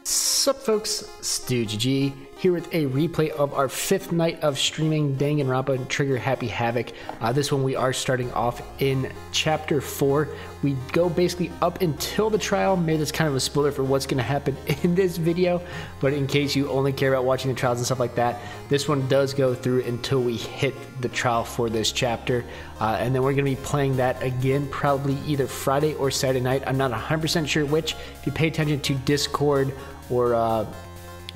Sup folks, StugeGG here with a replay of our 5th night of streaming Danganronpa and Trigger Happy Havoc. This one we are starting off in Chapter 4. We go basically up until the trial. Maybe that's kind of a spoiler for what's going to happen in this video, but in case you only care about watching the trials and stuff like that, this one does go through until we hit the trial for this chapter. And then we're going to be playing that again probably either Friday or Saturday night. I'm not 100% sure which. If you pay attention to Discord or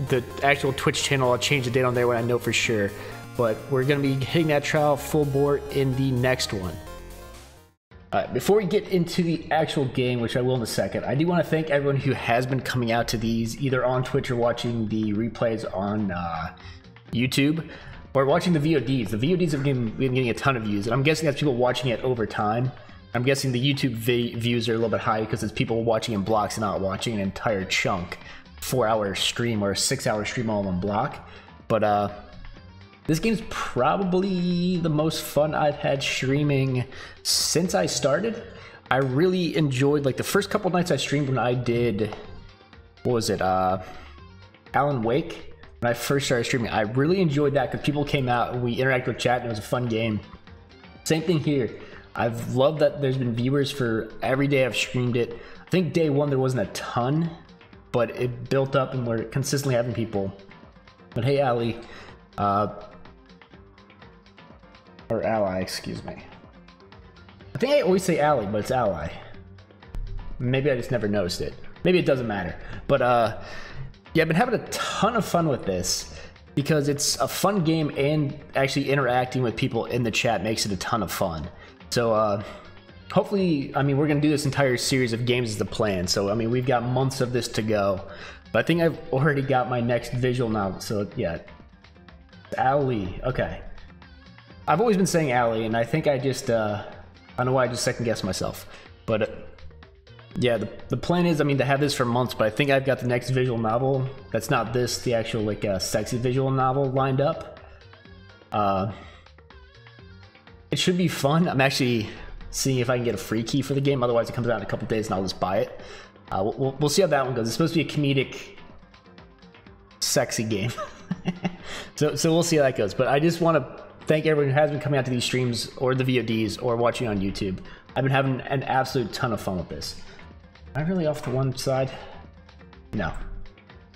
the actual Twitch channel, I'll change the date on there when I know for sure. But we're going to be hitting that trial full bore in the next one. Before we get into the actual game, which I will in a second, I do want to thank everyone who has been coming out to these, either on Twitch or watching the replays on YouTube, or watching the VODs. The VODs have been getting a ton of views, and I'm guessing that's people watching it over time. I'm guessing the YouTube views are a little bit high because it's people watching in blocks and not watching an entire chunk. 4-hour stream or a 6-hour stream all in one block. But this game's probably the most fun I've had streaming since I started. I really enjoyed, like, the first couple nights I streamed when I did, what was it, Alan Wake. When I first started streaming, I really enjoyed that because people came out and we interacted with chat and it was a fun game. Same thing here. I've loved that there's been viewers for every day I've streamed it. I think day one there wasn't a ton, but it built up and we're consistently having people. But hey, Ali, or Ally, excuse me. I think I always say Ally, but it's Ally. Maybe I just never noticed it. Maybe it doesn't matter. But yeah, I've been having a ton of fun with this because it's a fun game and actually interacting with people in the chat makes it a ton of fun. So hopefully, I mean, we're going to do this entire series of games as the plan. So, I mean, we've got months of this to go. But I think I've already got my next visual novel. So, yeah. Ali. Okay. I've always been saying Ali, and I think I just, I don't know why I just second-guessed myself. But, yeah, the plan is, I mean, to have this for months, but I think I've got the next visual novel. That's not this, the actual, like, sexy visual novel lined up. It should be fun. I'm actually seeing if I can get a free key for the game. Otherwise, it comes out in a couple days and I'll just buy it. We'll see how that one goes. It's supposed to be a comedic, sexy game. so we'll see how that goes. But I just want to thank everyone who has been coming out to these streams or the VODs or watching on YouTube. I've been having an absolute ton of fun with this. Am I really off to one side? No.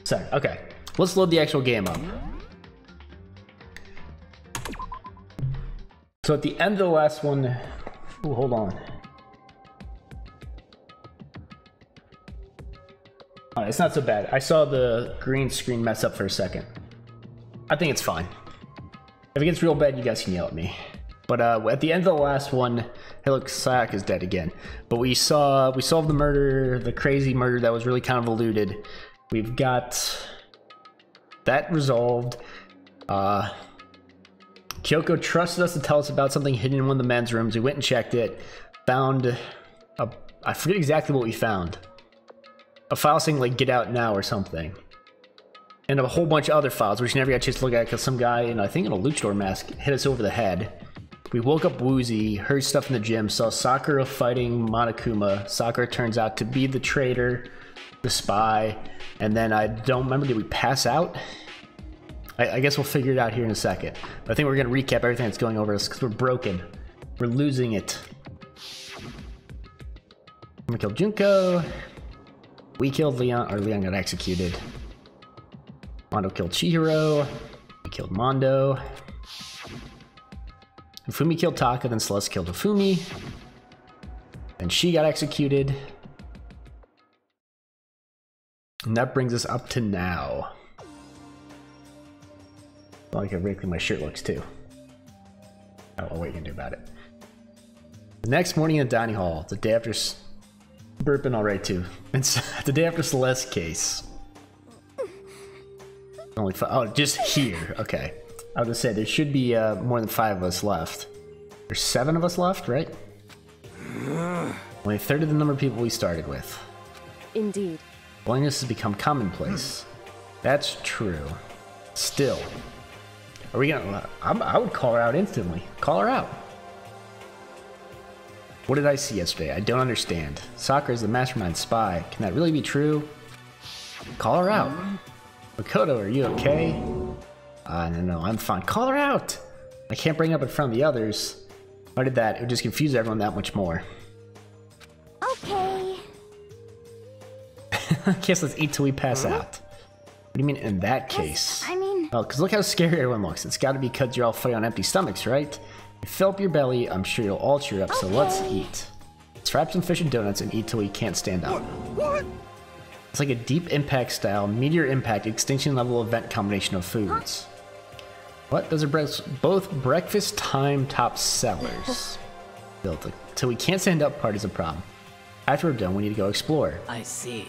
Sorry. Okay. Let's load the actual game up. So at the end of the last one, ooh, hold on. Oh, it's not so bad. I saw the green screen mess up for a second. I think it's fine. If it gets real bad, you guys can yell at me. But at the end of the last one, hey look, Sayak is dead again. But we solved the murder, the crazy murder that was really kind of eluded. We've got that resolved. Kyoko trusted us to tell us about something hidden in one of the men's rooms. We went and checked it. Found I forget exactly what we found. A file saying like "Get out now" or something. And a whole bunch of other files, which we never got a chance to look at because some guy in, I think, in a luchador mask hit us over the head. We woke up woozy, heard stuff in the gym, saw Sakura fighting Monokuma. Sakura turns out to be the traitor, the spy, and then I don't remember, did we pass out? I guess we'll figure it out here in a second. But I think we're going to recap everything that's going over us because we're broken. We're losing it. We killed Junko. We killed Leon, or Leon got executed. Mondo killed Chihiro. We killed Mondo. Ufumi killed Taka, then Celeste killed Ufumi. Then she got executed. And that brings us up to now. I like how wrinkly my shirt looks too. I don't know what you can do about it. The next morning in the dining hall, the day after burping alright too. It's the day after Celeste's case. Only 5. Oh, just here. Okay. I was gonna say there should be more than 5 of us left. There's 7 of us left, right? Only a third of the number of people we started with. Indeed. Blindness has become commonplace. That's true. Still. Are we gonna... I would call her out instantly. Call her out. What did I see yesterday? I don't understand. Sakura is the mastermind spy. Can that really be true? Call her out. Makoto, are you okay? No, I'm fine. Call her out! I can't bring it up in front of the others. If I did that, it would just confuse everyone that much more. Okay. I guess let's eat till we pass out. What do you mean in that case? I mean... Oh, because look how scary everyone looks. It's got to be because you're all fighting on empty stomachs, right? You fill up your belly, I'm sure you'll all cheer up, so let's eat. Let's wrap some fish and donuts and eat till we can't stand up. What? It's like a deep impact style, meteor impact, extinction level event combination of foods. What? Those are both breakfast time top sellers. Built till we can't stand up part is a problem. After we're done, we need to go explore. I see.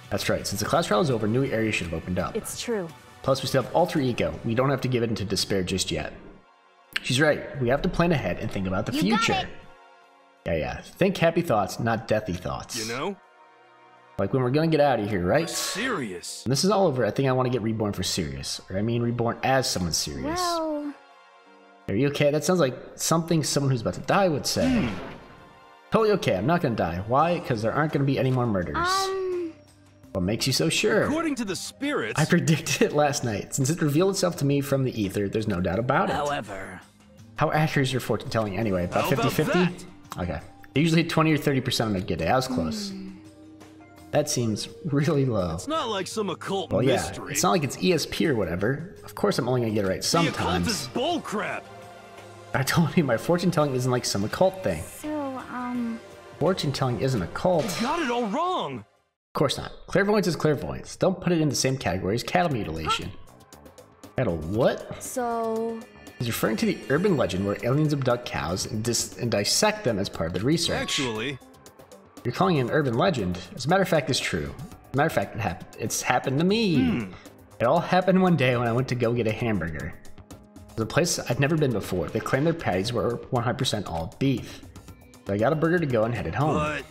That's right. Since the class trial is over, new areas should have opened up. It's true. Plus, we still have alter ego. We don't have to give it into despair just yet. She's right. We have to plan ahead and think about the future. Yeah. Think happy thoughts, not deathy thoughts. You know? Like when we're gonna get out of here, right? Serious. When this is all over, I think I want to get reborn for serious. Or I mean reborn as someone serious. Well... Are you okay? That sounds like something someone who's about to die would say. Totally okay. I'm not gonna die. Why? Because there aren't gonna be any more murders. What makes you so sure? According to the spirits... I predicted it last night. Since it revealed itself to me from the ether, there's no doubt about it. However... How accurate is your fortune telling anyway? About How about 50-50? that? Okay. I usually hit 20 or 30% on a good day. I was close. That seems really low. It's not like some occult Well, yeah. mystery. It's not like it's ESP or whatever. Of course I'm only gonna get it right The occult sometimes. is bullcrap. I told you my fortune telling isn't like some occult thing. So, Fortune telling isn't a cult. You got it all wrong. Of course not. Clairvoyance is clairvoyance. Don't put it in the same category as cattle mutilation. Cattle what? so... He's referring to the urban legend where aliens abduct cows and dissect them as part of the research. Actually, You're calling it an urban legend. As a matter of fact, it's true. As a matter of fact, it's happened to me. It all happened one day when I went to go get a hamburger. It was a place I'd never been before. They claimed their patties were 100% all beef. So I got a burger to go and headed home. but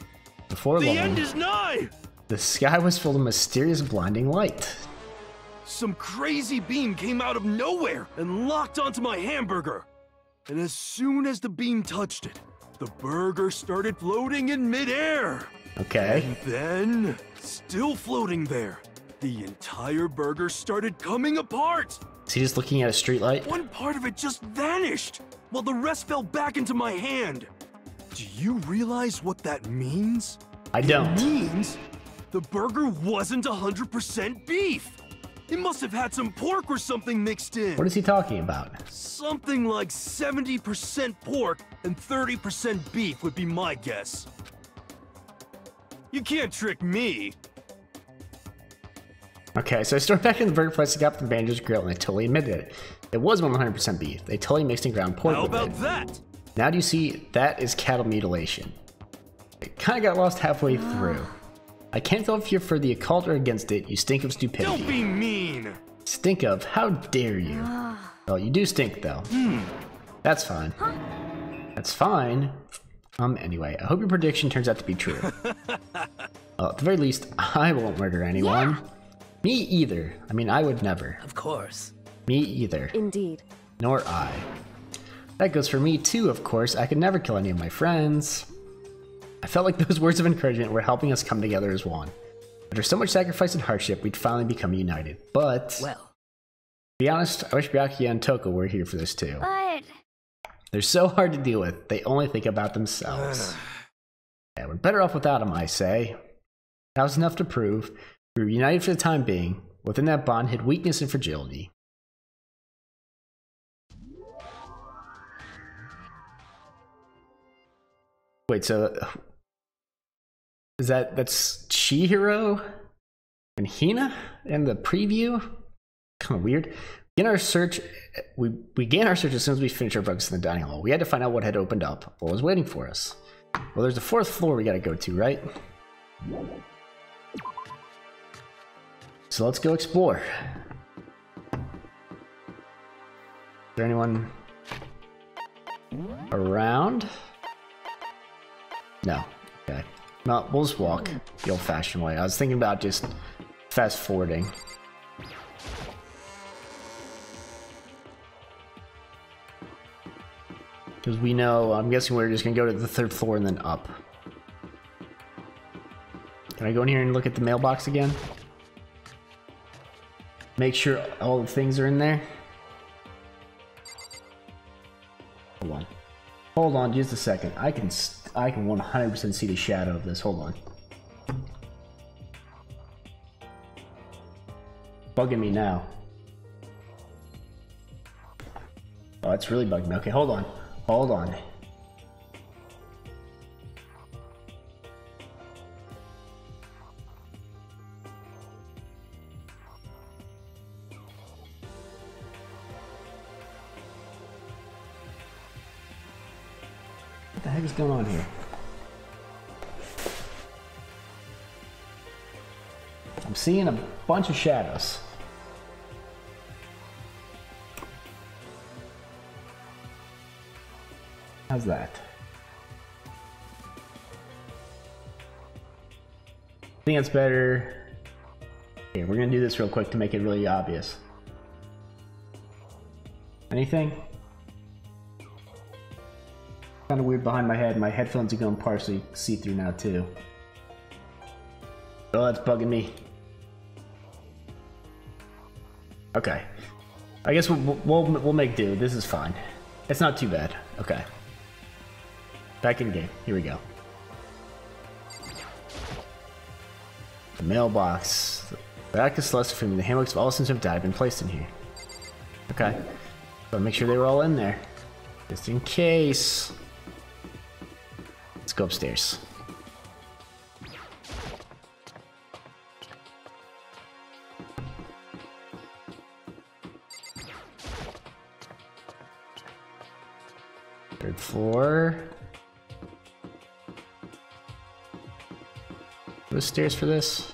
Before the long, end is nigh. the sky was full of mysterious blinding light. Some crazy beam came out of nowhere and locked onto my hamburger. And as soon as the beam touched it, the burger started floating in midair. Okay. And then, still floating there, the entire burger started coming apart. Is he just looking at a streetlight? One part of it just vanished, while the rest fell back into my hand. Do you realize what that means? I It don't. means the burger wasn't 100% beef. It must have had some pork or something mixed in. What is he talking about? Something like 70% pork and 30% beef would be my guess. You can't trick me. Okay, so I started back in the burger place and got the Banjo's grill and they totally admitted it. It was 100% beef. They totally mixed in ground pork How with about it. that? Now do you see, that is cattle mutilation. It kind of got lost halfway through. I can't tell if you're for the occult or against it. You stink of stupidity. Don't be mean. Stink of? How dare you? Well, you do stink though. That's fine. That's fine. Anyway, I hope your prediction turns out to be true. Well, at the very least, I won't murder anyone. Me either. I mean, I would never. Of course. Me either. Indeed. Nor I. That goes for me too, of course. I could never kill any of my friends. I felt like those words of encouragement were helping us come together as one. After so much sacrifice and hardship, we'd finally become united. But, Well, to be honest, I wish Byakuya and Toko were here for this too. But... They're so hard to deal with. They only think about themselves. Yeah, we're better off without them, I say. That was enough to prove we were united for the time being. Within that bond hid weakness and fragility. Wait, so that's Chihiro and Hina in the preview? Kind of weird. In our search, we began our search as soon as we finished our breakfast in the dining hall. We had to find out what had opened up, what was waiting for us. Well, there's a fourth floor we gotta go to, right? So let's go explore. Is there anyone around? No. Okay. No, we'll just walk the old-fashioned way. I was thinking about just fast-forwarding. Because we know, I'm guessing we're just gonna go to the 3rd floor and then up. Can I go in here and look at the mailbox again? Make sure all the things are in there. Hold on. Hold on just a second. I can 100% see the shadow of this. Hold on. Bugging me now. Oh, it's really bugging me. Okay, hold on. Hold on. What the heck is going on here? I'm seeing a bunch of shadows. How's that? I think that's better. Okay, we're gonna do this real quick to make it really obvious. Anything? Kind of weird behind my head. My headphones are going partially see-through now too. Oh, that's bugging me. Okay. I guess we'll make do. This is fine. It's not too bad. Okay. Back in game. Here we go. The mailbox. The back is selected for me. The handbooks of all since have died have been placed in here. Okay. So make sure they were all in there. Just in case. Let's go upstairs. Third floor. The stairs for this?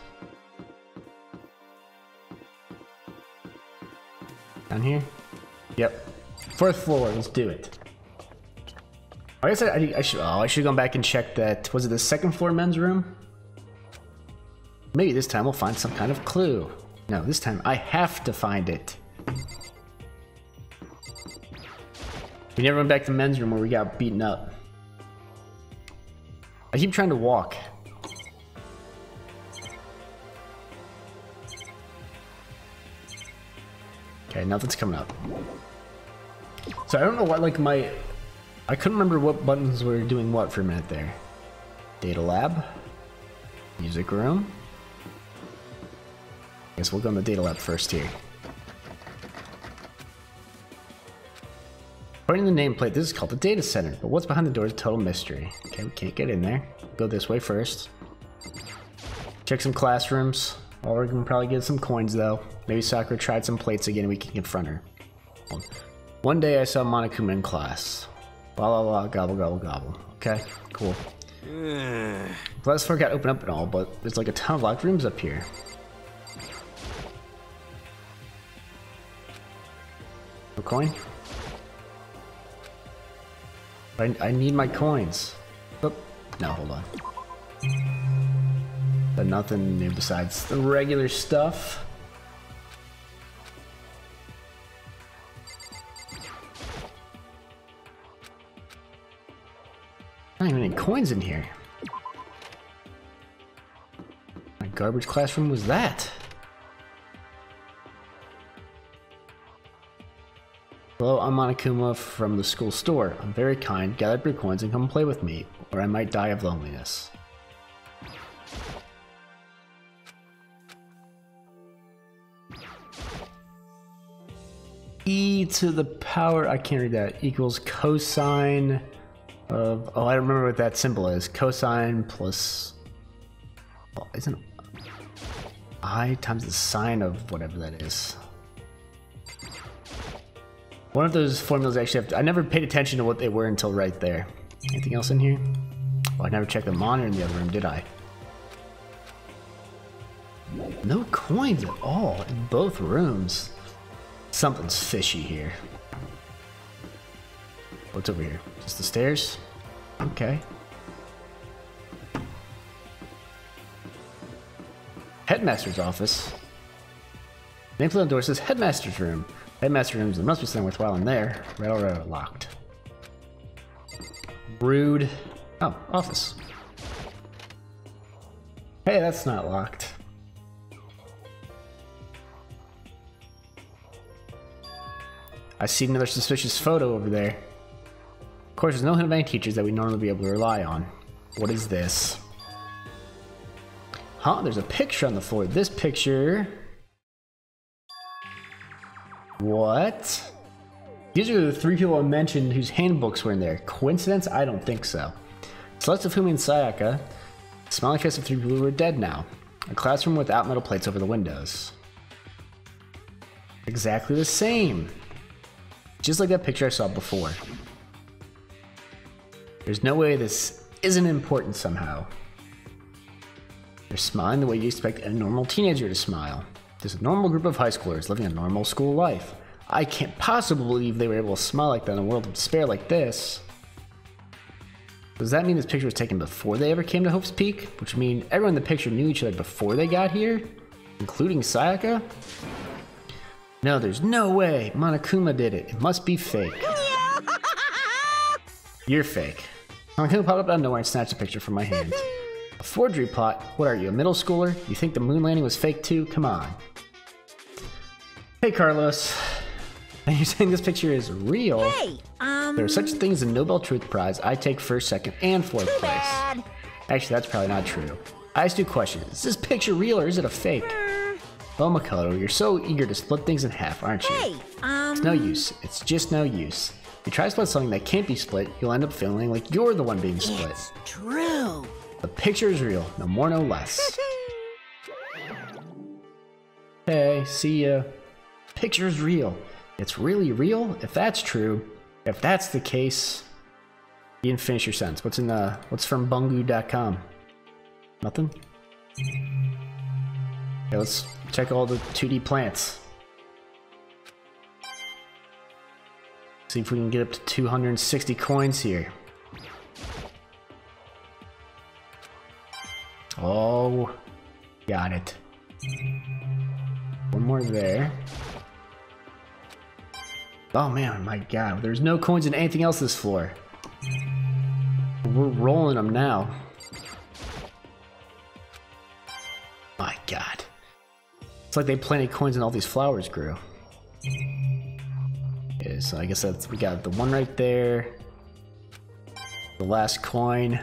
Down here? Yep. 4th floor, let's do it. I guess I should have gone back and checked that. Was it the 2nd floor men's room? Maybe this time we'll find some kind of clue. No, this time I have to find it. We never went back to the men's room where we got beaten up. I keep trying to walk. Okay, nothing's coming up. So I don't know what, like, I couldn't remember what buttons were doing what for a minute there. Data lab. Music room. I guess we'll go in the data lab first here. According to the nameplate, this is called the data center, but what's behind the door is a total mystery. Okay, we can't get in there. Go this way first. Check some classrooms. Well, we're gonna probably get some coins though. Maybe Sakura tried some plates again and we can confront her. One day I saw Monokuma in class. Blah blah blah, gobble gobble gobble. Okay, cool. Last floor got opened up and all, but there's like a ton of locked rooms up here. No coin? I need my coins. Oh, no, hold on. But nothing new besides the regular stuff. Not even any coins in here. My garbage classroom was that? Hello, I'm Monokuma from the school store. I'm very kind. Gather up your coins and come play with me, or I might die of loneliness. E to the power, I can't read that, equals cosine of, oh, I don't remember what that symbol is. Cosine plus, well, isn't I times the sine of whatever that is. One of those formulas actually have to, I never paid attention to what they were until right there. Anything else in here? Oh, I never checked the monitor in the other room, did I? No coins at all in both rooms. Something's fishy here. What's over here? Just the stairs? Okay. Headmaster's office. Nameplate on the door says Headmaster's room. Headmaster's room, there must be something worthwhile in there. Right, locked. Rude. Oh, office. Hey, that's not locked. I see another suspicious photo over there. Of course, there's no hint of any teachers that we normally be able to rely on. What is this? Huh? There's a picture on the floor. This picture... What? These are the 3 people I mentioned whose handbooks were in there. Coincidence? I don't think so. Celeste, Fumi, and Sayaka. Smiling face of 3 people who are dead now. A classroom without metal plates over the windows. Exactly the same. Just like that picture I saw before. There's no way this isn't important somehow. They're smiling the way you expect a normal teenager to smile. There's a normal group of high schoolers living a normal school life. I can't possibly believe they were able to smile like that in a world of despair like this. Does that mean this picture was taken before they ever came to Hope's Peak? Which would mean everyone in the picture knew each other before they got here? Including Sayaka? No, there's no way. Monokuma did it. It must be fake. You're fake. Monokuma popped up out of nowhere and snatched a picture from my hand. A forgery plot? What are you, a middle schooler? You think the moon landing was fake too? Come on. Hey, Carlos. And you're saying this picture is real? Hey, There are such things as a Nobel Truth Prize. I take first, second, and fourth place. bad. Actually, that's probably not true. I asked you a question. Is this picture real or is it a fake? Oh, Makoto, you're so eager to split things in half, aren't you? Hey, It's no use. It's just no use. If you try to split something that can't be split, you'll end up feeling like you're the one being split. it's true. The picture is real. No more, no less. Hey, see ya. Picture's real. It's really real? If that's true, if that's the case... You didn't finish your sentence. What's from bungu.com? Nothing? Okay, let's check all the 2D plants. See if we can get up to 260 coins here. Oh, got it. One more there. Oh man, my god, there's no coins in anything else this floor. We're rolling them now. My god. It's like they planted coins and all these flowers grew. Okay, so I guess that's, we got the one right there. The last coin.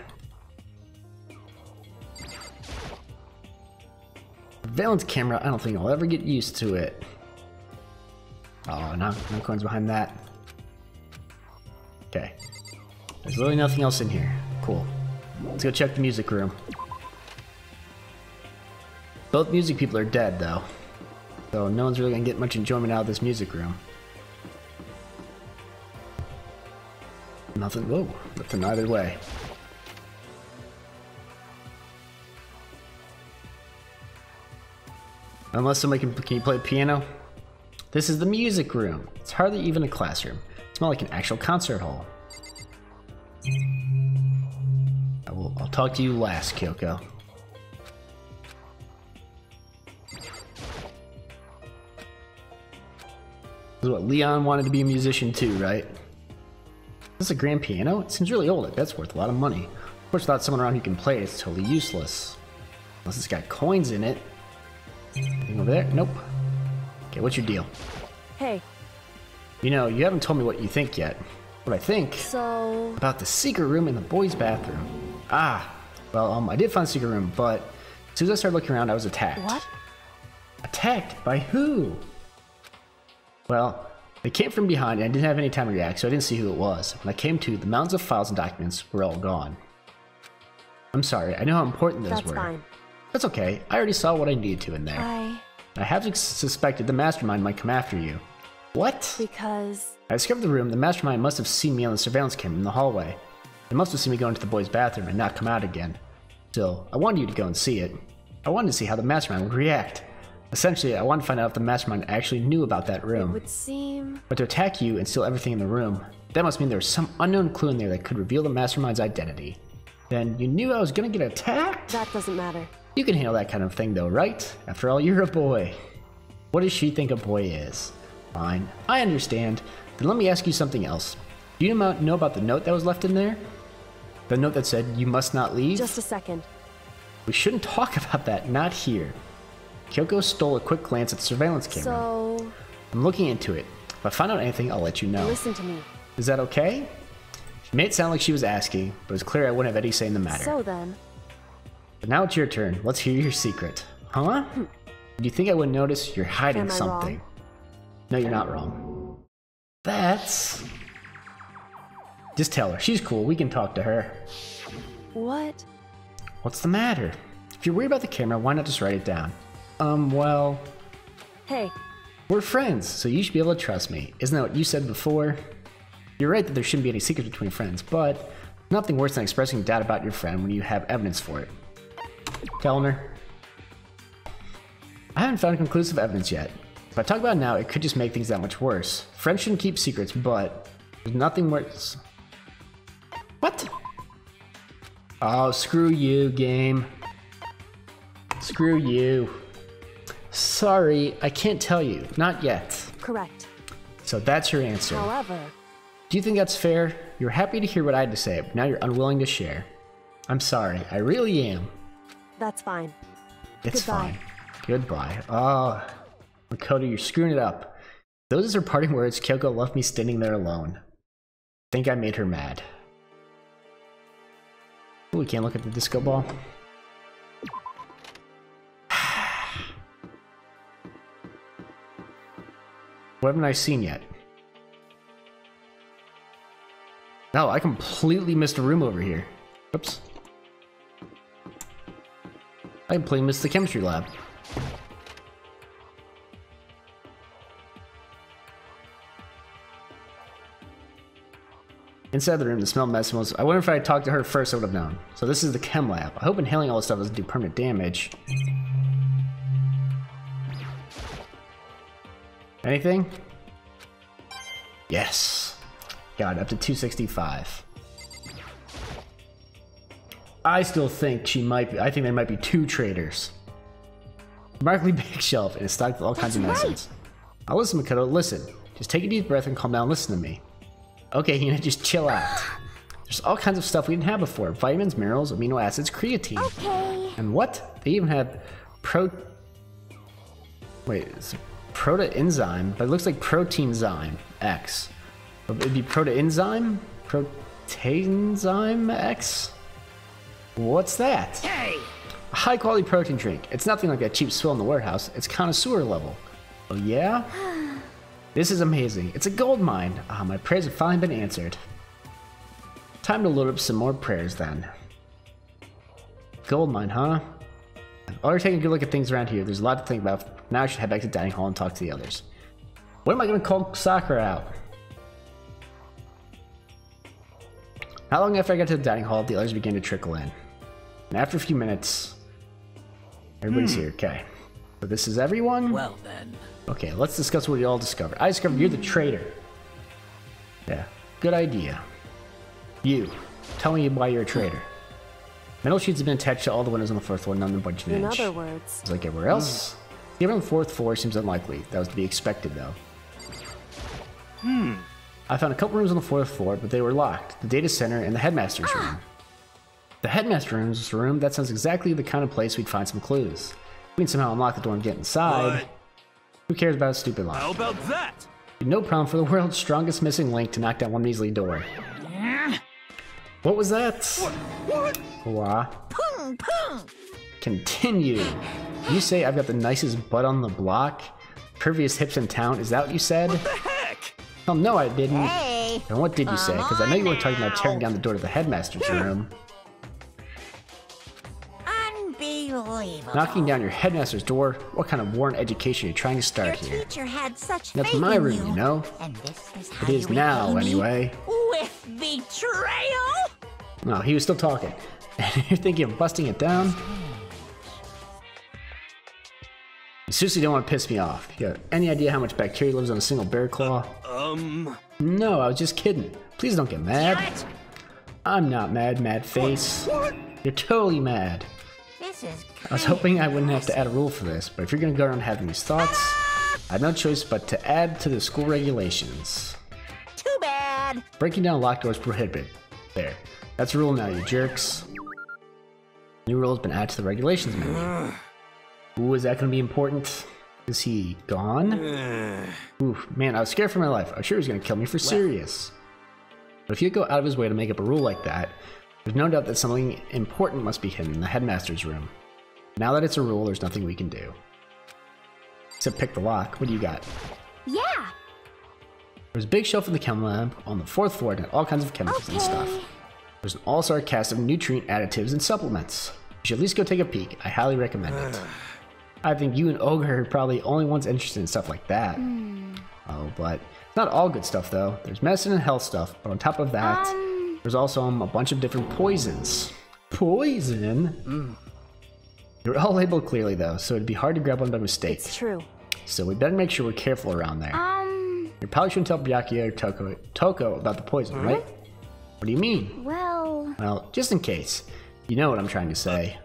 Valence camera, I don't think I'll ever get used to it. Oh, no coins behind that. Okay. There's really nothing else in here. Cool. Let's go check the music room. Both music people are dead, though. So no one's really gonna get much enjoyment out of this music room. Nothing, whoa, nothing either way. Unless somebody can you play piano? This is the music room. It's hardly even a classroom. It's more like an actual concert hall. I'll talk to you last, Kyoko. This is what Leon wanted to be a musician too, right? Is this a grand piano? It seems really old. That's worth a lot of money. Of course, without someone around who can play it, it's totally useless. Unless it's got coins in it. Anything over there? Nope. Okay, what's your deal? Hey. You know, you haven't told me what you think yet. What I think So... about the secret room in the boys' bathroom. Ah, well, I did find the secret room, but as soon as I started looking around, I was attacked. What? Attacked? By who? Well, they came from behind, and I didn't have any time to react, so I didn't see who it was. When I came to, the mountains of files and documents were all gone. I'm sorry, I know how important those That's were. fine. That's okay, I already saw what I needed to in there. I have suspected the mastermind might come after you. What? Because... I discovered the room. The mastermind must have seen me on the surveillance camera in the hallway. They must have seen me go into the boys' bathroom and not come out again. Still, I wanted you to go and see it. I wanted to see how the mastermind would react. Essentially, I wanted to find out if the mastermind actually knew about that room. It would seem... But to attack you and steal everything in the room, that must mean there was some unknown clue in there that could reveal the mastermind's identity. Then you knew I was gonna get attacked? That doesn't matter. You can handle that kind of thing though, right? After all, you're a boy. What does she think a boy is? Fine, I understand. Then let me ask you something else. Do you know about the note that was left in there? The note that said, "You must not leave"? Just a second. We shouldn't talk about that, not here. Kyoko stole a quick glance at the surveillance camera. So... I'm looking into it. If I find out anything, I'll let you know. Listen to me. Is that okay? She made it sound like she was asking, but it was clear I wouldn't have any say in the matter. So then... But now it's your turn. Let's hear your secret. Huh? Do you think I would notice? You're hiding Am I something. wrong? No, you're not wrong. That's... Just tell her. She's cool. We can talk to her. What? What's the matter? If you're worried about the camera, why not just write it down? Well... Hey. We're friends, so you should be able to trust me. Isn't that what you said before? You're right that there shouldn't be any secrets between friends, but nothing worse than expressing doubt about your friend when you have evidence for it. Telling her. I haven't found conclusive evidence yet. If I talk about it now, it could just make things that much worse. Friends shouldn't keep secrets, but there's nothing worse. What? Oh, screw you, game. Screw you. Sorry, I can't tell you. Not yet. Correct. So that's your answer. However... Do you think that's fair? You were happy to hear what I had to say, but now you're unwilling to share. I'm sorry. I really am. That's fine. It's Goodbye. fine. Goodbye. Oh, Makoto, you're screwing it up. Those are her parting words. Kyoko left me standing there alone. Think I made her mad. Ooh, we can't look at the disco ball. What haven't I seen yet? No, I completely missed a room over here. Oops. I completely missed the chemistry lab. Inside the room, the smell mess was... I wonder if I had talked to her first, I would have known. So this is the chem lab. I hope inhaling all this stuff doesn't do permanent damage. Anything? Yes. Got it, up to 265. I still think she might be... I think there might be 2 traders. Remarkably big shelf, and it's stocked with all kinds of medicines. I'll listen, Makoto, listen. Just take a deep breath and calm down, listen to me. Okay, Hina, just chill out. There's all kinds of stuff we didn't have before. Vitamins, minerals, amino acids, creatine. Okay. And what? They even have Wait, it's a protoenzyme, but it looks like proteinzyme X. It'd be protoenzyme? Proteinzyme X? What's that? Hey! A high-quality protein drink. It's nothing like that cheap swill in the warehouse. It's connoisseur level. Oh yeah? This is amazing. It's a gold mine. Ah, my prayers have finally been answered. Time to load up some more prayers then. Gold mine, huh? I've already taken a good look at things around here. There's a lot to think about. Now I should head back to the dining hall and talk to the others. When am I going to call Sakura out? Not long after I got to the dining hall, the others began to trickle in. And after a few minutes, everybody's here. Okay. So this is everyone? Well then. Okay, let's discuss what we all discovered. I discovered you're the traitor. Yeah, good idea. You, tell me why you're a traitor. Metal sheets have been attached to all the windows on the 4th floor, none of them budged an In inch. other words... It's like everywhere else. The on the 4th floor seems unlikely. That was to be expected, though. I found a couple rooms on the 4th floor, but they were locked. The data center and the headmaster's room. The headmaster's room, that sounds exactly the kind of place we'd find some clues. We can somehow unlock the door and get inside. What? Who cares about a stupid lock? How about that? No problem for the world's strongest missing link to knock down one measly door. What was that? What? Wah. Pung, pung. Continue. You say I've got the nicest butt on the block? Pervious hips in town? Is that what you said? What the heck? Oh, no, I didn't. Hey. And what did you say? Because I know you weren't talking about tearing down the door to the headmaster's room. Unbelievable. Knocking down your headmaster's door? What kind of war and education are you trying to Your start here? teacher had such That's faith my in room, you know? And this is how It is you now, repay me? anyway. With betrayal? No, he was still talking. And you're thinking of busting it down? You seriously don't want to piss me off. You have any idea how much bacteria lives on a single bear claw? No, I was just kidding. Please don't get mad. What? I'm not mad, mad face. What? You're totally mad. This is I was hoping I wouldn't have to add a rule for this, but if you're gonna go around having these thoughts, I have no choice but to add to the school regulations. too bad. Breaking down locked doors prohibited. There. That's a rule now, you jerks. New rule has been added to the regulations menu. Ooh, is that gonna be important? Is he gone? Oof, man, I was scared for my life. I was sure he was gonna kill me for serious. But if you go out of his way to make up a rule like that, there's no doubt that something important must be hidden in the headmaster's room. Now that it's a rule, there's nothing we can do. Except pick the lock. What do you got? Yeah. There's a big shelf in the chem lab on the 4th floor and all kinds of chemicals and stuff. There's an all-star cast of nutrient additives and supplements. You should at least go take a peek. I highly recommend it. I think you and Ogre are probably the only ones interested in stuff like that. Oh, but it's not all good stuff though. There's medicine and health stuff, but on top of that, there's also a bunch of different poisons. Poison? They're all labeled clearly though, so it'd be hard to grab one by mistake. It's true. So we better make sure we're careful around there. You probably shouldn't tell Byakuya or Toko about the poison, right? What do you mean? Well, just in case. You know what I'm trying to say.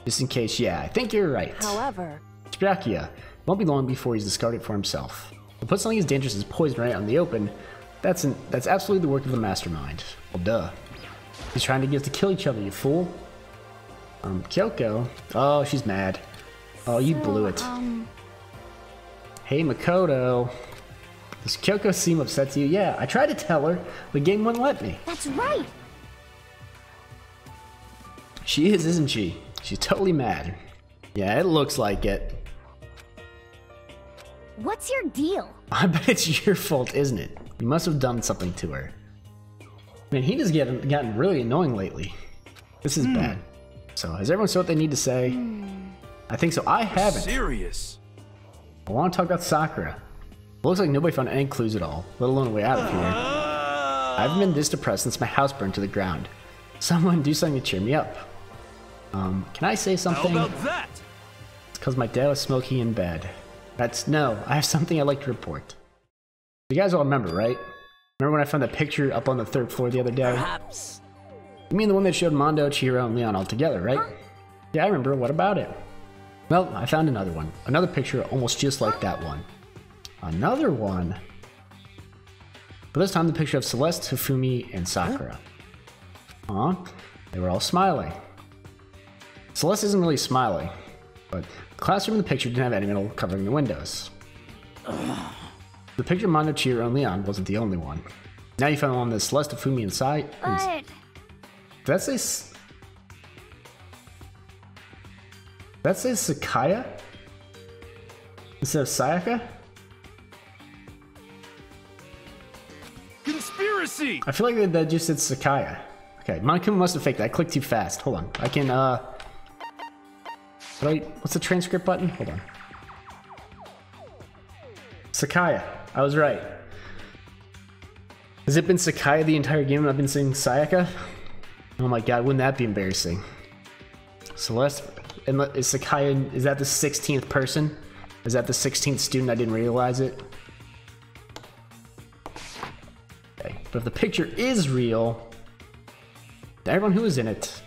Just in case, yeah, I think you're right. However, It's Byakuya. It won't be long before he's discarded for himself. To put something as dangerous as poison right out in the open, that's absolutely the work of the mastermind. Well, duh. He's trying to get us to kill each other, you fool. Kyoko. Oh, she's mad. Oh, you blew it. Hey, Makoto. Does Kyoko seem upset to you? Yeah, I tried to tell her, but the game wouldn't let me. that's right. She is, isn't she? She's totally mad. Yeah, it looks like it. What's your deal? I bet it's your fault, isn't it? You must have done something to her. Man, he just gotten really annoying lately. This is bad. So, has everyone said what they need to say? I think so. I haven't. Serious? I want to talk about Sakura. It looks like nobody found any clues at all, let alone a way out of here. I haven't been this depressed since my house burned to the ground. Someone do something to cheer me up. Can I say something? How about that? It's because my dad was smoking in bed. No, I have something I'd like to report. You guys all remember, right? Remember when I found that picture up on the 3rd floor the other day? Perhaps. You mean the one that showed Mondo, Chihiro, and Leon all together, right? Yeah, I remember. What about it? Well, I found another one. Another picture almost just like that one. Another one? But this time the picture of Celeste, Hifumi, and Sakura. They were all smiling. Celeste isn't really smiling, but the classroom in the picture didn't have any metal covering the windows. The picture of Mondo, Chihiro, and Leon wasn't the only one. Now you found one with Celeste, Hifumi, and Sai. But Did that say Sakaya? Instead of Sayaka? Conspiracy! I feel like that just said Sakaya. Okay, Monokuma must have faked that. I clicked too fast. Hold on. I can, what's the transcript button? Hold on. Sakaya. I was right. Has it been Sakaya the entire game and I've been saying Sayaka? Oh my god, wouldn't that be embarrassing? Celeste, and is Sakaya, is that the 16th person? Is that the 16th student? I didn't realize it. Okay, but if the picture is real, to everyone who was in it,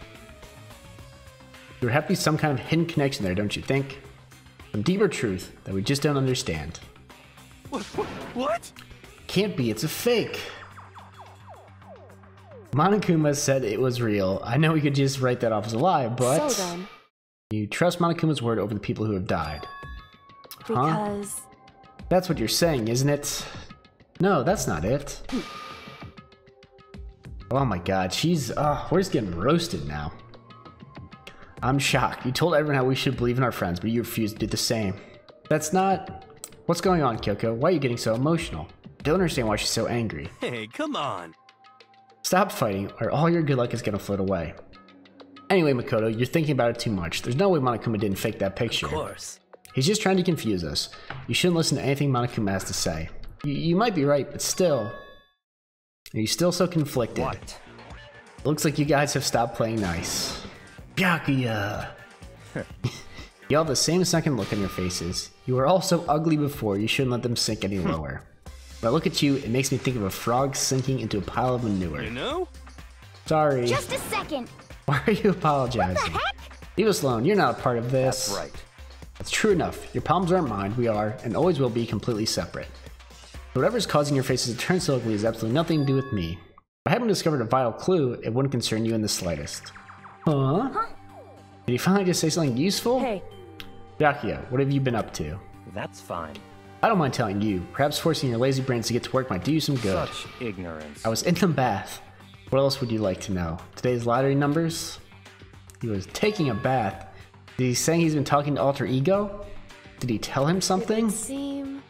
there would have to be some kind of hidden connection there, don't you think? Some deeper truth that we just don't understand. What? Can't be, it's a fake. Monokuma said it was real. I know we could just write that off as a lie, but so then, you trust Monokuma's word over the people who have died. because That's what you're saying, isn't it? No, that's not it. Oh my god, we're just getting roasted now. I'm shocked. You told everyone how we should believe in our friends, but you refused to do the same. That's not... What's going on, Kyoko? Why are you getting so emotional? I don't understand why she's so angry. Hey, come on. Stop fighting, or all your good luck is gonna float away. Anyway, Makoto, you're thinking about it too much. There's no way Monokuma didn't fake that picture. Of course. He's just trying to confuse us. You shouldn't listen to anything Monokuma has to say. You might be right, but still... Are you still so conflicted? What? Looks like you guys have stopped playing nice. Byakuya! You all have the same second look on your faces. You were all so ugly before, you shouldn't let them sink any lower. When I look at you, it makes me think of a frog sinking into a pile of manure. You know? Sorry. just a second. Why are you apologizing? What the heck? Leave us alone, you're not a part of this. That's right. That's true enough. Your problems aren't mine, we are, and always will be, completely separate. Whatever's causing your faces to turn so ugly has absolutely nothing to do with me. If I haven't discovered a vital clue, it wouldn't concern you in the slightest. Huh? Did he finally just say something useful? Hey. Byakuya, what have you been up to? That's fine. I don't mind telling you. Perhaps forcing your lazy brains to get to work might do you some good. Such ignorance. I was in the bath. What else would you like to know? Today's lottery numbers? He was taking a bath. Did he say he's been talking to Alter Ego? Did he tell him something? Did it seem...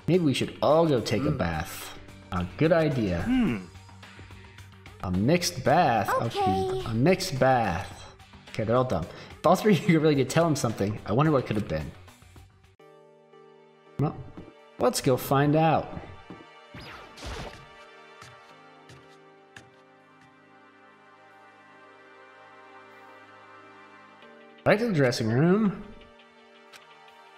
Maybe we should all go take a bath. A good idea. A mixed bath. Okay. A mixed bath. Okay, they're all done. If Alter Ego really did tell him something, I wonder what it could have been. Well, let's go find out. Back to the dressing room.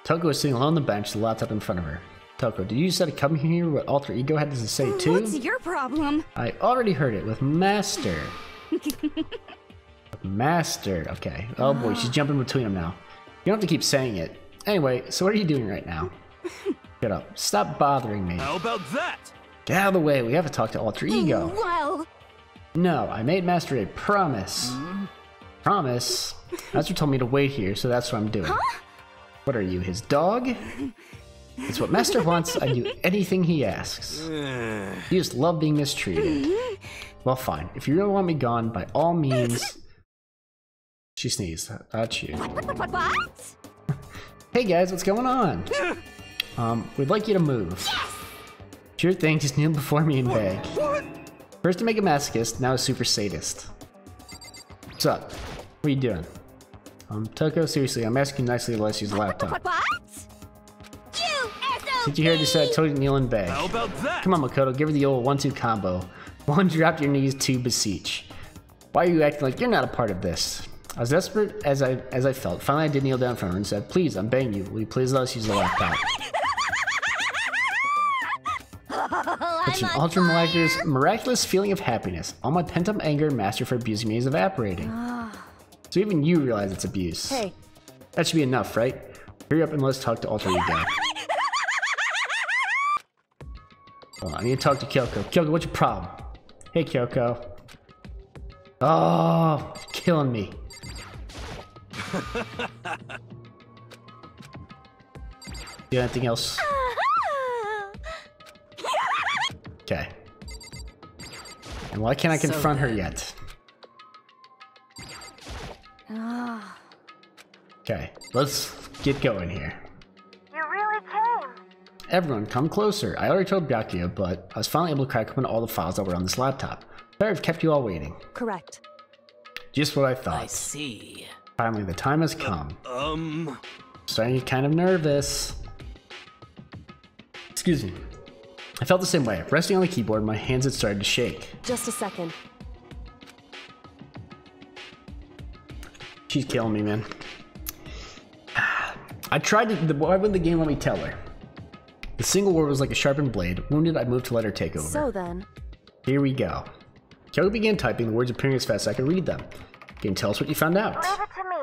Toko was sitting alone on the bench, the laptop in front of her. Toko, did you just to come here what Alter Ego had to say too? What's your problem? I already heard it with Master. Master, okay. Oh boy, she's jumping between them now. You don't have to keep saying it. Anyway, so what are you doing right now? Get up. Stop bothering me. How about that? Get out of the way, we have to talk to Alter Ego. Well... No, I made Master a promise. Promise? Master told me to wait here, so that's what I'm doing. What are you, his dog? It's what Master wants, I do anything he asks. You just love being mistreated. Well, fine. If you really want me gone, by all means... She sneezed. That's you. What? Hey guys, what's going on? We'd like you to move. Sure thing, just kneel before me and beg. First to make a masochist, now a super sadist. What's up? What are you doing? Toko, seriously, I'm asking nicely, let's use the laptop. What? Did you hear this? I told you to kneel and beg. How about that? Come on, Makoto, give her the old 1-2 combo. 1, drop to your knees, 2, beseech. Why are you acting like you're not a part of this? As desperate as I felt, finally I did kneel down in front of her and said, please, I'm begging you, will you please let us use the laptop? It's an miraculous feeling of happiness. All my pent-up anger and Master for abusing me is evaporating. So even you realize it's abuse. Hey. That should be enough, right? Hurry up and let's talk to Alter Ego. Well, I need to talk to Kyoko. Kyoko, what's your problem? Hey, Kyoko. Oh, you're killing me. Do anything else? Okay. And why can't I confront her yet? Okay, let's get going here. You really came. Everyone, come closer. I already told Byakuya, but I was finally able to crack open all the files that were on this laptop. Sorry I've kept you all waiting. Correct. Just what I thought. I see. Finally, the time has come. Starting to get kind of nervous. Excuse me. I felt the same way. Resting on the keyboard, my hands had started to shake. Just a second. She's killing me, man. I tried to. Why wouldn't the game let me tell her? The single word was like a sharpened blade. Wounded, I moved to let her take over. So then. Here we go. Kyoko began typing, the words appearing as fast as I could read them. Can you tell us what you found out? Leave it to me.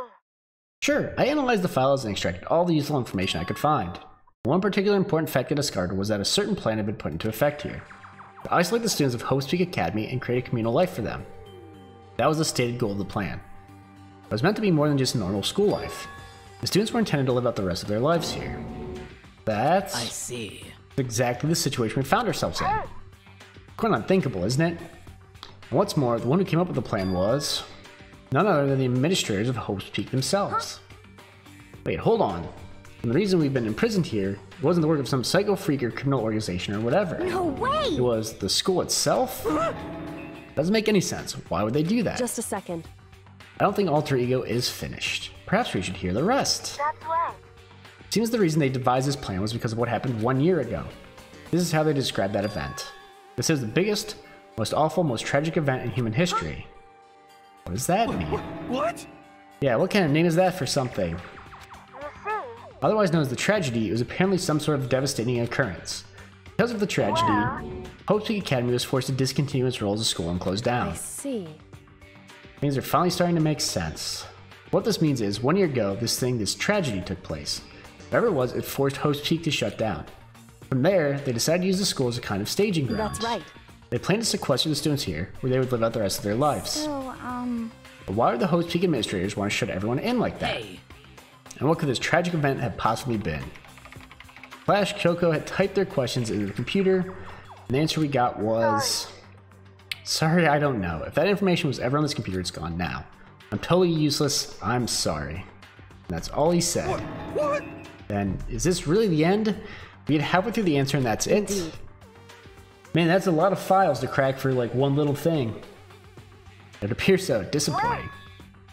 Sure, I analyzed the files and extracted all the useful information I could find. One particular important fact I discovered was that a certain plan had been put into effect here. To isolate the students of Hope's Peak Academy and create a communal life for them. That was the stated goal of the plan. It was meant to be more than just a normal school life. The students were intended to live out the rest of their lives here. That's I see. exactly the situation we found ourselves in. Quite unthinkable, isn't it? And what's more, the one who came up with the plan was none other than the administrators of Hope's Peak themselves. Wait, hold on. And the reason we've been imprisoned here wasn't the work of some psycho freak or criminal organization or whatever. No way! It was the school itself? Doesn't make any sense. Why would they do that? Just a second. I don't think Alter Ego is finished. Perhaps we should hear the rest. That's right. Seems the reason they devised this plan was because of what happened 1 year ago. This is how they describe that event. This is the biggest, most awful, most tragic event in human history. What does that mean? What? Yeah, what kind of name is that for something? You see? Otherwise known as the tragedy, it was apparently some sort of devastating occurrence. Because of the tragedy, Hope's Peak Academy was forced to discontinue its role as a school and close down. I see. Things are finally starting to make sense. What this means is, 1 year ago, this tragedy took place. Whatever it was, it forced Hope's Peak to shut down. From there, they decided to use the school as a kind of staging ground. That's right. They planned to sequester the students here, where they would live out the rest of their lives. So, But why would the Host Peak administrators want to shut everyone in like that? Hey. And what could this tragic event have possibly been? Flash Kyoko had typed their questions into the computer, and the answer we got was... Sorry, I don't know. If that information was ever on this computer, it's gone now. I'm totally useless. I'm sorry. And that's all he said. What? Then, is this really the end? We get halfway through the answer and that's it? Indeed. Man, that's a lot of files to crack for like one little thing. It appears so disappointing.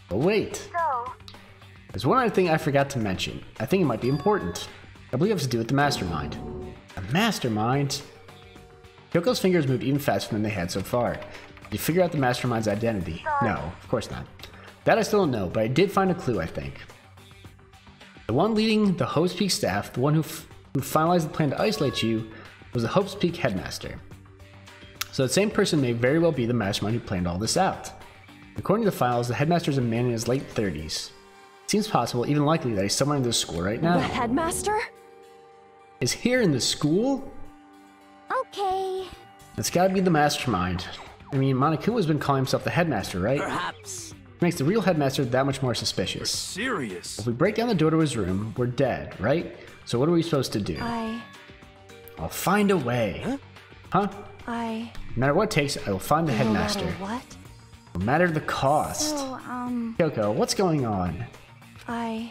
But wait, So, there's one other thing I forgot to mention. I think it might be important. I believe it has to do with the mastermind. The mastermind? Kyoko's fingers moved even faster than they had so far. Did you figure out the mastermind's identity? No, of course not. That I still don't know, but I did find a clue, I think. The one leading the Hope's Peak staff, the one who finalized the plan to isolate you, was the Hope's Peak headmaster. So the same person may very well be the mastermind who planned all this out. According to the files, the headmaster is a man in his late 30s. It seems possible, even likely, that he's somewhere in this school right now. The headmaster? Is here in the school? okay. It's gotta be the mastermind. I mean, Monokuma's been calling himself the headmaster, right? Perhaps. Makes the real headmaster that much more suspicious. Serious? If we break down the door to his room, we're dead, right? So what are we supposed to do? I'll find a way. Huh? No matter what it takes, I will find the headmaster. No matter what? No matter the cost. So, Kyoko, what's going on? I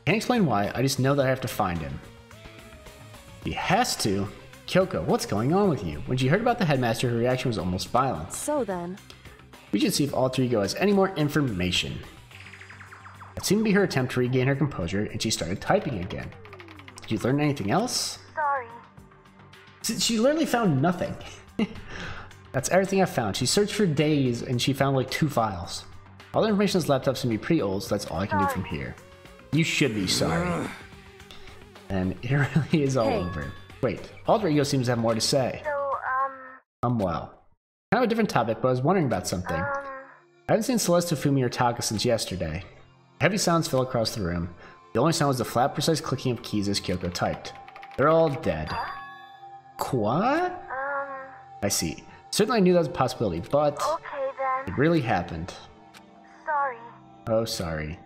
Can't explain why, I just know that I have to find him. He has to. Kyoko, what's going on with you? When she heard about the headmaster, her reaction was almost violent. So then, We should see if Alter Ego has any more information. It seemed to be her attempt to regain her composure, and she started typing again. Did you learn anything else? sorry. She literally found nothing. That's everything I found. She searched for days, and she found like 2 files. All the information on this laptop seems to be pretty old, so that's all I can do from here. You should be sorry. And it really is all over. Wait, Alter Ego seems to have more to say. So, Well. Kind of a different topic, but I was wondering about something. I haven't seen Celeste, Fumi, or Taka since yesterday. Heavy sounds fell across the room. The only sound was the flat, precise clicking of keys as Kyoko typed. They're all dead. What? I see. Certainly I knew that was a possibility, but okay then. it really happened. Sorry. Oh, sorry.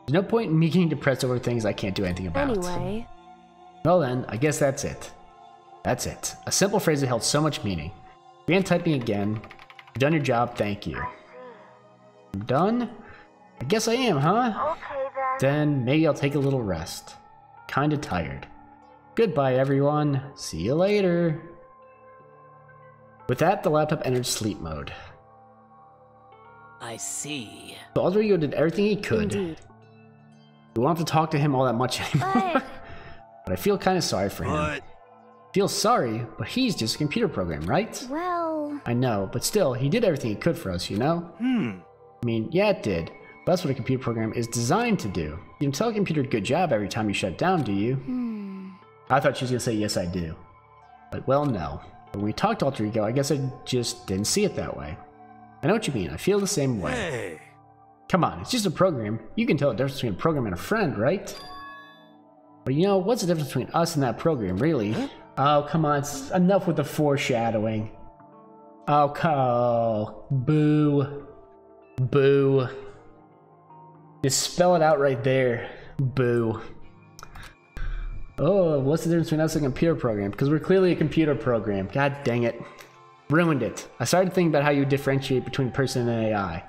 There's no point in me getting depressed over things I can't do anything about. anyway, Well then, I guess that's it. That's it. A simple phrase that held so much meaning. Began typing again. You've done your job, thank you. I'm done? I guess I am, huh? Okay then. Then maybe I'll take a little rest. Kinda tired. Goodbye, everyone. See you later. With that, the laptop entered sleep mode. I see. So Alter Ego did everything he could. indeed. We won't have to talk to him all that much anymore. But, But I feel kinda sorry for him. But Feel sorry, but he's just a computer program, right? well, I know, but still, he did everything he could for us, you know? I mean, yeah, it did. But that's what a computer program is designed to do. You don't tell a computer good job every time you shut down, do you? I thought she was gonna say yes, I do. But well, no. But when we talked to Alter Ego, I guess I just didn't see it that way. I know what you mean. I feel the same way. hey, Come on, it's just a program. You can tell the difference between a program and a friend, right? But you know, what's the difference between us and that program, really? Oh, come on. It's enough with the foreshadowing. Oh, boo. Boo. Just spell it out right there. Boo. Oh, what's the difference between us and a computer program? Because we're clearly a computer program. God dang it. Ruined it. I started thinking about how you differentiate between person and AI.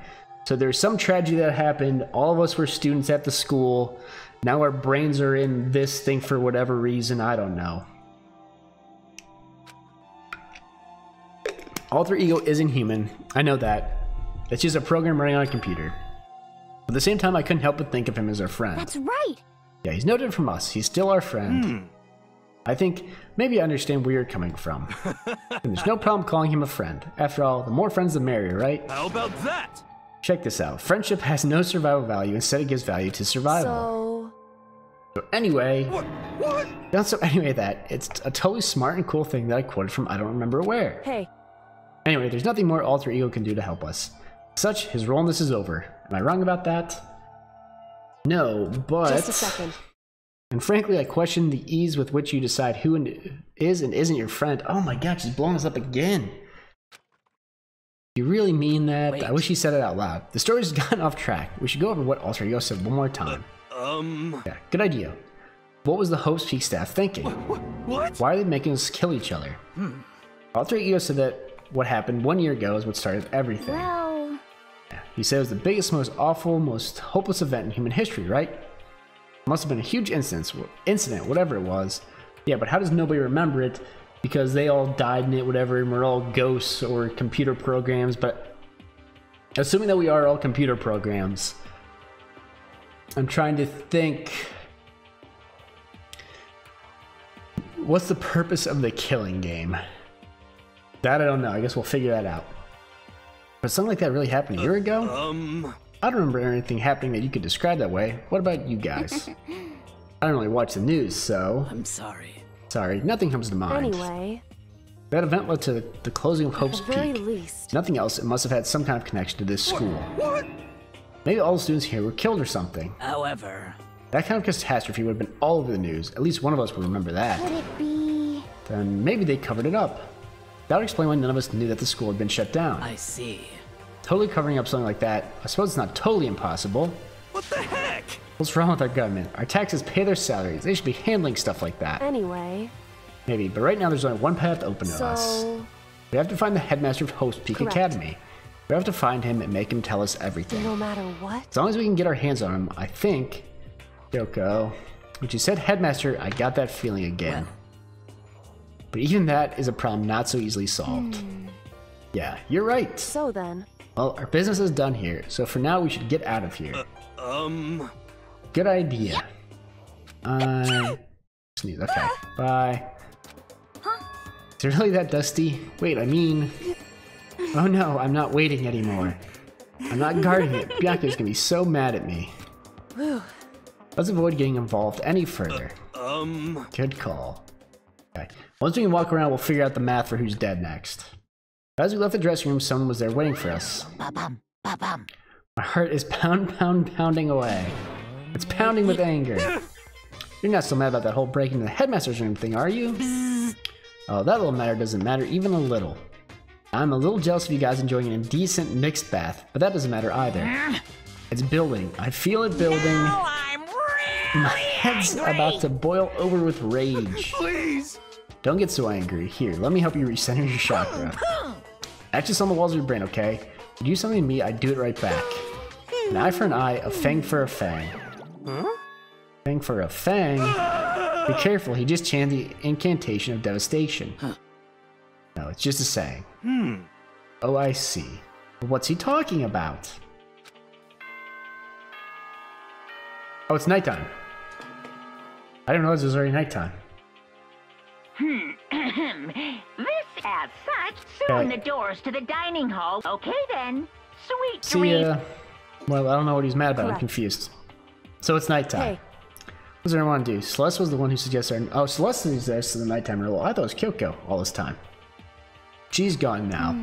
So there's some tragedy that happened. All of us were students at the school. Now our brains are in this thing for whatever reason. I don't know. Alter Ego isn't human. I know that. It's just a program running on a computer. At the same time, I couldn't help but think of him as our friend. that's right. Yeah, he's no different from us. He's still our friend. I think maybe I understand where you're coming from. And there's no problem calling him a friend. After all, the more friends the merrier, right? how about that? Check this out. Friendship has no survival value. Instead, it gives value to survival. So anyway, What? it's a totally smart and cool thing that I quoted from I don't remember where. Hey, Anyway, there's nothing more Alter Ego can do to help us. As such, his role in this is over. Am I wrong about that? No, but... just a second. And frankly, I question the ease with which you decide who is and isn't your friend. Oh my god, she's blowing us up again. You really mean that? Wait. I wish he said it out loud. The story's gotten off track. We should go over what Alter Ego said one more time. Yeah, good idea. What was the Hope's Peak staff thinking? What? Why are they making us kill each other? Alter Ego said that what happened 1 year ago is what started everything. Well, He said it was the biggest, most awful, most hopeless event in human history, right? It must have been a huge incident, whatever it was. Yeah, but how does nobody remember it? Because they all died in it, whatever, and we're all ghosts or computer programs. But assuming that we are all computer programs, I'm trying to think, what's the purpose of the killing game? That I don't know. I guess we'll figure that out. But something like that really happened a year ago? I don't remember anything happening that you could describe that way. What about you guys? I don't really watch the news, so... I'm sorry. Sorry, nothing comes to mind. Anyway, That event led to the closing of Hope's at the very Peak. least, Nothing else, it must have had some kind of connection to this school. What? Maybe all the students here were killed or something. However, That kind of catastrophe would have been all over the news. At least one of us would remember that. could it be? Then maybe they covered it up. That would explain why none of us knew that the school had been shut down. I see. Totally covering up something like that, I suppose it's not totally impossible. What the heck? What's wrong with our government? Our taxes pay their salaries. They should be handling stuff like that. anyway, Maybe, but right now there's only one path open to us. so We have to find the headmaster of Hope's Peak Correct. Academy. We have to find him and make him tell us everything. no matter what, As long as we can get our hands on him, I think... Yoko... When you said headmaster, I got that feeling again. But even that is a problem not so easily solved. Yeah, you're right. so then, Well, our business is done here, so for now we should get out of here. Good idea. I sneeze. Okay, bye. Is it really that dusty? Wait, I mean... Oh no, I'm not waiting anymore. I'm not guarding it. Byakuya's gonna be so mad at me. Let's avoid getting involved any further. Good call. Okay. Once we can walk around, we'll figure out the math for who's dead next. As we left the dressing room, someone was there waiting for us. Ba-bum, ba-bum. My heart is pounding away. It's pounding with anger. You're not so mad about that whole breaking into the headmaster's room thing, are you? Oh, that little matter doesn't matter even a little. I'm a little jealous of you guys enjoying an indecent mixed bath, but that doesn't matter either. It's building. I feel it building. I'm My head's about to boil over with rage. Please! Don't get so angry. Here, let me help you recenter your chakra. Actions on the walls of your brain, okay? You do something to me, I do it right back. An eye for an eye, a fang for a fang. Fang for a fang? Be careful, he just chanted the incantation of devastation. No, it's just a saying. Oh, I see. What's he talking about? Oh, it's nighttime. I didn't realize it was already nighttime. This as such, soon Okay. the doors to the dining hall. Okay then. Sweet See dreams. ya. Well, I don't know what he's mad about. I'm Correct. confused. So it's nighttime. hey, What does everyone want to do? Celeste was the one who suggested... Oh, Celeste suggested the nighttime rule. I thought it was Kyoko all this time. She's gone now.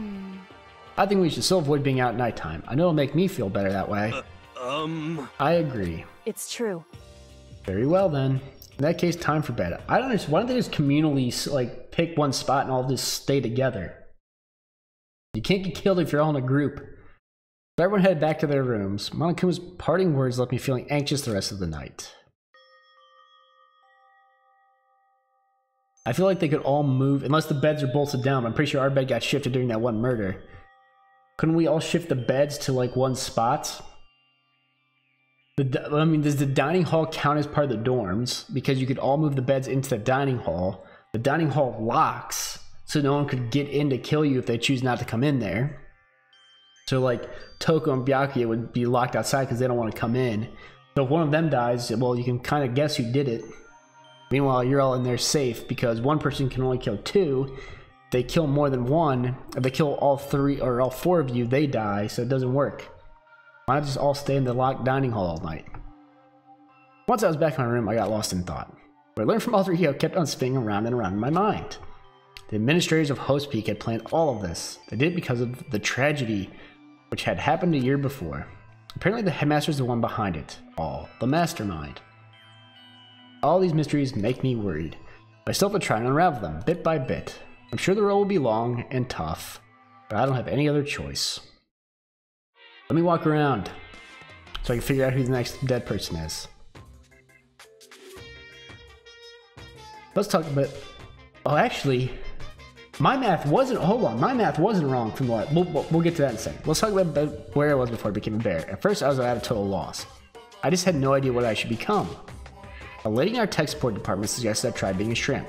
I think we should still avoid being out at nighttime. I know it'll make me feel better that way. I agree. it's true. Very well then. In that case, time for bed. I don't understand. Why don't they just communally like pick one spot and all just stay together? You can't get killed if you're all in a group. So everyone headed back to their rooms. Monokuma's parting words left me feeling anxious the rest of the night. I feel like they could all move, unless the beds are bolted down. I'm pretty sure our bed got shifted during that one murder. Couldn't we all shift the beds to like one spot? I mean, does the dining hall count as part of the dorms? Because you could all move the beds into the dining hall. The dining hall locks, so no one could get in to kill you if they choose not to come in there. So like, Toko and Byakuya would be locked outside because they don't want to come in. So if one of them dies, well, you can kind of guess who did it. Meanwhile, you're all in there safe because one person can only kill two. If they kill more than one, if they kill all three or all four of you, they die, so it doesn't work. Why not just all stay in the locked dining hall all night? Once I was back in my room, I got lost in thought. What I learned from Alter Ego kept on spinning around and around in my mind. The administrators of Hope's Peak had planned all of this. They did it because of the tragedy which had happened a year before. Apparently the headmaster is the one behind it all, the mastermind. All these mysteries make me worried, but I still have to try and unravel them, bit by bit. I'm sure the road will be long and tough, But I don't have any other choice. Let me walk around so I can figure out who the next dead person is. Let's talk about... Oh, actually, my math wasn't... Hold on, my math wasn't wrong from the last... We'll get to that in a second. Let's talk about where I was before I became a bear. At first, I was at a total loss. I just had no idea what I should become. A lady in our tech support department suggested I try being a shrimp.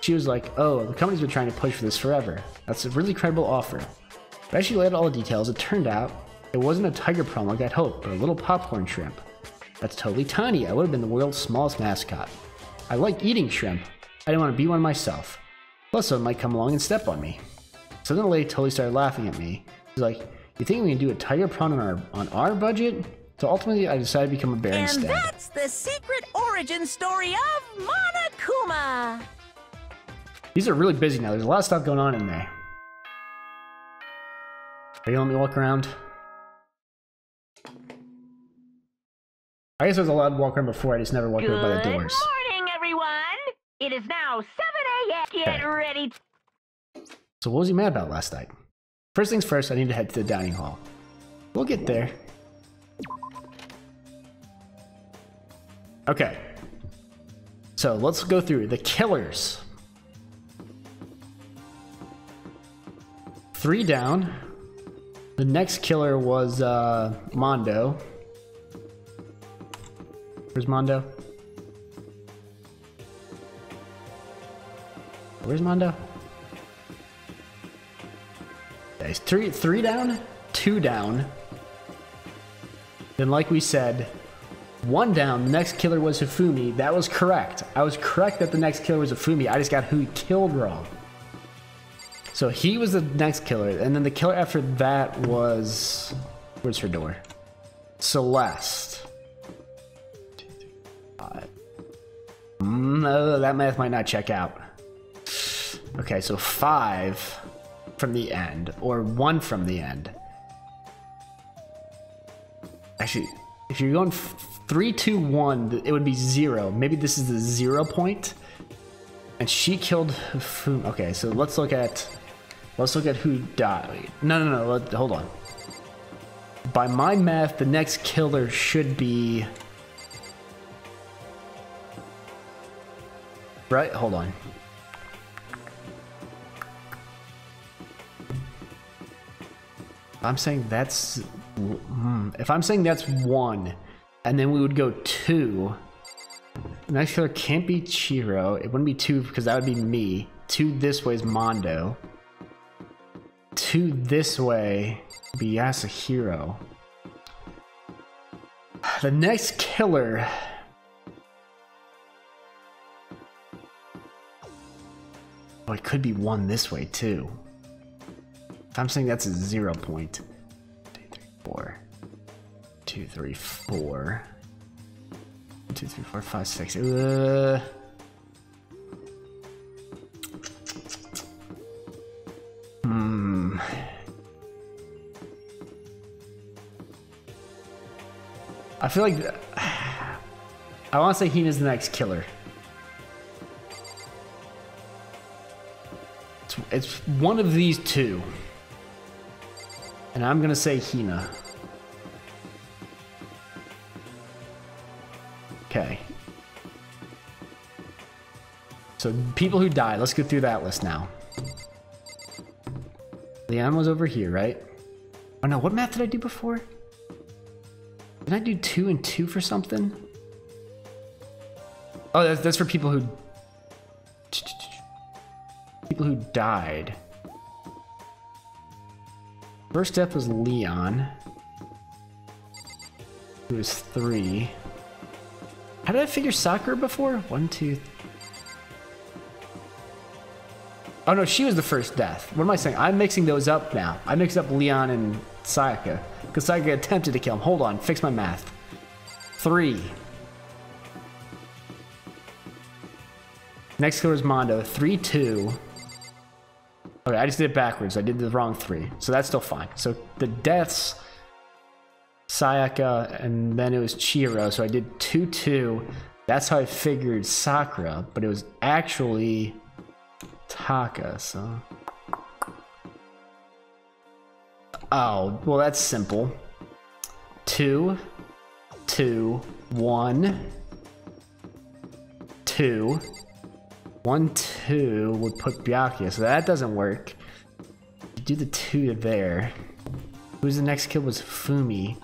She was like, oh, the company's been trying to push for this forever. That's a really credible offer. But as she laid out all the details, it turned out it wasn't a tiger prawn like I'd hoped, but a little popcorn shrimp. That's totally tiny. I would have been the world's smallest mascot. I like eating shrimp. I didn't want to be one myself. Plus, someone might come along and step on me. So then the lady totally started laughing at me. She's like, you think we can do a tiger prawn on our budget? So ultimately, I decided to become a bear instead. And that's the secret origin story of Monokuma. These are really busy now. There's a lot of stuff going on in there. Are you gonna let me walk around? I guess there's a lot of walk around before. I just never walked over by the doors. Good morning, everyone. It is now 7 a.m. Get ready. So what was he mad about last night? First things first, I need to head to the dining hall. We'll get there. Okay. So let's go through the killers. 3 down. The next killer was Mondo. Where's Mondo? Where's Mondo? Okay, three down, 2 down. Then like we said, 1 down, the next killer was Hifumi. That was correct. I was correct that the next killer was Hifumi. I just got who he killed wrong. So he was the next killer, and then the killer after that was... Where's her door? Celeste. 2, 3, 5. No, that math might not check out. Okay, so 5 from the end, or 1 from the end. Actually, if you're going 3, 2, 1, it would be 0. Maybe this is the 0 point. And she killed Hifumi. Okay, so let's look at who died. No, hold on. By my math, the next killer should be... Right? Hold on. I'm saying that's... If I'm saying that's 1, and then we would go 2... The next killer can't be Chiro. It wouldn't be 2 because that would be me. 2 this way is Mondo. 2 this way would be Yasuhiro. The next killer... Oh, it could be 1 this way too. If I'm saying that's a 0 point. 2, 3, 4. 2, 3, 4. 2, 3, 4, 5, 6. I feel like I want to say Hina's the next killer. It's one of these 2. And I'm gonna say Hina. Okay. So people who died, let's go through that list now. Leon was over here, right? Oh no, what math did I do before? Did I do 2 and 2 for something? Oh, that's for people who died. First death was Leon. Who was 3. How did I figure Sakura before? 1, 2, 3. Oh no, she was the first death. What am I saying? I'm mixing those up now. I mixed up Leon and Sayaka. Because Sayaka attempted to kill him. Hold on, fix my math. 3. Next killer is Mondo. 3, 2. Okay, I just did it backwards. I did the wrong 3. So that's still fine. So the deaths, Sayaka, and then it was Chihiro. So I did 2, 2. That's how I figured Sakura, but it was actually Taka, so... Oh, well, that's simple. 2, 2, 1, 2. 1, 2 would put Byakuya, so that doesn't work. Do the 2 there. Who's the next kid was Fumi.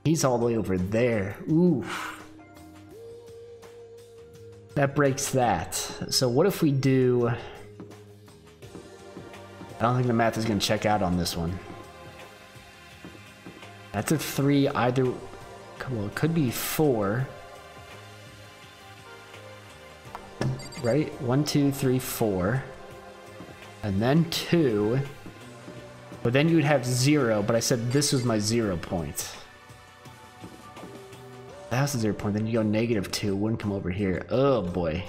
He's all the way over there. Ooh. That breaks that. So what if we do... I don't think the math is going to check out on this one. That's a 3 either... Well, it could be 4. Right? 1, 2, 3, 4. And then 2. But then you would have 0, but I said this was my 0 point. That's a 0 point, then you go -2, wouldn't come over here. Oh boy.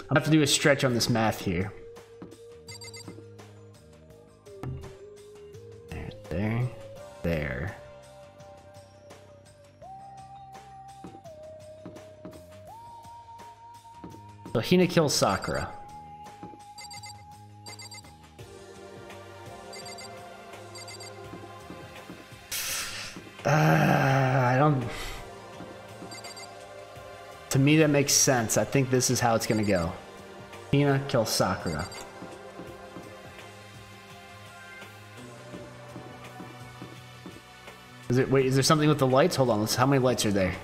I'll have to do a stretch on this math here. There. So Hina kills Sakura. I don't... To me that makes sense. I think this is how it's gonna go. Hina kills Sakura. Wait, is there something with the lights? Hold on, how many lights are there?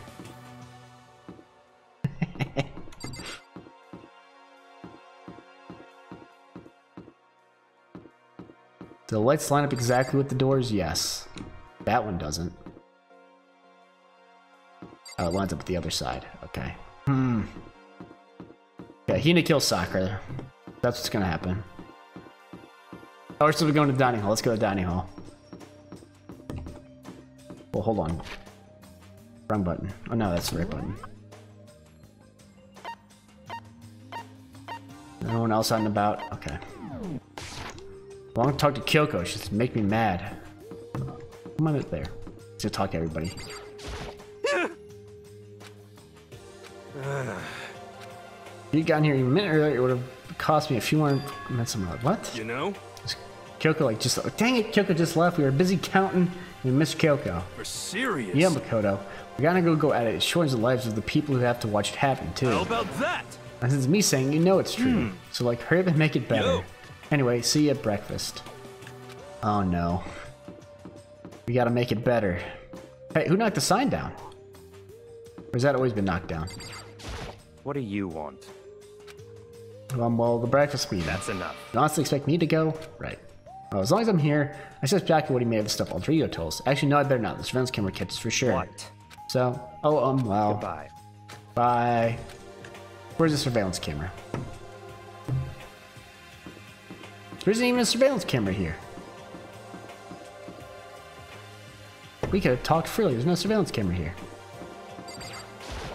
Do the lights line up exactly with the doors? Yes. That one doesn't. Oh, it lines up with the other side. Okay. Yeah, Hina kills Sakura. That's what's gonna happen. Oh, we're still going to the dining hall. Let's go to the dining hall. Well, hold on. Wrong button. Oh no, that's the right button. Anyone else out and about? Okay. Well, I want to talk to Kyoko. She's make me mad. Come on up there. Let's just talk to everybody. If you got in here a minute earlier, it would have cost me a few more minutes. What? You know? Kyoko like just dang it, Kyoko just left. We were busy counting. We missed Kyoko. For serious? Yeah, Makoto. We gotta go at it. It shortens the lives of the people who have to watch it happen too. How about that? And since me saying, you know it's true. So like, hurry up and make it better. Yo. Anyway, see you at breakfast. Oh no. We gotta make it better. Hey, who knocked the sign down? Or has that always been knocked down? What do you want? Well, the breakfast meeting. That's enough. You honestly expect me to go? Right. Well, as long as I'm here, I suspect Jackie what he made of the stuff Aldrigo told us. Actually, no, I better not. The surveillance camera catches for sure. What? So, well. Goodbye. Bye. Where's the surveillance camera? There isn't even a surveillance camera here. We could have talked freely. There's no surveillance camera here.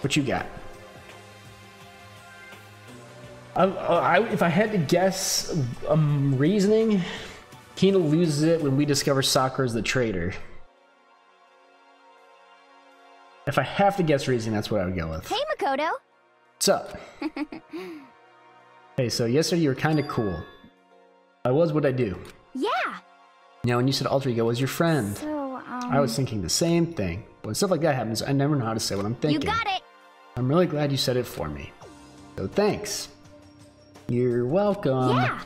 What you got? If I had to guess reasoning, Hina loses it when we discover Sakura's the traitor. If I have to guess reasoning, that's what I would go with. Hey, Makoto. What's up? Hey, so yesterday you were kind of cool. I was what I do. Yeah. Now, when you said alter ego was your friend, So, I was thinking the same thing. When stuff like that happens, I never know how to say what I'm thinking. You got it. I'm really glad you said it for me. So thanks. You're welcome. Yeah.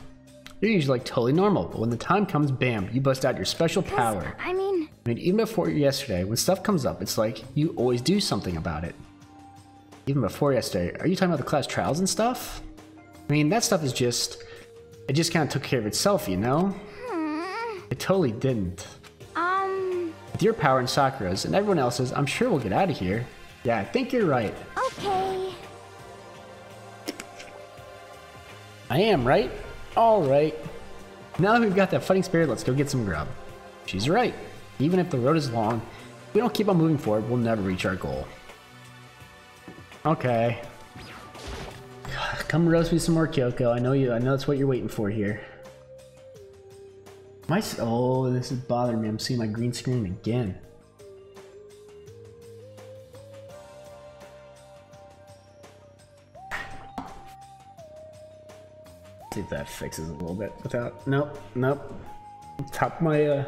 You're usually like totally normal, but when the time comes, bam, you bust out your special power. I mean, Even before yesterday, when stuff comes up, it's like you always do something about it. Even before yesterday, are you talking about the class trials and stuff? I mean, that stuff is just, it just kind of took care of itself, you know? It totally didn't. With your power and Sakura's and everyone else's, I'm sure we'll get out of here. Yeah, I think you're right. okay. I am, right? Alright. Now that we've got that fighting spirit, let's go get some grub. She's right. Even if the road is long, if we don't keep on moving forward, we'll never reach our goal. Okay. Come roast me some more, Kyoko. I know that's what you're waiting for here. Oh, this is bothering me. I'm seeing my green screen again. See if that fixes it a little bit without... Nope. top of my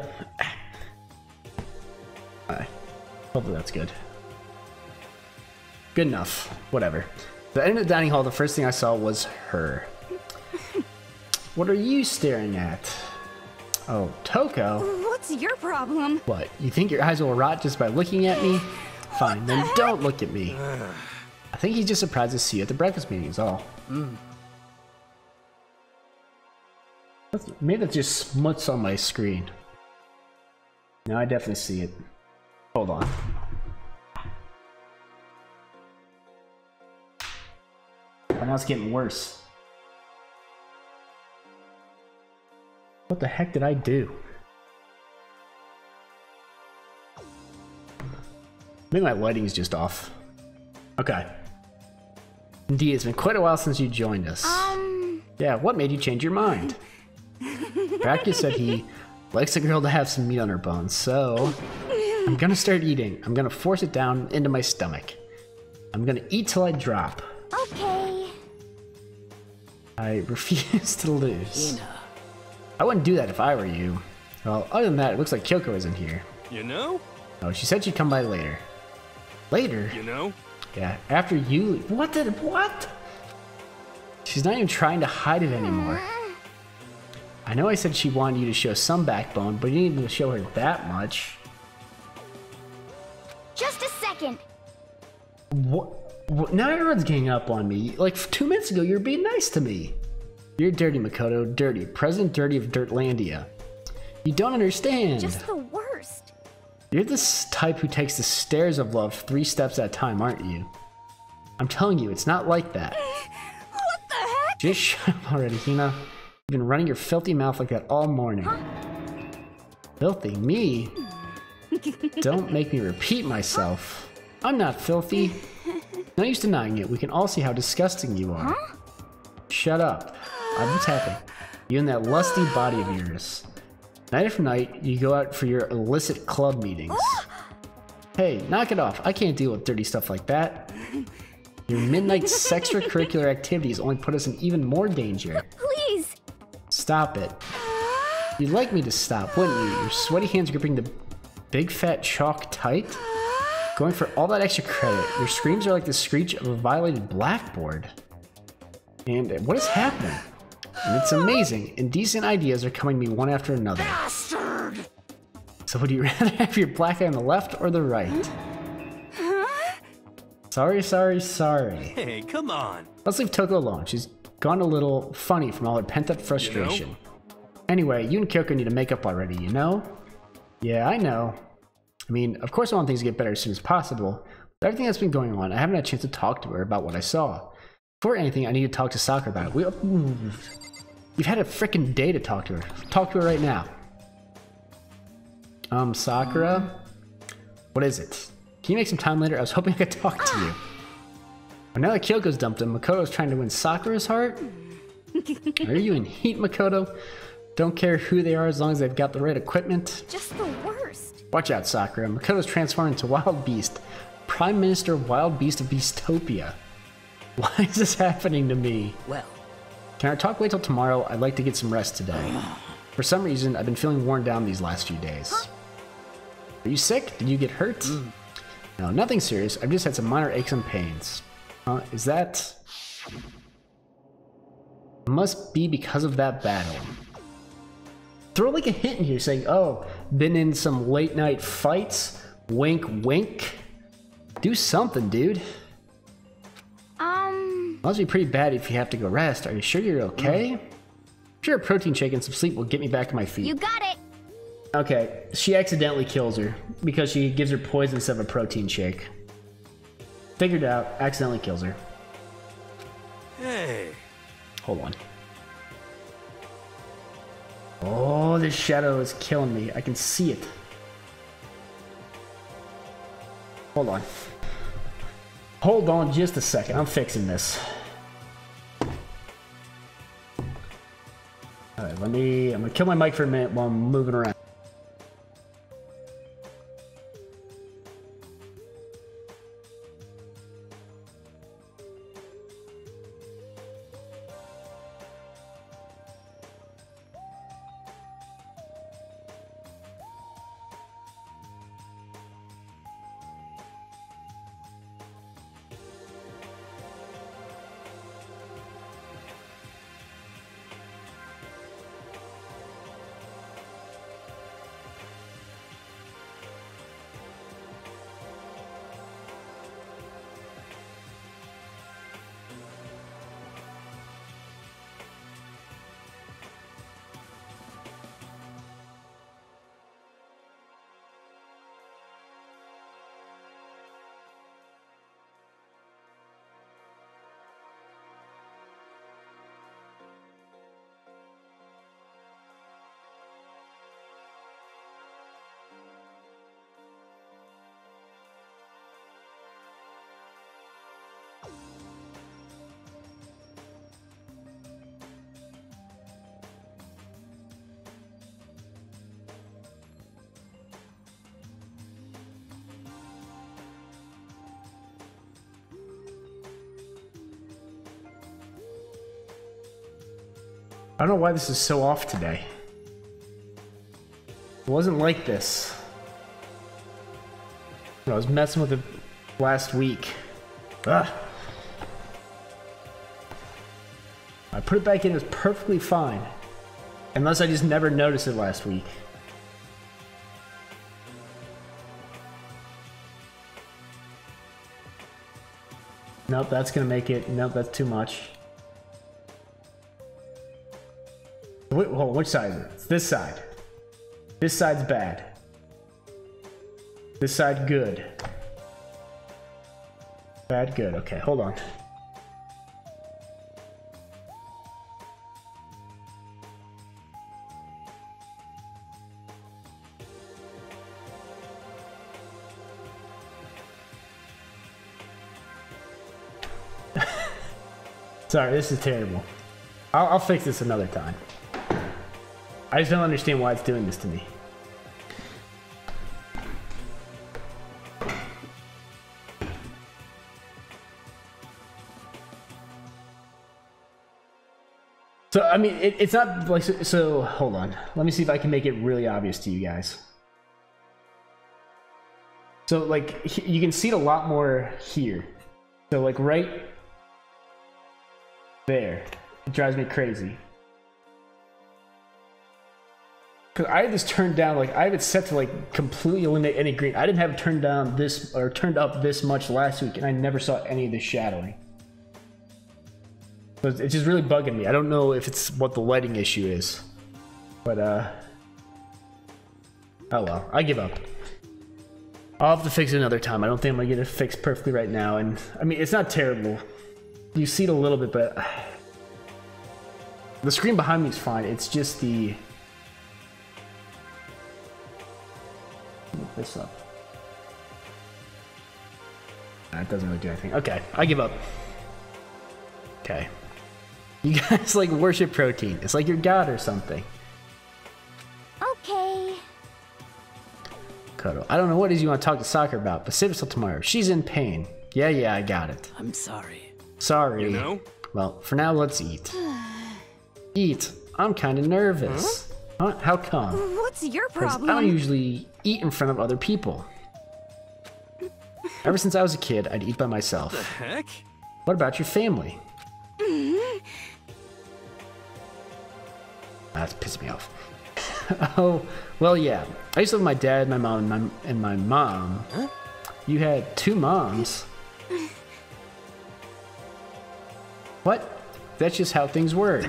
hopefully that's good. Good enough. Whatever. So I entered the dining hall. The first thing I saw was her. What are you staring at? Oh, Toko? What's your problem? What? You think your eyes will rot just by looking at me? Fine, then don't look at me. I think he's just surprised to see you at the breakfast meeting is all. Maybe that's just smuts on my screen. No, I definitely see it. Hold on. Oh, now it's getting worse. What the heck did I do? Maybe my lighting's just off. Okay. Indeed, it's been quite a while since you joined us. Yeah, what made you change your mind? Bracky said he likes a girl to have some meat on her bones, so I'm gonna start eating. I'm gonna force it down into my stomach. I'm gonna eat till I drop. Okay. I refuse to lose. I wouldn't do that if I were you. Well, other than that, it looks like Kyoko isn't here. You know? Oh, she said she'd come by later. Later? You know? Yeah, after you... What? She's not even trying to hide it anymore. I know I said she wanted you to show some backbone, but you didn't show her that much. Just a second. What? Now everyone's ganging up on me. Like 2 minutes ago, you were being nice to me. You're dirty, Makoto. Dirty. President Dirty of Dirtlandia. You don't understand. Just the worst. You're this type who takes the stairs of love 3 steps at a time, aren't you? I'm telling you, it's not like that. What the heck? Just shut up already, Hina. You've been running your filthy mouth like that all morning. Huh? Filthy? Me? Don't make me repeat myself. I'm not filthy. No use denying it. We can all see how disgusting you are. Huh? Shut up. What's happening? You and that lusty body of yours. Night after night, you go out for your illicit club meetings. Hey, knock it off. I can't deal with dirty stuff like that. Your midnight extracurricular activities only put us in even more danger. Please. Stop it. You'd like me to stop, wouldn't you? Your sweaty hands gripping the big fat chalk tight? Going for all that extra credit. Your screams are like the screech of a violated blackboard. And what is happening? And it's amazing. Indecent ideas are coming to me one after another. Bastard! So would you rather have your black eye on the left or the right? Sorry. Hey, come on. Let's leave Toko alone. She's gone a little funny from all her pent-up frustration. Anyway, you and Kyoko need to make up already, you know? Yeah, I know. I mean, of course I want things to get better as soon as possible. But everything that's been going on, I haven't had a chance to talk to her about what I saw. Before anything, I need to talk to Sakura about it. You've had a freaking day to talk to her. Talk to her right now. Sakura? What is it? Can you make some time later? I was hoping I could talk to you. But now that Kyoko's dumped him, Makoto's trying to win Sakura's heart? Are you in heat, Makoto? Don't care who they are as long as they've got the right equipment? Just the worst. Watch out, Sakura. Makoto's transformed into Wild Beast. Prime Minister of Wild Beast of Beastopia. Why is this happening to me? Well, Can our talk wait till tomorrow? I'd like to get some rest today. For some reason, I've been feeling worn down these last few days. Are you sick? Did you get hurt? No, nothing serious. I've just had some minor aches and pains. Is that... Must be because of that battle. Throw like a hint in here saying, oh, been in some late night fights? Wink, wink. Do something, dude. Must be pretty bad if you have to go rest. Are you sure you're okay? I'm sure a protein shake and some sleep will get me back on my feet. You got it. Okay, she accidentally kills her because she gives her poison instead of a protein shake. Figured out, accidentally kills her. Hey. Hold on. Oh, this shadow is killing me. I can see it. Hold on. Hold on just a second. I'm fixing this. Alright, I'm gonna kill my mic for a minute while I'm moving around. I don't know why this is so off today. It wasn't like this. I was messing with it last week. Ugh. I put it back in, it was perfectly fine. Unless I just never noticed it last week. Nope, that's gonna make it. Nope, that's too much. Wait, hold on, which side is it? It's this side. This side's bad. This side, good. Bad, good. Okay, hold on. Sorry, this is terrible. I'll fix this another time. I just don't understand why it's doing this to me. So, I mean, it's not like... So, hold on. Let me see if I can make it really obvious to you guys. So, like, you can see it a lot more here. So, like, right there. It drives me crazy. Because I had this turned down, like, I have it set to, like, completely eliminate any green. I didn't have it turned down this, or turned up this much last week, and I never saw any of this shadowing. So it's just really bugging me. I don't know if it's what the lighting issue is. But, oh well. I give up. I'll have to fix it another time. I don't think I'm gonna get it fixed perfectly right now. And, I mean, it's not terrible. You see it a little bit, but... The screen behind me is fine. It's just the... Look this up. That doesn't really do anything. Okay, I give up. Okay. You guys like worship protein. It's like your god or something. Okay. Cuddle. I don't know what it is you want to talk to Soccer about, but save it till tomorrow. She's in pain. Yeah, I got it. I'm sorry. Sorry. You know? Well, for now, let's eat. Eat. I'm kind of nervous. Huh? How come? What's your 'Cause problem? I don't usually eat in front of other people. Ever since I was a kid, I'd eat by myself. The heck? What about your family? That's pissing me off. Oh, well, yeah. I used to live with my dad, my mom, and my mom. Huh? You had two moms. What? That's just how things work.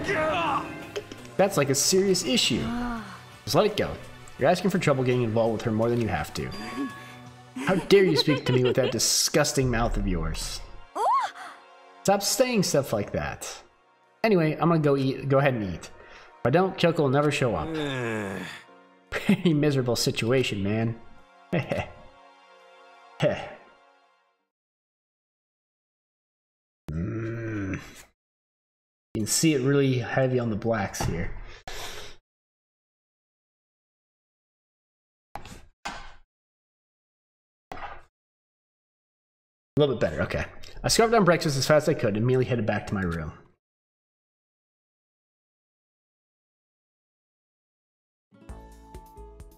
That's like a serious issue. Just let it go. You're asking for trouble getting involved with her more than you have to. How dare you speak to me with that disgusting mouth of yours? Stop saying stuff like that. Anyway, I'm gonna go eat. Go ahead and eat. If I don't, Kyoko will never show up. Pretty miserable situation, man. Heh. You can see it really heavy on the blacks here. A little bit better, okay. I scarfed down breakfast as fast as I could and immediately headed back to my room.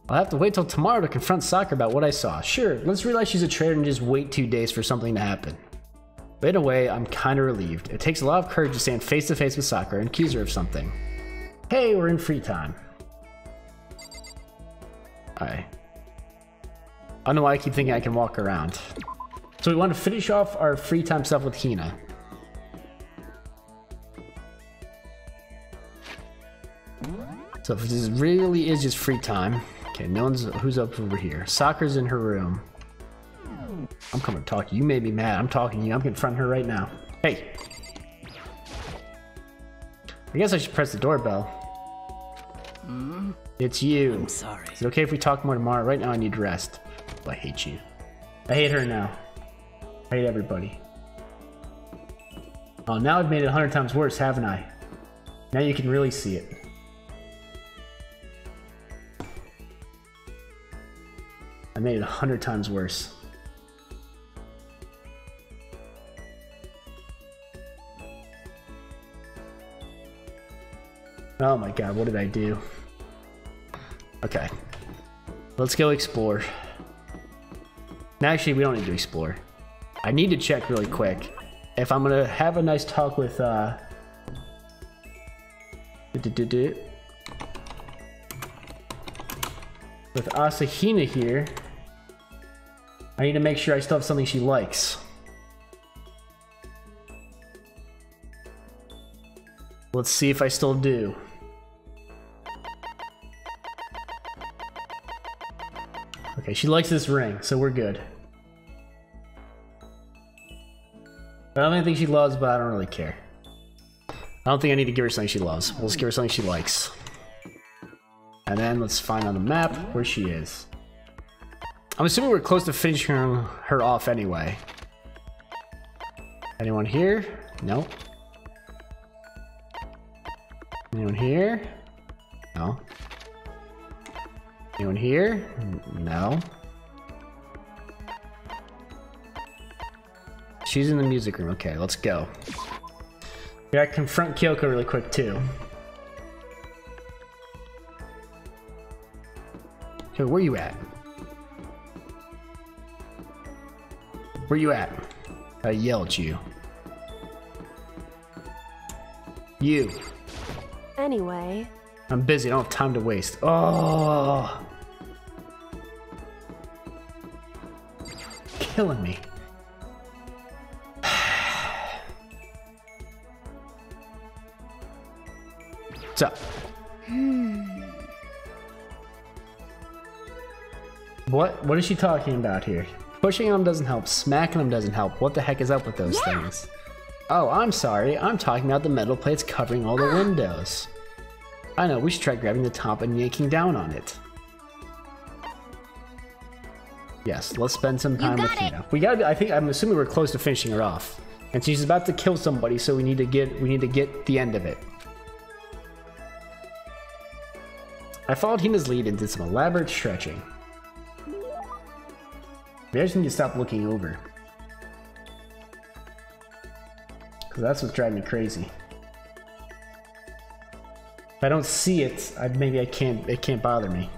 I'll have to wait till tomorrow to confront Soccer about what I saw. Sure, let's realize she's a traitor and just wait 2 days for something to happen. But in a way, I'm kinda relieved. It takes a lot of courage to stand face to face with Soccer and accuse her of something. Hey, we're in free time. I don't know why I keep thinking I can walk around. So we want to finish off our free time stuff with Hina. So if this really is just free time, okay, no one's who's up over here. Soccer's in her room. I'm coming to talk to you. You made me mad. I'm talking to you. I'm confronting her right now. Hey. I guess I should press the doorbell. It's you. I'm sorry. Is it okay if we talk more tomorrow? Right now I need rest. I hate you. I hate her now. I hate everybody. Oh, now I've made it 100 times worse, haven't I? Now you can really see it. I made it 100 times worse. Oh my god, what did I do? Okay. Let's go explore. Actually, we don't need to explore. I need to check really quick. If I'm gonna have a nice talk with, with Asahina here, I need to make sure I still have something she likes. Let's see if I still do. Okay, she likes this ring, so we're good. I don't even think she loves, but I don't really care. I don't think I need to give her something she loves. We'll just give her something she likes. And then let's find on the map where she is. I'm assuming we're close to finishing her off anyway. Anyone here? Nope. Anyone here? No. Anyone here? No. She's in the music room. Okay, let's go. We gotta confront Kyoko really quick too. Okay, where you at? Where you at? I yell at you. You. Anyway. I'm busy, I don't have time to waste. Oh! Killing me. What's up? What is she talking about here? Pushing him doesn't help, smacking him doesn't help. What the heck is up with those things? Oh, I'm sorry. I'm talking about the metal plates covering all the windows. I know, we should try grabbing the top and yanking down on it. Yes, let's spend some time with Hina. We gotta. I'm assuming we're close to finishing her off, and she's about to kill somebody, so we need to get the end of it. I followed Hina's lead and did some elaborate stretching. Maybe I just need to stop looking over, because that's what's driving me crazy. If I don't see it, maybe it can't bother me.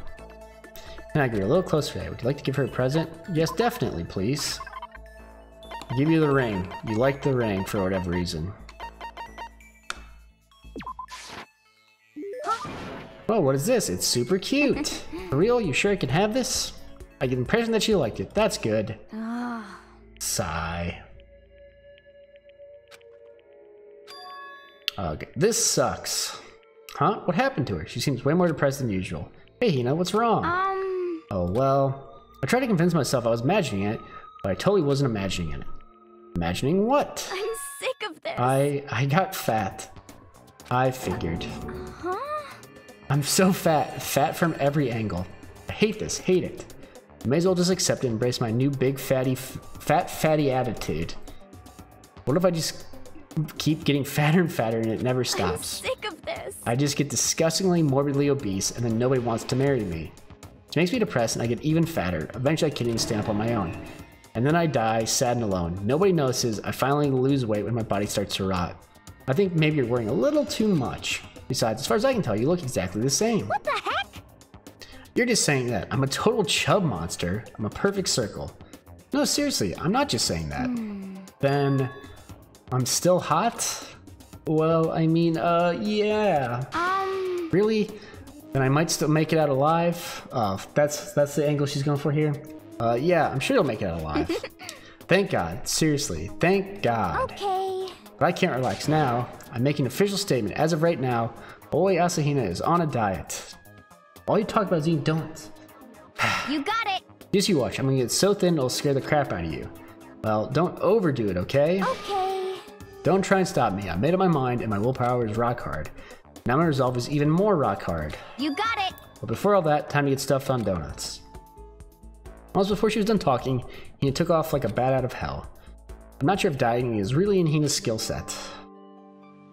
And I agree, a little closer there. Would you like to give her a present? Yes, definitely, please. I'll give you the ring. You like the ring for whatever reason. Oh, what is this? It's super cute. For real? You sure I can have this? I get the impression that you liked it. That's good. Sigh. Okay, this sucks. Huh? What happened to her? She seems way more depressed than usual. Hey, Hina, what's wrong? Oh, well, I tried to convince myself I was imagining it, but I totally wasn't imagining it. Imagining what? I'm sick of this. I got fat. I figured. I'm so fat. Fat from every angle. I hate this. Hate it. I may as well just accept it and embrace my new big fatty attitude. What if I just keep getting fatter and fatter and it never stops? I'm sick of this. I just get disgustingly morbidly obese and then nobody wants to marry me. It makes me depressed and I get even fatter. Eventually I can't even stand up on my own. And then I die, sad and alone. Nobody notices. I finally lose weight when my body starts to rot. I think maybe you're worrying a little too much. Besides, as far as I can tell, you look exactly the same. What the heck? You're just saying that. I'm a total chub monster. I'm a perfect circle. No, seriously, I'm not just saying that. Then, I'm still hot? Well, I mean, yeah. Really? Then I might still make it out alive? Oh, that's the angle she's going for here? Yeah, I'm sure you'll make it out alive. Thank God. Seriously, thank God. Okay. But I can't relax now. I'm making an official statement. As of right now, boy Asahina is on a diet. All you talk about is eating donuts. You got it. Just you watch. I'm gonna get so thin it'll scare the crap out of you. Well, don't overdo it, okay? Okay. Don't try and stop me. I made up my mind and my willpower is rock hard. Now my resolve is even more rock hard. You got it. But before all that, time to get stuffed on donuts. Almost before she was done talking, Hina took off like a bat out of hell. I'm not sure if dieting is really in Hina's skill set.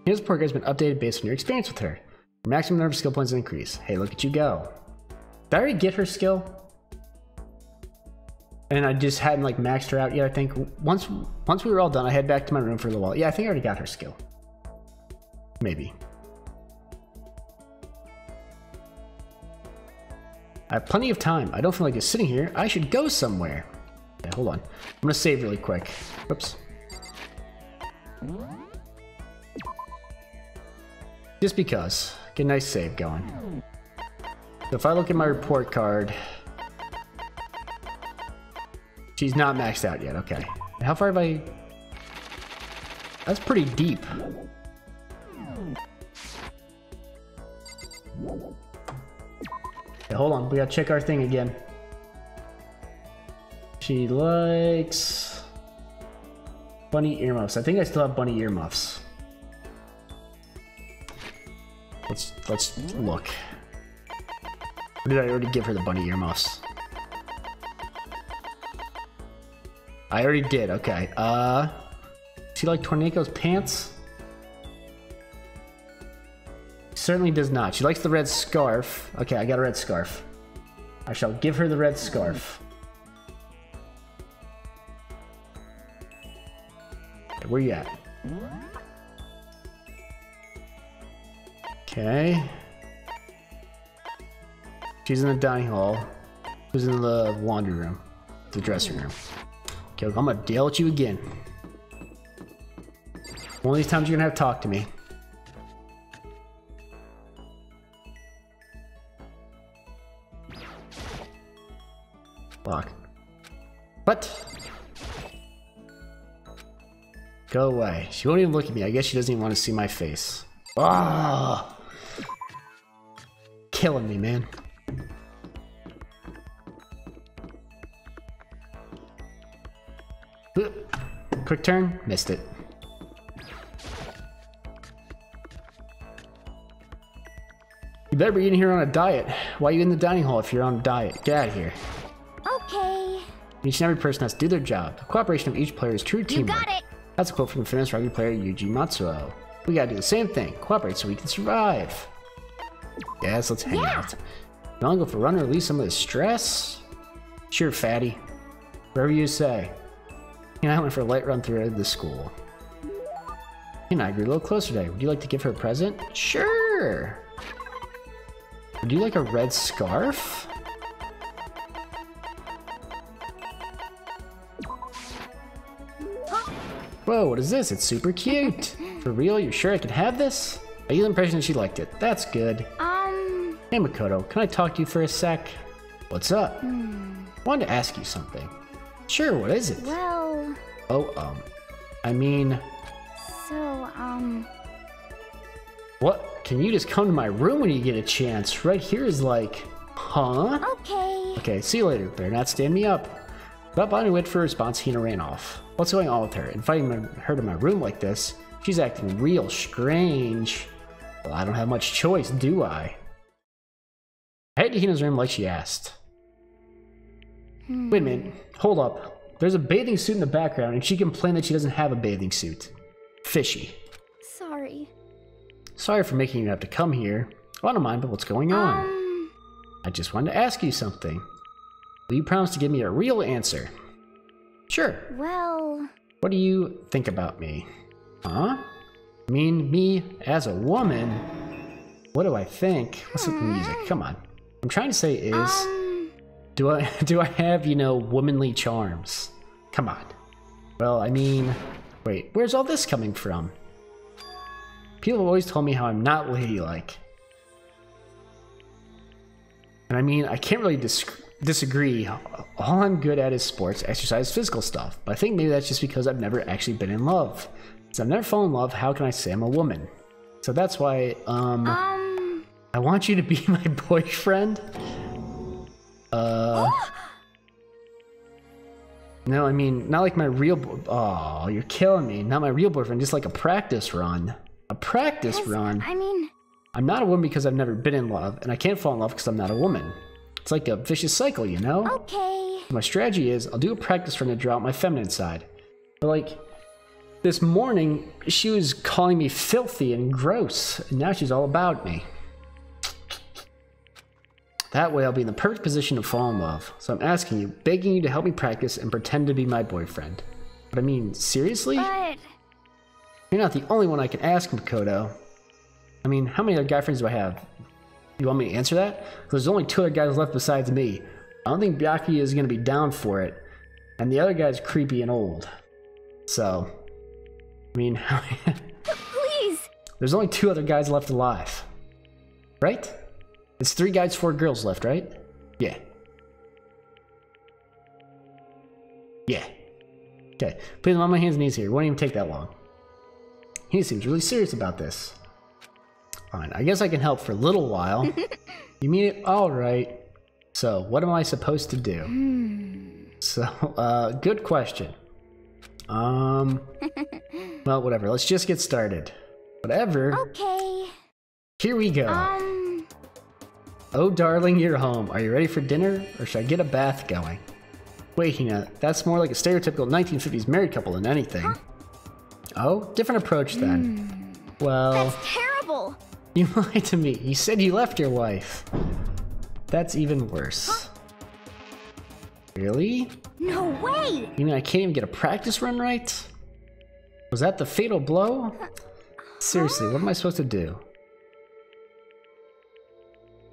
Hina's program has been updated based on your experience with her. Your maximum number of skill points increase. Hey, look at you go. Did I already get her skill? And I just hadn't like maxed her out yet, I think. Once we were all done, I head back to my room for a little while. Yeah, I think I already got her skill. Maybe. I have plenty of time. I don't feel like just sitting here. I should go somewhere. Okay, hold on. I'm gonna save really quick. Whoops. Just because. Get a nice save going. So if I look at my report card, she's not maxed out yet. Okay. How far have I... That's pretty deep. Okay, hold on. We gotta check our thing again. She likes... bunny earmuffs. I think I still have bunny earmuffs. Let's look. Or did I already give her the bunny earmuffs? I already did, okay. She like Tornado's pants? Certainly does not. She likes the red scarf. Okay, I got a red scarf. I shall give her the red scarf. Okay, where you at? Okay. She's in the dining hall. Who's in the laundry room? The dressing room. Okay, I'm gonna deal with you again. One of these times you're gonna have to talk to me. Lock. What? Go away. She won't even look at me. I guess she doesn't even want to see my face. Ah! Killing me, man. Quick turn, missed it. You better be eating here on a diet. Why are you in the dining hall if you're on a diet? Get out of here. Okay. Each and every person has to do their job. The cooperation of each player is true teamwork. You got it. That's a quote from famous rugby player Yuji Matsuo. We gotta do the same thing. Cooperate so we can survive. Yes, let's hang out. You wanna go for a run or release some of the stress? Sure, fatty. Whatever you say. I went for a light run through the school. You and I grew a little closer today. Would you like to give her a present? Sure! Would you like a red scarf? Whoa, what is this? It's super cute! For real? You're sure I can have this? I get the impression that she liked it. That's good. Hey Makoto, can I talk to you for a sec? What's up? Wanted to ask you something. Sure, what is it? Well... Oh, I mean... So, What? Can you just come to my room when you get a chance? Right here is like... Huh? Okay. Okay, see you later. Better not stand me up. Without bothering to wait for a response, Hina ran off. What's going on with her? Inviting her to my room like this? She's acting real strange. Well, I don't have much choice, do I? I head to Hina's room like she asked. Wait a minute. Hold up. There's a bathing suit in the background, and she complained that she doesn't have a bathing suit. Fishy. Sorry. Sorry for making you have to come here. Well, I don't mind, but what's going on? I just wanted to ask you something. Will you promise to give me a real answer? Sure. Well... What do you think about me? Huh? I mean, me as a woman? What do I think? What's with the music? Come on. I'm trying to say is... Do I have, you know, womanly charms? Come on. Well, I mean... Wait, where's all this coming from? People have always told me how I'm not ladylike. And I mean, I can't really disagree. All I'm good at is sports, exercise, physical stuff. But I think maybe that's just because I've never actually been in love. Since I've never fallen in love, how can I say I'm a woman? So that's why, I want you to be my boyfriend. No, I mean, not like my real oh, you're killing me. Not my real boyfriend, just like a practice run. A practice run? I mean... I'm not a woman because I've never been in love, and I can't fall in love because I'm not a woman. It's like a vicious cycle, you know? Okay. My strategy is, I'll do a practice run to draw out my feminine side. But like, this morning, she was calling me filthy and gross, and now she's all about me. That way I'll be in the perfect position to fall in love. So I'm asking you, begging you to help me practice and pretend to be my boyfriend. But I mean, seriously? But... You're not the only one I can ask, Makoto. I mean, how many other guy friends do I have? You want me to answer that? There's only 2 other guys left besides me. I don't think Byaki is going to be down for it. And the other guy's creepy and old. So, I mean, Please! there's only 2 other guys left alive. Right? It's 3 guys, 4 girls left, right? Yeah. Yeah. Okay, put him on my hands and knees here. It won't even take that long. He seems really serious about this. Fine, I guess I can help for a little while. You mean it? Alright. So, what am I supposed to do? So, good question. Well, whatever. Let's just get started. Whatever. Okay. Here we go. Oh, darling, you're home. Are you ready for dinner? Or should I get a bath going? Wait, Hina, that's more like a stereotypical 1950s married couple than anything. Huh? Oh, different approach then. Well... That's terrible! You lied to me. You said you left your wife. That's even worse. Huh? Really? No way! You mean I can't even get a practice run right? Was that the fatal blow? Seriously, what am I supposed to do?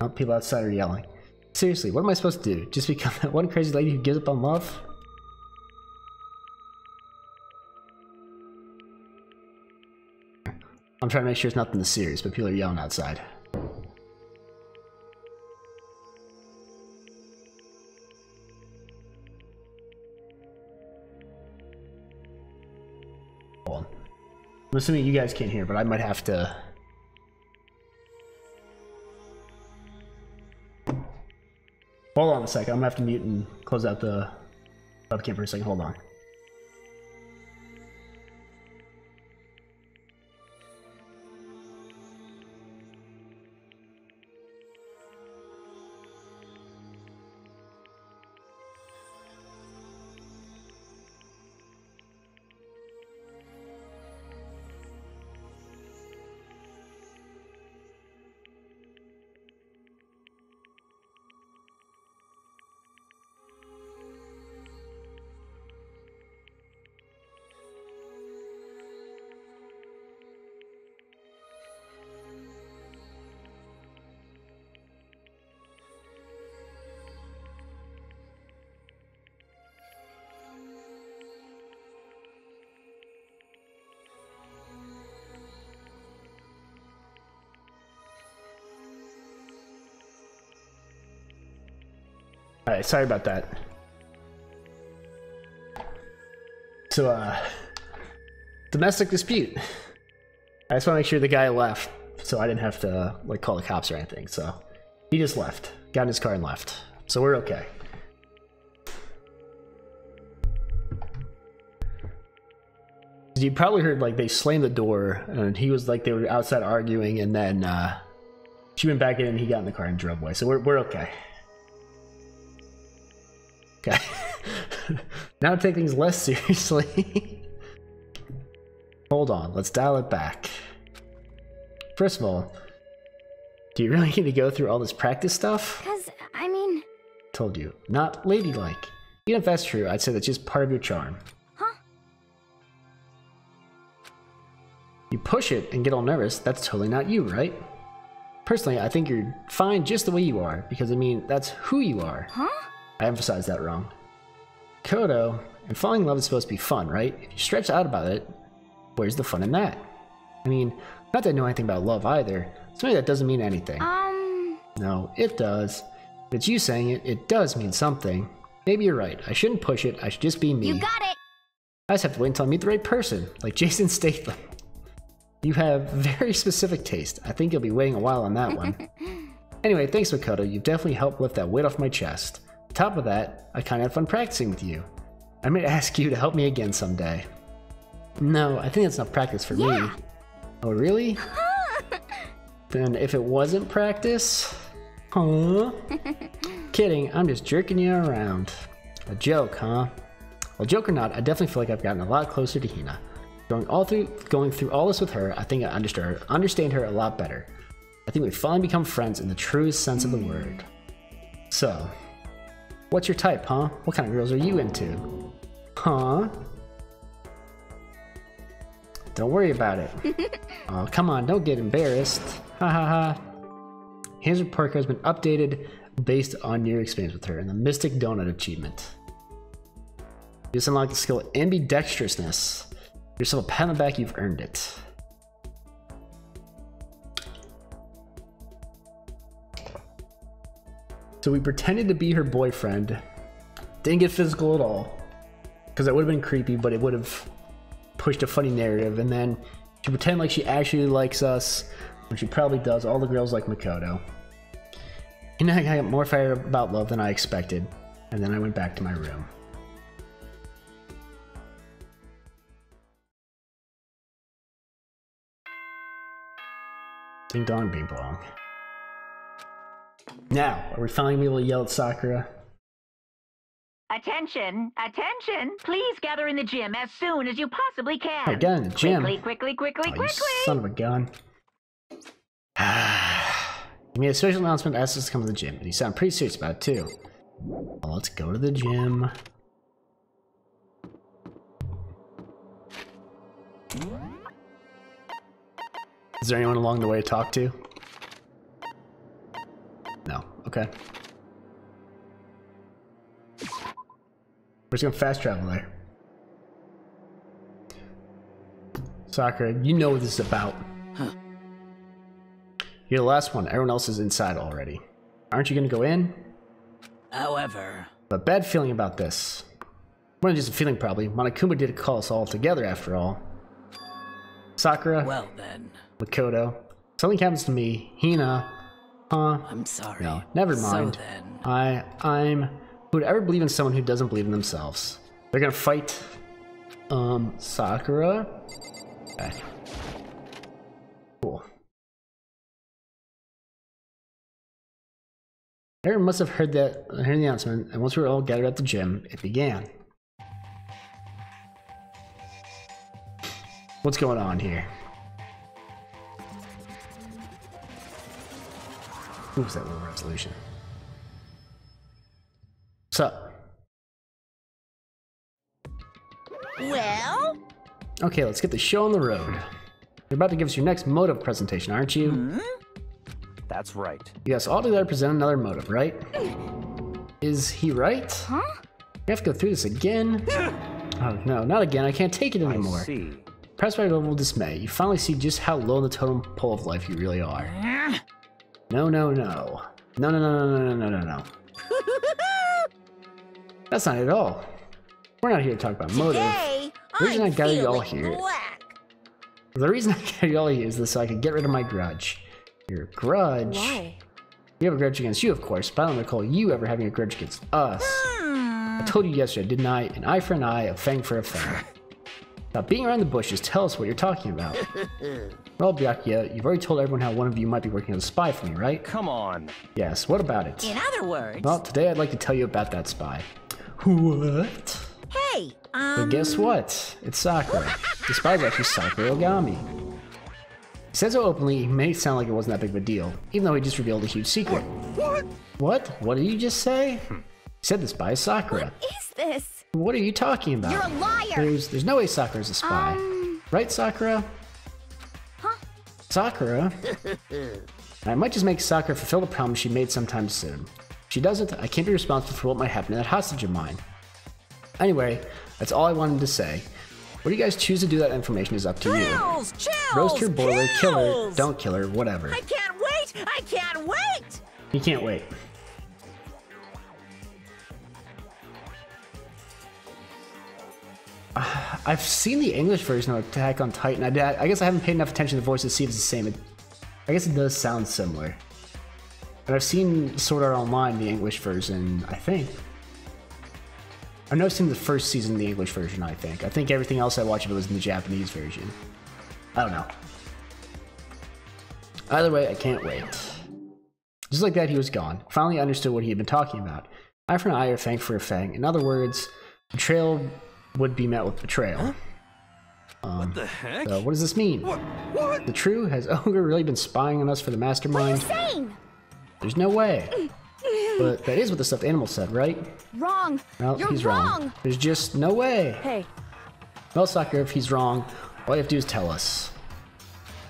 Oh, people outside are yelling. Seriously, what am I supposed to do? Just become that one crazy lady who gives up on love? I'm trying to make sure it's nothing serious, but people are yelling outside. Hold on. I'm assuming you guys can't hear, but I might have to... Hold on a second, I'm gonna have to mute and close out the webcam for a second. Hold on. Alright, sorry about that. So, domestic dispute. I just want to make sure the guy left, so I didn't have to, like, call the cops or anything, so... He just left. Got in his car and left. So we're okay. You probably heard, like, they slammed the door, and he was, like, they were outside arguing, and then, she went back in, and he got in the car and drove away, so we're okay. Okay. Now take things less seriously. Hold on, let's dial it back. First of all, do you really need to go through all this practice stuff? 'Cause, I mean... Told you, not ladylike. Even if that's true, I'd say that's just part of your charm. Huh? You push it and get all nervous, that's totally not you, right? Personally, I think you're fine just the way you are, because I mean, that's who you are. Huh? I emphasized that wrong. Kodo, and falling in love is supposed to be fun, right? If you stretch out about it, where's the fun in that? I mean, not that I know anything about love either, so maybe that doesn't mean anything. No, it does. If it's you saying it, it does mean something. Maybe you're right, I shouldn't push it, I should just be me. You got it! I just have to wait until I meet the right person, like Jason Statham. You have very specific taste. I think you'll be waiting a while on that one. Anyway, thanks Makoto, you've definitely helped lift that weight off my chest. On top of that, I kinda had fun practicing with you. I may ask you to help me again someday. No, I think that's not practice for me. Oh, really? Then if it wasn't practice? Huh? Kidding, I'm just jerking you around. A joke, huh? Well, joke or not, I definitely feel like I've gotten a lot closer to Hina. Going through all this with her, I think I understand her a lot better. I think we've finally become friends in the truest sense of the word. So, what's your type, huh? What kind of girls are you into? Huh? Don't worry about it. Oh, come on, don't get embarrassed. Ha ha ha. Ham's report card has been updated based on your experience with her and the Mystic Donut achievement. You just unlocked the skill ambidextrousness. Give yourself a pat on the back, you've earned it. So we pretended to be her boyfriend. Didn't get physical at all. Because that would have been creepy, but it would have pushed a funny narrative. And then she pretended like she actually likes us, when she probably does. All the girls like Makoto. And I got more fired about love than I expected. And then I went back to my room. Ding dong, bing bong. Now, are we finally able to yell at Sakura? Attention, attention! Please gather in the gym as soon as you possibly can. Alright, get in the gym. Quickly. Oh, you son of a gun. You made a special announcement, asked us to come to the gym, and you sound pretty serious about it too. Well, let's go to the gym. Is there anyone along the way to talk to? No. Okay. We're just gonna fast travel there. Sakura, you know what this is about. Huh. You're the last one. Everyone else is inside already. Aren't you gonna go in? However... But bad feeling about this. More than just a feeling, probably. Monokuma did call us all together, after all. Sakura. Well then. Makoto. Something happens to me. Hina. Huh? I'm sorry. No, never mind. So then. I'm... Who would ever believe in someone who doesn't believe in themselves? They're gonna fight... Sakura? Okay. Cool. Everyone must have heard the announcement, and once we were all gathered at the gym, it began. What's going on here? Who's that little resolution? What's up? Well? Okay, let's get the show on the road. You're about to give us your next motive presentation, aren't you? Hmm? That's right. You guys all together present another motive, right? Is he right? Huh? We have to go through this again? Oh no, not again. I can't take it anymore. I see. Pressed by global dismay, you finally see just how low in the totem pole of life you really are. No. That's not it at all. We're not here to talk about motive. Today, The reason I got you all feeling here. black. The reason I got you all here is this so I could get rid of my grudge. Your grudge? Why? We have a grudge against you, of course, but I don't recall you ever having a grudge against us. I told you yesterday, didn't I? An eye for an eye, a fang for a fang. Now, being around the bushes, tell us what you're talking about. Well, Byakuya, you've already told everyone how one of you might be working as a spy for me, right? Come on. Yes, what about it? In other words... Well, today I'd like to tell you about that spy. What? Hey, But guess what? It's Sakura. The spy's actually Sakura Ogami. He said so openly, he made it sound like it wasn't that big of a deal, even though he just revealed a huge secret. What? What did you just say? He said the spy is Sakura. What is this? What are you talking about? You're a liar! There's no way Sakura's a spy. Right, Sakura? Huh? Sakura? I might just make Sakura fulfill the promise she made sometime soon. If she doesn't, I can't be responsible for what might happen to that hostage of mine. Anyway, that's all I wanted to say. What do you guys choose to do with that information is up to you. Chills! Roast her, boil her, kill her, Chills! don't kill her, whatever. I can't wait! I can't wait! You can't wait. I've seen the English version of Attack on Titan. I guess I haven't paid enough attention to the voice to see if it's the same. I guess it does sound similar. But I've seen Sword Art Online, the English version, I think. I've never seen the first season of the English version, I think. I think everything else I watched of it was in the Japanese version. I don't know. Either way, I can't wait. Just like that, he was gone. Finally understood what he had been talking about. Eye for an eye or fang for a fang. In other words, betrayal would be met with betrayal. What the heck? So what does this mean? What? The true? Has Ogre really been spying on us for the mastermind? What are you saying? There's no way. But that is what the stuffed animal said, right? Wrong. Well, You're he's wrong. There's just no way. Hey, Well, Sakura, if he's wrong, all you have to do is tell us.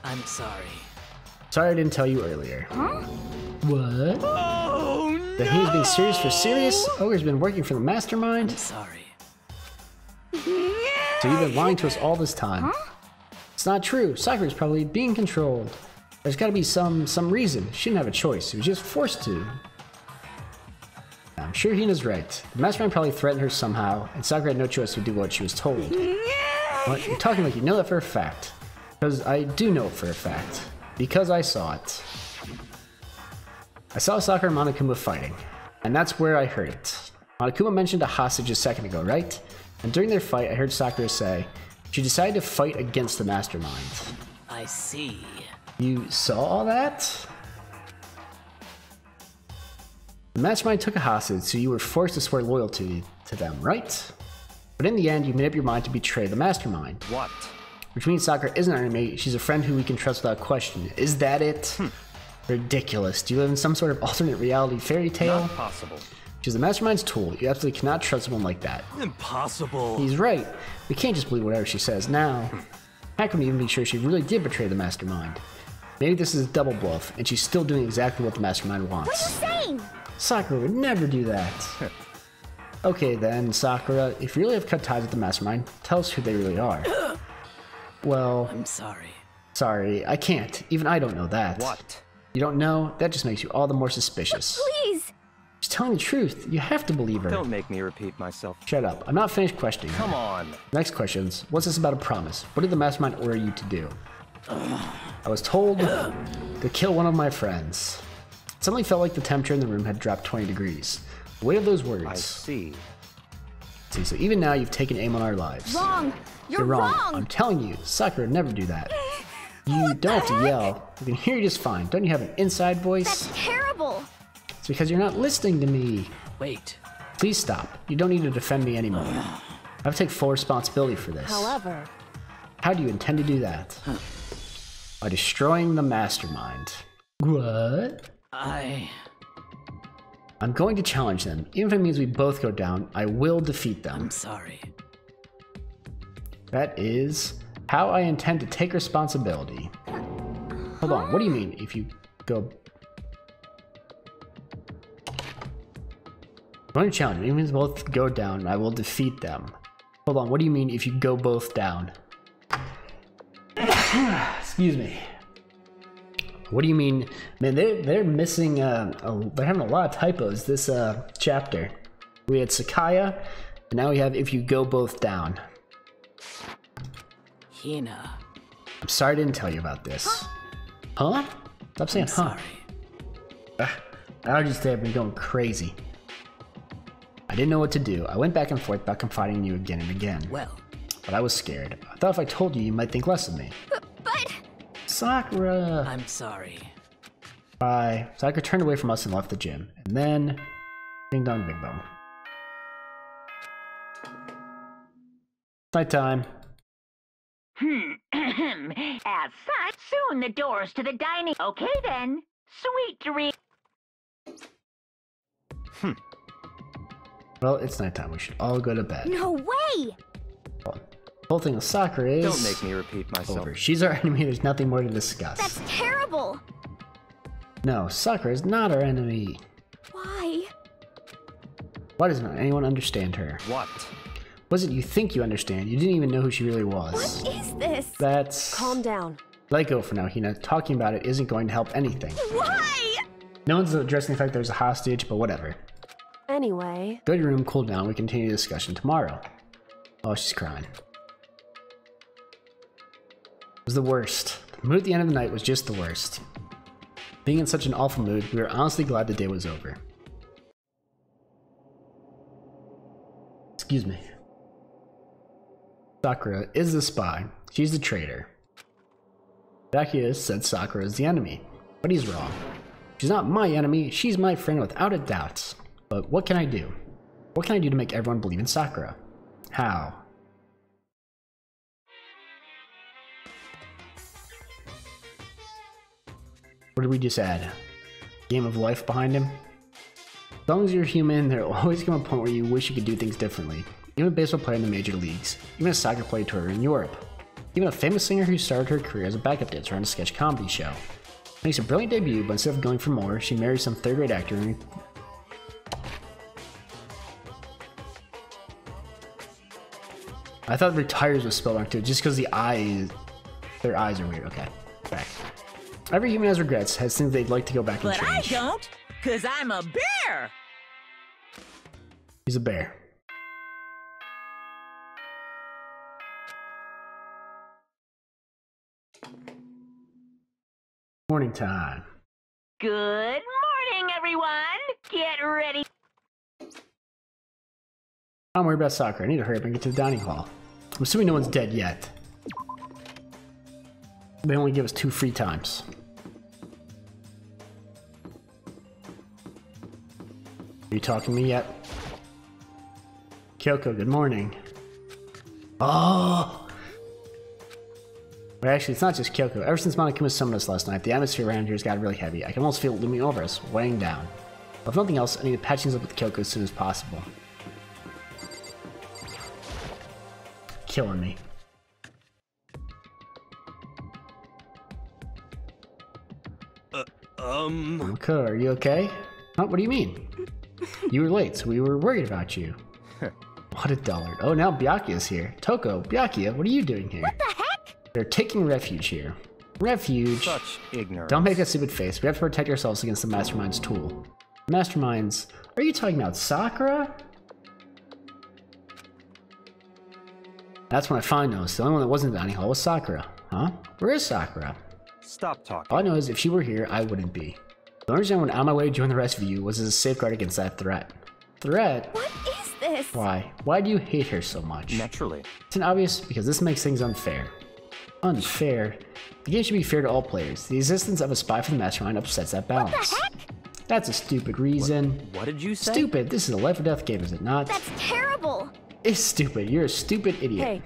I'm sorry. Sorry I didn't tell you earlier. Huh? What? Oh, no! That he was being serious for serious? Ogre's been working for the mastermind? Sorry. So you've been lying to us all this time. Huh? It's not true. Sakura's probably being controlled. There's gotta be some reason. She didn't have a choice. She was just forced to. I'm sure Hina's right. The mastermind probably threatened her somehow, and Sakura had no choice but to do what she was told. What? You're talking like you know that for a fact. Because I do know it for a fact. Because I saw it. I saw Sakura and Monokuma fighting, and that's where I heard it. Monokuma mentioned a hostage a second ago, right? And during their fight, I heard Sakura say she decided to fight against the mastermind. I see. You saw all that? The mastermind took a hostage, so you were forced to swear loyalty to them, right? But in the end, you made up your mind to betray the mastermind. What? Which means Sakura isn't our enemy, she's a friend who we can trust without question. Is that it? Ridiculous. Do you live in some sort of alternate reality fairy tale? Not possible. She's the mastermind's tool. You absolutely cannot trust someone like that. Impossible. He's right. We can't just believe whatever she says now. How can we even be sure she really did betray the mastermind? Maybe this is a double bluff, and she's still doing exactly what the mastermind wants. What are you saying? Sakura would never do that. Okay then, Sakura, if you really have cut ties with the mastermind, tell us who they really are. Well, I'm sorry. sorry, I can't. Even I don't know that. What? You don't know? That just makes you all the more suspicious. Please. She's telling the truth. You have to believe her. Don't make me repeat myself. Shut up. I'm not finished questioning her. Come on. Next questions. What's this about a promise? What did the mastermind order you to do? I was told to kill one of my friends. It suddenly felt like the temperature in the room had dropped 20 degrees. The weight of those words. I see. See, so even now you've taken aim on our lives. Wrong. You're wrong. wrong. I'm telling you, Sakura would never do that. You don't have to yell. We can hear you just fine. Don't you have an inside voice? That's terrible. It's because you're not listening to me. Wait. Please stop. You don't need to defend me anymore. I have to take full responsibility for this. However, How do you intend to do that? By destroying the mastermind. What? I'm going to challenge them. Even if it means we both go down, I will defeat them. I'm sorry. That is how I intend to take responsibility. Hold on, what do you mean if you go... I'm going to challenge them. Even if we both go down, I will defeat them. Hold on, what do you mean if you go both down? Excuse me. What do you mean? Man, they're missing, they're having a lot of typos this chapter. We had Sakaya, and now we have if you go both down. Hina. I'm sorry I didn't tell you about this. Huh? Stop saying huh. Sorry. Allergies today have been going crazy. I didn't know what to do. I went back and forth about confiding in you again and again. Well. But I was scared. I thought if I told you, you might think less of me. But Sakura! I'm sorry. Bye. Sakura turned away from us and left the gym. And then... Ding dong, bing bong. Nighttime. As such, soon the doors to the dining... Okay then. Sweet dream. Well, it's nighttime. We should all go to bed. no way. The whole thing with Sakura is... Don't make me repeat myself. over. She's our enemy. There's nothing more to discuss. That's terrible. No, Sakura is not our enemy. Why? Why does not anyone understand her? What? Was it you think you understand? You didn't even know who she really was. What is this? That's... calm down. Let go for now, Hina. Talking about it isn't going to help anything. Why? No one's addressing the fact there's a hostage, but whatever. Anyway, Go to your room, cool down. We continue the discussion tomorrow. Oh, she's crying. It was the worst. The mood at the end of the night was just the worst. Being in such an awful mood, we were honestly glad the day was over. Excuse me. Sakura is the spy. She's the traitor. Zacchaeus said Sakura is the enemy, but he's wrong. She's not my enemy, she's my friend without a doubt. But what can I do? What can I do to make everyone believe in Sakura? How? What did we just add? Game of life behind him? As long as you're human, there'll always come a point where you wish you could do things differently. Even a baseball player in the major leagues. Even a soccer player tour in Europe. Even a famous singer who started her career as a backup dancer on a sketch comedy show. Makes a brilliant debut, but instead of going for more, she marries some third-rate actor. I thought retires was spelled wrong too, just because their eyes are weird. Okay, back. Every human has regrets, has things they'd like to go back and But I change. don't, 'cause I'm a bear. He's a bear. Morning time. Good morning, everyone. Get ready. I'm worried about soccer. I need to hurry up and get to the dining hall. I'm assuming no one's dead yet. They only give us 2 free times. Are you talking to me yet? Kyoko, good morning. Oh! But actually, it's not just Kyoko. Ever since Monokuma summoned us last night, the atmosphere around here has gotten really heavy. I can almost feel it looming over us, weighing down. But if nothing else, I need to patch things up with Kyoko as soon as possible. Killing me. Okay, are you okay? Huh? What do you mean? You were late, so we were worried about you. What a dullard. Oh, now Byakuya's here. Toko, Byakuya, what are you doing here? What the heck? They're taking refuge here. Refuge? Such ignorance. Don't make that stupid face. We have to protect ourselves against the Mastermind's tool. Masterminds? Are you talking about Sakura? That's when I finally noticed. The only one that wasn't in the dining hall was Sakura. Huh? Where is Sakura? Stop talking. All I know is if she were here, I wouldn't be. The only reason I went out of my way to join the rest of you was as a safeguard against that threat. Threat? What is this? Why? Why do you hate her so much? Naturally. It's an obvious because this makes things unfair. Unfair? The game should be fair to all players. The existence of a spy for the Mastermind upsets that balance. What the heck? That's a stupid reason. What did you say? Stupid. This is a life or death game, is it not? That's terrible. It's stupid. You're a stupid idiot. Hey,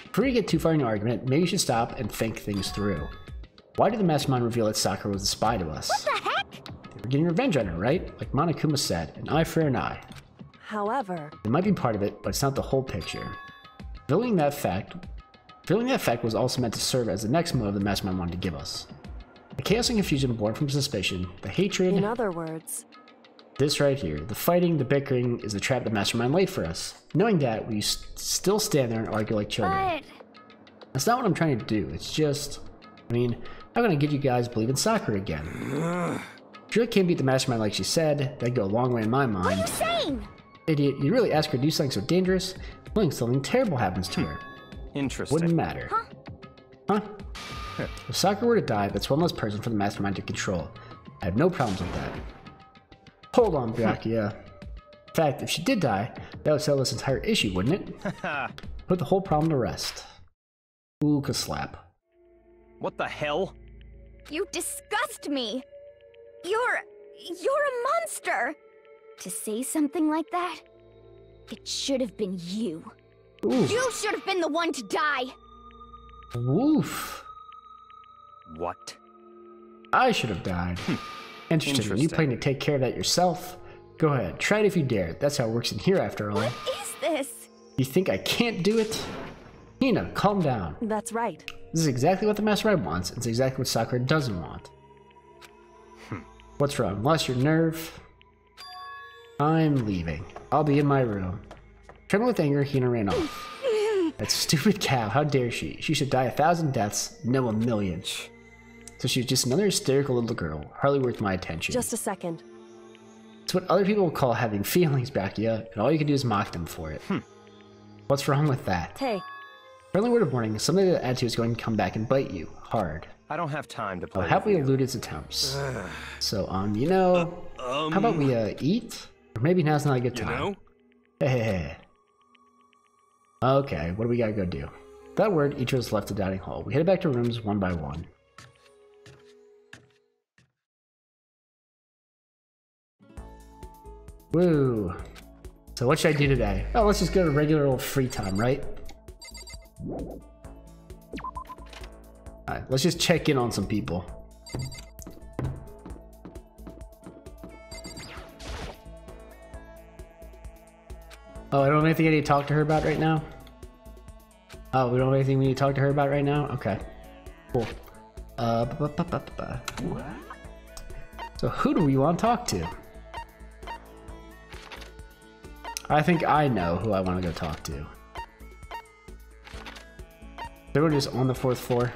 Before you get too far in your argument, maybe you should stop and think things through. Why did the Mastermind reveal that Sakura was a spy to us? What the heck? They were getting revenge on her, right? Like Monokuma said, an eye for an eye. however, It might be part of it, but it's not the whole picture. Revealing that fact was also meant to serve as the next move the Mastermind wanted to give us. The chaos and confusion born from suspicion, the hatred, in other words, this right here, the fighting, the bickering, is the trap the Mastermind laid for us. Knowing that, we still stand there and argue like children. But That's not what I'm trying to do, it's just... I mean, I'm gonna get you guys believe in Sakura again. If you really can't beat the Mastermind like she said, that'd go a long way in my mind. what are you saying? Idiot, you really ask her to do something so dangerous? Well, something terrible happens to her. Interesting. Wouldn't matter. Huh? If Sakura were to die, that's one less person for the Mastermind to control. I have no problems with that. Hold on, Byakuya. In fact, if she did die, that would settle this entire issue, wouldn't it? Put the whole problem to rest. Ooh, ka-slap. What the hell? You disgust me. You're a monster. To say something like that, it should have been you. Ooh. You should have been the one to die. Woof. What? I should have died. Interesting. You planning to take care of that yourself? Go ahead, try it if you dare. That's how it works in here after all. What is this? You think I can't do it? Hina, calm down. that's right. This is exactly what the Mastermind wants. It's exactly what Sakura doesn't want. What's wrong? Lost your nerve? I'm leaving. I'll be in my room. Trembling with anger, Hina ran off. That stupid cow, how dare she? She should die 1,000 deaths, no 1,000,000. So she's just another hysterical little girl, hardly worth my attention. Just a second. It's what other people call having feelings, Byakuya, and all you can do is mock them for it. What's wrong with that? Hey, Friendly word of warning, something that attitude is going to come back and bite you, hard. I don't have time to I'll play. happily with you. elude its attempts. So, you know, how about we, eat? Or maybe now's not a good You time. know? Hey. Okay, what do we gotta go do? That word, each of us left the dining hall. We headed back to rooms one by one. Woo. So what should I do today? Oh, let's just go to regular old free time, right? Alright, let's just check in on some people. Oh, I don't have anything I need to talk to her about right now? Oh, we don't have anything we need to talk to her about right now? Okay. Cool. So who do we want to talk to? I think I know who I want to go talk to. Is everyone just on the 4th floor?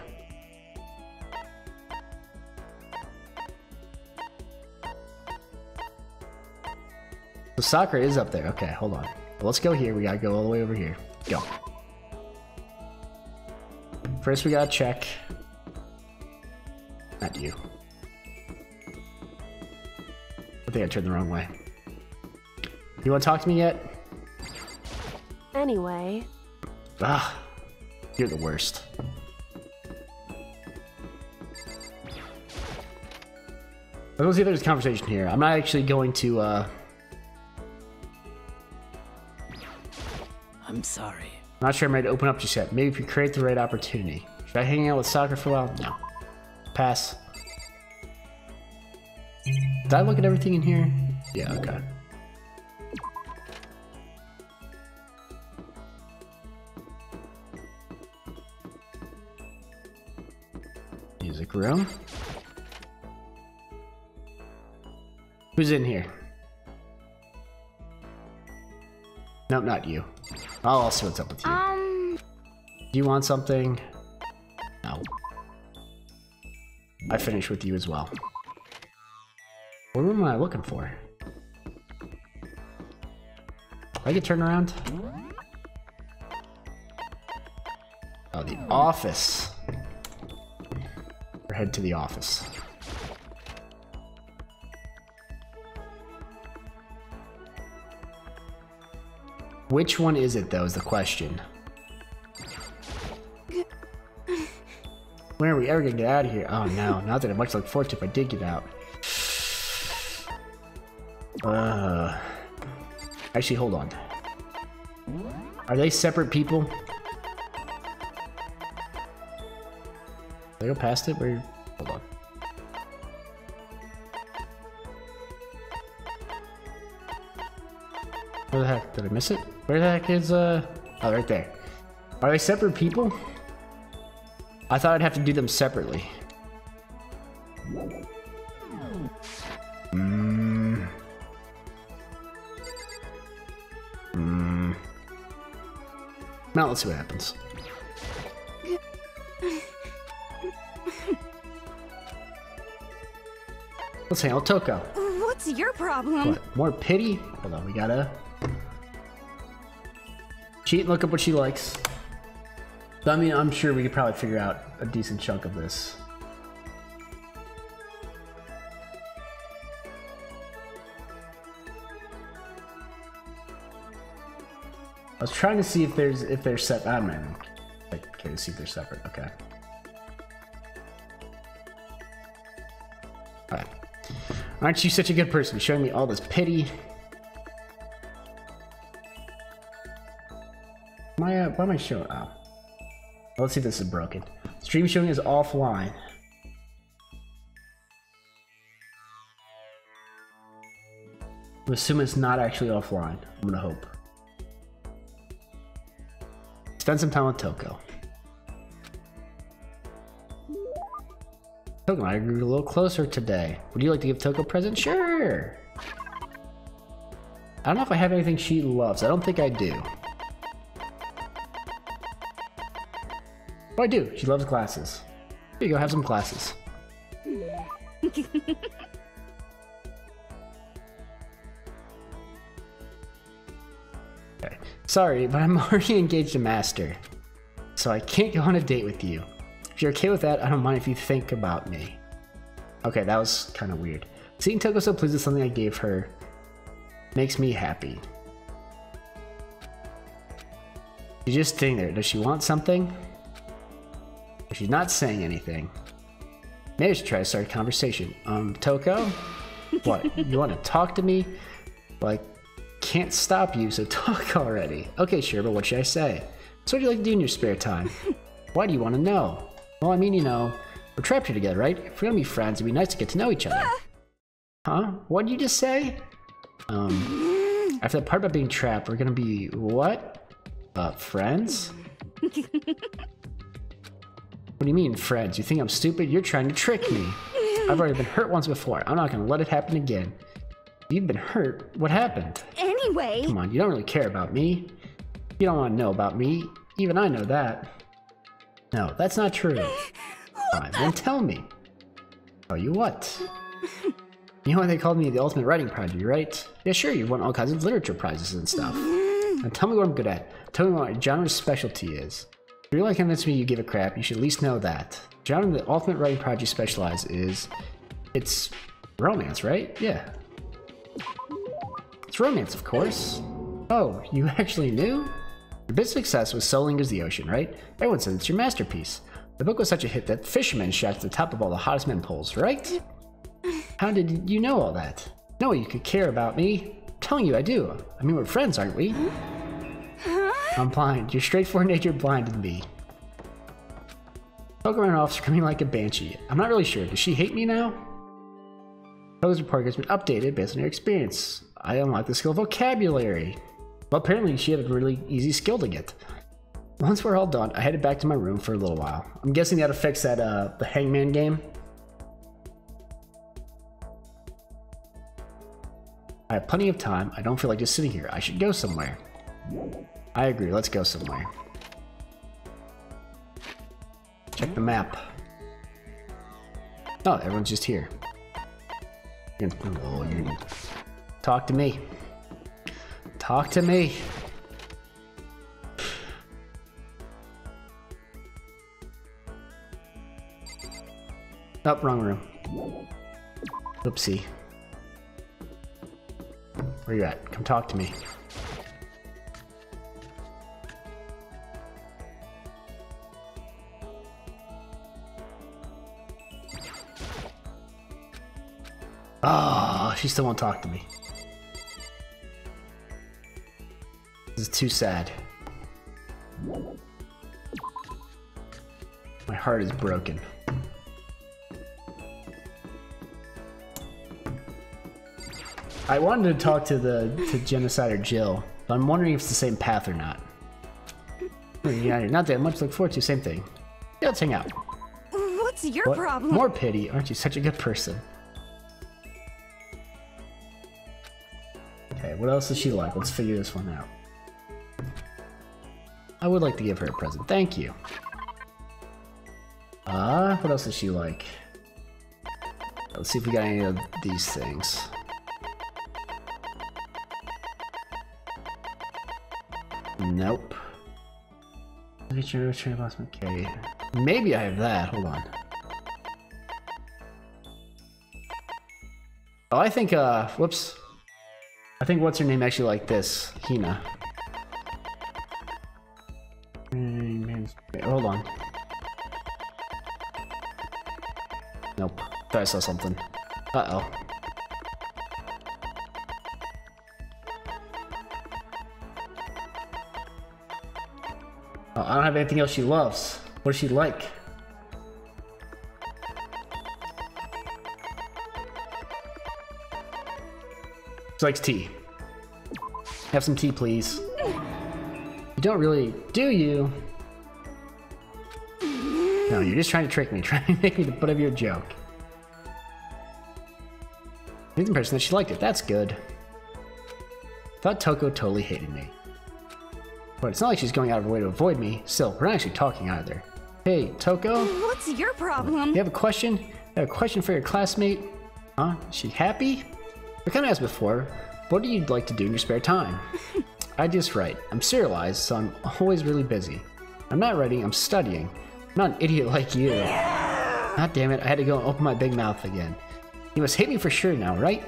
So Sakura is up there. Okay, hold on. Well, let's go here. We gotta go all the way over here. Go. First, we gotta check. Not you. I think I turned the wrong way. You want to talk to me yet? Anyway. Ah, you're the worst. Let's see if there's a conversation here. I'm not actually going to, I'm sorry. I'm not sure I'm ready to open up just yet. Maybe if you create the right opportunity. Should I hang out with Sakura for a while? No. Pass. Did I look at everything in here? Yeah, okay. Music room. Who's in here? Nope, not you. I'll see what's up with you. Do you want something? No. I finished with you as well. What room am I looking for? I can turn around? Oh, the office. Or head to the office. Which one is it, though, is the question. When are we ever gonna get out of here? Oh no, not that I much look forward to if I did get out. Actually, hold on. Are they separate people? Did I go past it? Where? Hold on. Where the heck? Did I miss it? Where the heck is, Oh, right there. Are they separate people? I thought I'd have to do them separately. Now let's see what happens. Let's hang out with Toko. What's your problem? What? More pity? Hold on, we gotta cheat and look up what she likes. I mean, I'm sure we could probably figure out a decent chunk of this. I was trying to see if they're separate. I'm not even okay to see if they're separate. Okay. Alright. Aren't you such a good person, showing me all this pity? Why am I showing? Oh. Let's see if this is broken. Stream showing is offline. I'm assuming it's not actually offline. I'm gonna hope. Spend some time with Toko. Toko and I grew a little closer today. Would you like to give Toko a present? Sure! I don't know if I have anything she loves. I don't think I do. Oh, I do. She loves glasses. Here you go, have some glasses. Okay. Sorry, but I'm already engaged to Master, so I can't go on a date with you. If you're okay with that, I don't mind if you think about me. Okay, that was kind of weird. Seeing Toko so pleased with something I gave her makes me happy. She's just sitting there. Does she want something? If she's not saying anything, maybe I should try to start a conversation. Toko? What? You want to talk to me? Like, can't stop you, so talk already. Okay, sure, but what should I say? So what do you like to do in your spare time? Why do you want to know? Well, I mean, you know, we're trapped here together, right? If we're gonna be friends, it'd be nice to get to know each other. Huh? What did you just say? After that part about being trapped, we're gonna be what? Friends? What do you mean, friends? You think I'm stupid? You're trying to trick me. I've already been hurt once before. I'm not gonna let it happen again. You've been hurt? What happened? Anyway... Come on, you don't really care about me. You don't want to know about me. Even I know that. No, that's not true. Fine, then tell me. Tell you what? You know why they called me the ultimate writing prodigy, right? Yeah, sure, you won all kinds of literature prizes and stuff. Now tell me what I'm good at. Tell me what my genre's specialty is. If you really convince me you give a crap, you should at least know that. The genre the ultimate writing prodigy specialize is... It's romance, right? Yeah. It's romance, of course. Oh, you actually knew? Your biggest success was So Lingers the Ocean, right? Everyone says it's your masterpiece. The book was such a hit that fishermen shot to the top of all the hottest men polls, right? How did you know all that? No, you could care about me. I'm telling you, I do. I mean, we're friends, aren't we? I'm blind. Your straightforward nature blinded me. Toko ran off screaming like a banshee. I'm not really sure. Does she hate me now? Toko's report has been updated based on your experience. I unlocked the skill vocabulary. Well, apparently she had a really easy skill to get. Once we're all done, I headed back to my room for a little while. I'm guessing that affects that, the Hangman game. I have plenty of time. I don't feel like just sitting here. I should go somewhere. I agree. Let's go somewhere. Check the map. Oh, everyone's just here. Oh, talk to me. Talk to me. Oh, wrong room. Oopsie. Where you at? Come talk to me. Oh, she still won't talk to me. This is too sad. My heart is broken. I wanted to talk to Genocider Jill, but I'm wondering if it's the same path or not. Yeah, not that much to look forward to, same thing. Yeah, let's hang out. What's your problem? More pity, aren't you such a good person? Okay, what else does she like? Let's figure this one out. I would like to give her a present, thank you. What else does she like? Let's see if we got any of these things. Nope. Look at your cherry blossom. Okay. Maybe I have that. Hold on. Oh, I think, whoops. I think what's her name actually like this? Hina. Wait, hold on. Nope. Thought I saw something. Uh-oh. I don't have anything else she loves. What does she like? She likes tea. Have some tea, please. You don't really, do you? No, you're just trying to trick me, trying to make me the butt of your joke. He's the impression that she liked it. That's good. Thought Toko totally hated me. But it's not like she's going out of her way to avoid me. Still, we're not actually talking either. Hey, Toko? What's your problem? You have a question? I have a question for your classmate. Huh? Is she happy? I kind of asked before, what do you like to do in your spare time? I just write. I'm serialized, so I'm always really busy. I'm not writing, I'm studying. I'm not an idiot like you. God damn it, I had to go and open my big mouth again. You must hate me for sure now, right?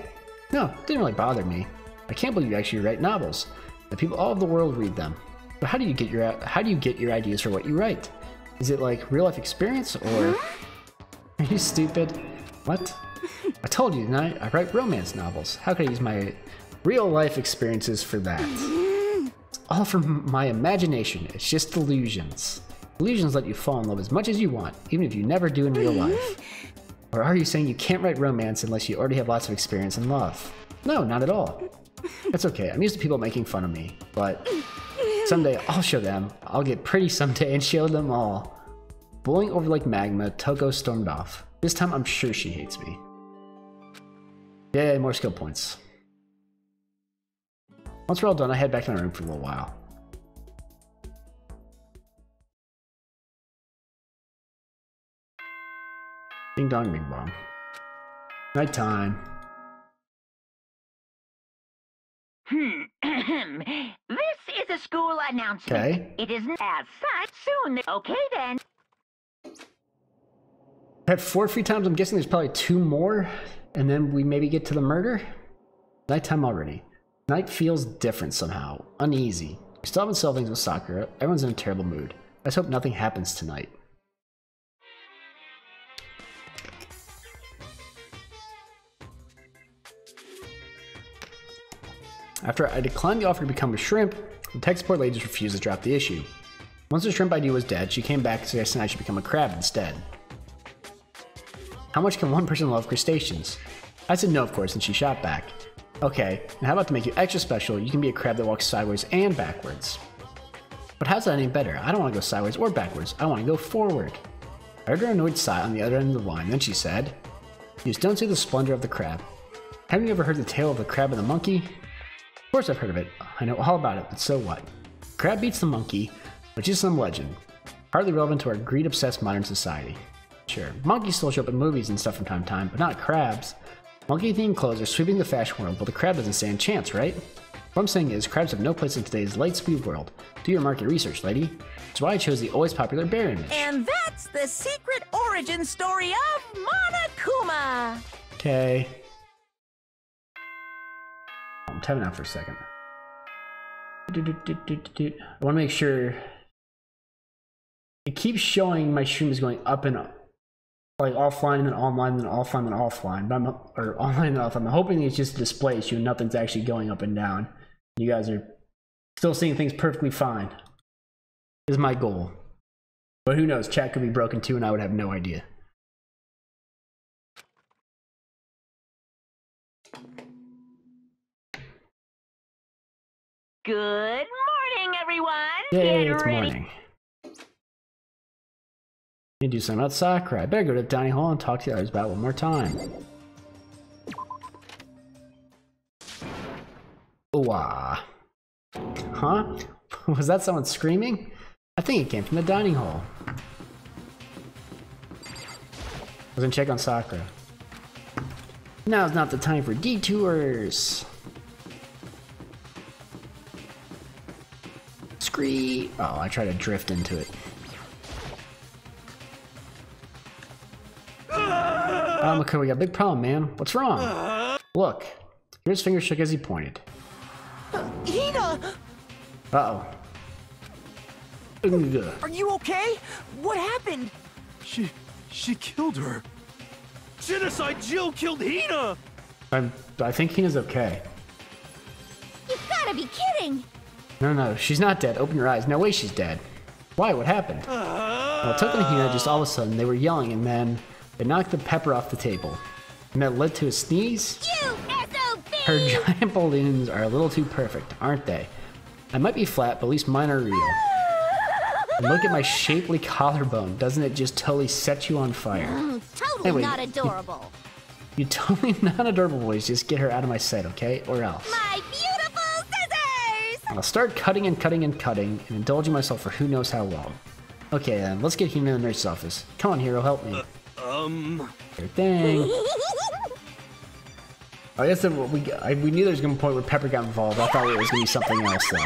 No, it didn't really bother me. I can't believe you actually write novels. The people all over the world read them. But how do you get your ideas for what you write? Is it like real life experience or are you stupid? What? I told you tonight I write romance novels. How could I use my real life experiences for that? It's all from my imagination. It's just illusions. Illusions let you fall in love as much as you want, even if you never do in real life. Or are you saying you can't write romance unless you already have lots of experience in love? No, not at all. That's okay. I'm used to people making fun of me, but someday I'll show them. I'll get pretty someday and show them all. Blowing over like magma, Toko stormed off. This time I'm sure she hates me. Yay, more skill points. Once we're all done, I head back to my room for a little while. Ding dong, bing bong. Nighttime. This is a school announcement. Okay. It isn't as such soon. Okay then. I had 4 free times. I'm guessing there's probably 2 more, and then we maybe get to the murder. Nighttime already. Night feels different somehow. Uneasy. We still haven't solved things with Sakura. Everyone's in a terrible mood. I just hope nothing happens tonight. After I declined the offer to become a shrimp, the tech support lady just refused to drop the issue. Once the shrimp idea was dead, she came back suggesting I should become a crab instead. How much can one person love crustaceans? I said no, of course, and she shot back. Okay, and how about to make you extra special, you can be a crab that walks sideways and backwards. But how's that any better? I don't want to go sideways or backwards, I want to go forward. I heard her annoyed sigh on the other end of the line, then she said, "You just don't see the splendor of the crab. Haven't you ever heard the tale of the crab and the monkey?" Of course I've heard of it. I know all about it, but so what? Crab beats the monkey, which is some legend. Hardly relevant to our greed-obsessed modern society. Sure, monkeys still show up in movies and stuff from time to time, but not crabs. Monkey-themed clothes are sweeping the fashion world, but the crab doesn't stand a chance, right? What I'm saying is, crabs have no place in today's light-speed world. Do your market research, lady. That's why I chose the always popular bear image. And that's the secret origin story of Monokuma. Okay. I'm tapping out for a second. I want to make sure. It keeps showing my stream is going up and up. Like offline and then online, then offline, then offline. But or online and offline. I'm hoping it's just a display issue and nothing's actually going up and down. You guys are still seeing things perfectly fine. Is my goal. But who knows? Chat could be broken too and I would have no idea. Good morning, everyone. Yay, Get it's ready. morning. Need to do something about Sakura. I better go to the dining hall and talk to the others about it one more time. Ooh-ah. Huh? Was that someone screaming? I think it came from the dining hall. I was gonna check on Sakura. Now's not the time for detours. Scree. Oh, I tried to drift into it. Okay, we got a big problem, man. What's wrong? Look. His finger shook as he pointed. Hina! Uh-oh. Ugh. Are you okay? What happened? She killed her. Genocide Jill killed Hina! I think Hina's okay. You've gotta be kidding! No, she's not dead. Open your eyes. No way she's dead. Why? What happened? Well, Toko and Hina, just all of a sudden, they were yelling and then they knocked the pepper off the table. And that led to a sneeze? You SOB! Her giant balloons are a little too perfect, aren't they? I might be flat, but at least mine are real. And look at my shapely collarbone. Doesn't it just totally set you on fire? Totally Anyway, not adorable. You totally not adorable boys. Just get her out of my sight, okay? Or else. My beautiful scissors! I'll start cutting and cutting and cutting and indulging myself for who knows how long. Okay then, let's get Hina in the nurse's office. Come on, hero, help me. Sure thing. I guess that we knew there was gonna be a point where Pepper got involved. I thought it was gonna be something else though.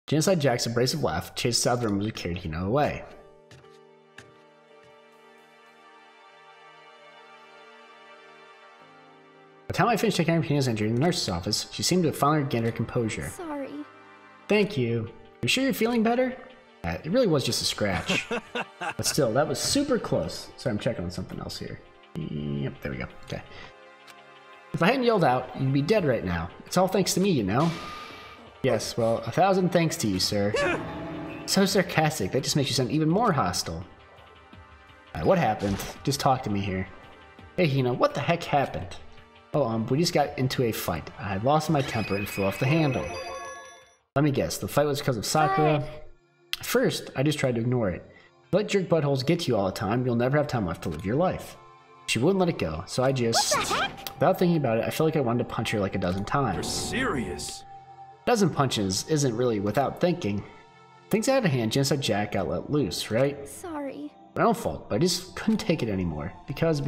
Genocide Jack's abrasive laugh chased out of the room as we carried Hina away. By the time I finished taking care of Hina's injury in the nurse's office, she seemed to have finally regained her composure. Sorry. Thank you. You sure you're feeling better? It really was just a scratch. But still, that was super close. Sorry, I'm checking on something else here. Yep, there we go. Okay. If I hadn't yelled out, you'd be dead right now. It's all thanks to me, you know? Yes, well, 1,000 thanks to you, sir. So sarcastic, that just makes you sound even more hostile. Alright, what happened? Just talk to me here. Hey, Hina, what the heck happened? Oh, we just got into a fight. I had lost my temper and flew off the handle. Let me guess, the fight was because of Sakura? At first, I just tried to ignore it. Let jerk buttholes get to you all the time, you'll never have time left to live your life. She wouldn't let it go, so I just... Without thinking about it, I felt like I wanted to punch her like a dozen times. You're serious? Dozen punches isn't really without thinking. Things out of hand just like Jack got let loose, right? Sorry. My own fault, but I just couldn't take it anymore. Because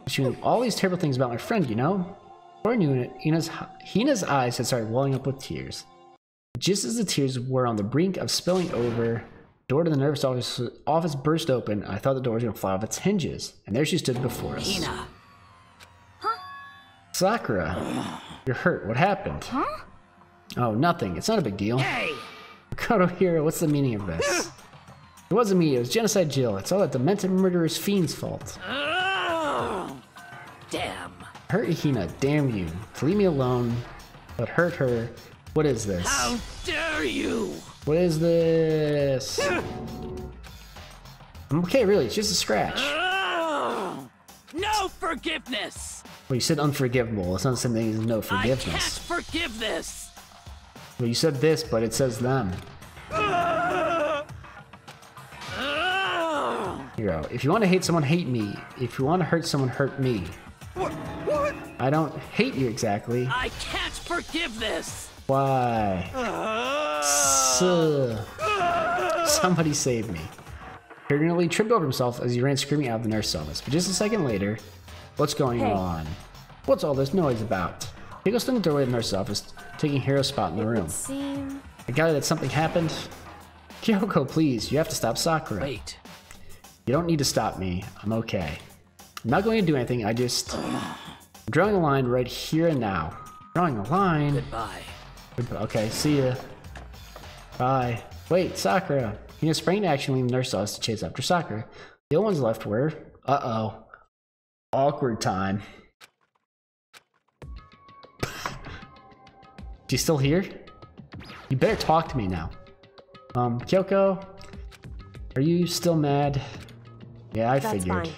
she knew all these terrible things about my friend, you know? Before I knew it, Hina's eyes had started welling up with tears. Just as the tears were on the brink of spilling over, the door to the nervous office burst open. I thought the door was going to fly off its hinges. And there she stood before us. Hina. Huh? Sakura, you're hurt. What happened? Huh? Oh, nothing. It's not a big deal. Hey! Koto Hiro, what's the meaning of this? It wasn't me, it was Genocide Jill. It's all that demented murderous fiend's fault. Oh, damn. Hurt Hina, damn you. To leave me alone, but hurt her. What is this? How dare you? What is this? I'm okay, really, it's just a scratch. Oh, no forgiveness. Well, you said unforgivable. It's not the same thing as no I can't forgiveness. forgive this. Well, you said this, but it says them. Hiro, if you want to hate someone, hate me. If you want to hurt someone, hurt me. What? I don't hate you exactly. I can't forgive this. Why? Somebody save me. Hiro nearly tripped over himself as he ran screaming out of the nurse's office. But just a second later, what's going on? What's all this noise about? Hiro stood in the doorway of the nurse's office, taking Hiro's spot in the room. I got it that something happened. Kyoko, please, you have to stop Sakura. Wait. You don't need to stop me. I'm okay. I'm not going to do anything. I'm drawing a line right here and now. Drawing a line. Goodbye. Okay, see ya. Bye. Wait, Sakura. Hina sprang into action, leaving the nurse's office to chase after Sakura. The only ones left were... Uh-oh. Awkward time. You still here? You better talk to me now. Kyoko? Are you still mad? Yeah, I figured. Fine.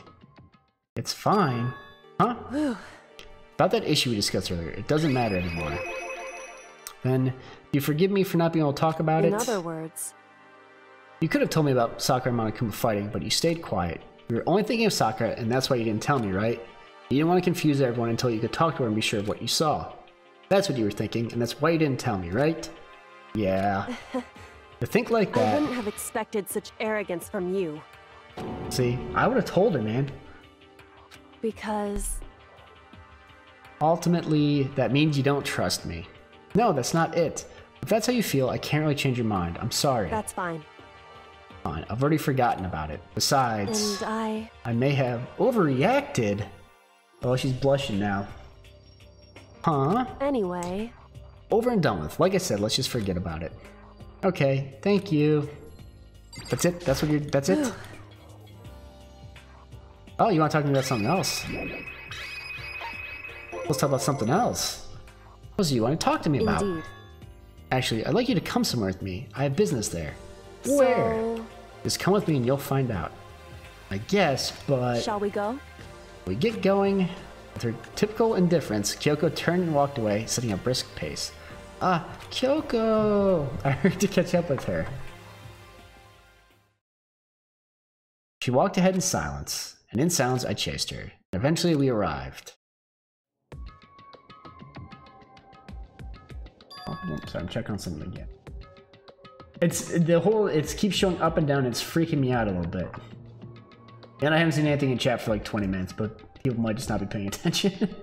It's fine. Huh? About that issue we discussed earlier, it doesn't matter anymore. Then, do you forgive me for not being able to talk about it? In other words, you could have told me about Sakura and Monokuma fighting, but you stayed quiet. You were only thinking of Sakura, and that's why you didn't tell me, right? You didn't want to confuse everyone until you could talk to her and be sure of what you saw. That's what you were thinking, and that's why you didn't tell me, right? Yeah. To think like that... I wouldn't have expected such arrogance from you. See, I would have told her, man. Because... Ultimately, that means you don't trust me. No, that's not it. If that's how you feel, I can't really change your mind. I'm sorry. That's fine. Fine, I've already forgotten about it. Besides... And I may have overreacted. Oh, she's blushing now. Huh? Anyway... Over and done with. Like I said, let's just forget about it. Okay, thank you. That's it? That's what you're... That's it? Oh, you want to talk to me about something else? Let's talk about something else. What do you want to talk to me about? Indeed. Actually, I'd like you to come somewhere with me. I have business there. So... Where? Just come with me and you'll find out. I guess, but... Shall we go? We get going. With her typical indifference, Kyoko turned and walked away, setting a brisk pace. Ah, Kyoko! I hurried to catch up with her. She walked ahead in silence, and in silence I chased her. Eventually we arrived. Oh, oops, I'm checking on something again. It keeps showing up and down, it's freaking me out a little bit. And I haven't seen anything in chat for like 20 minutes, but people might just not be paying attention.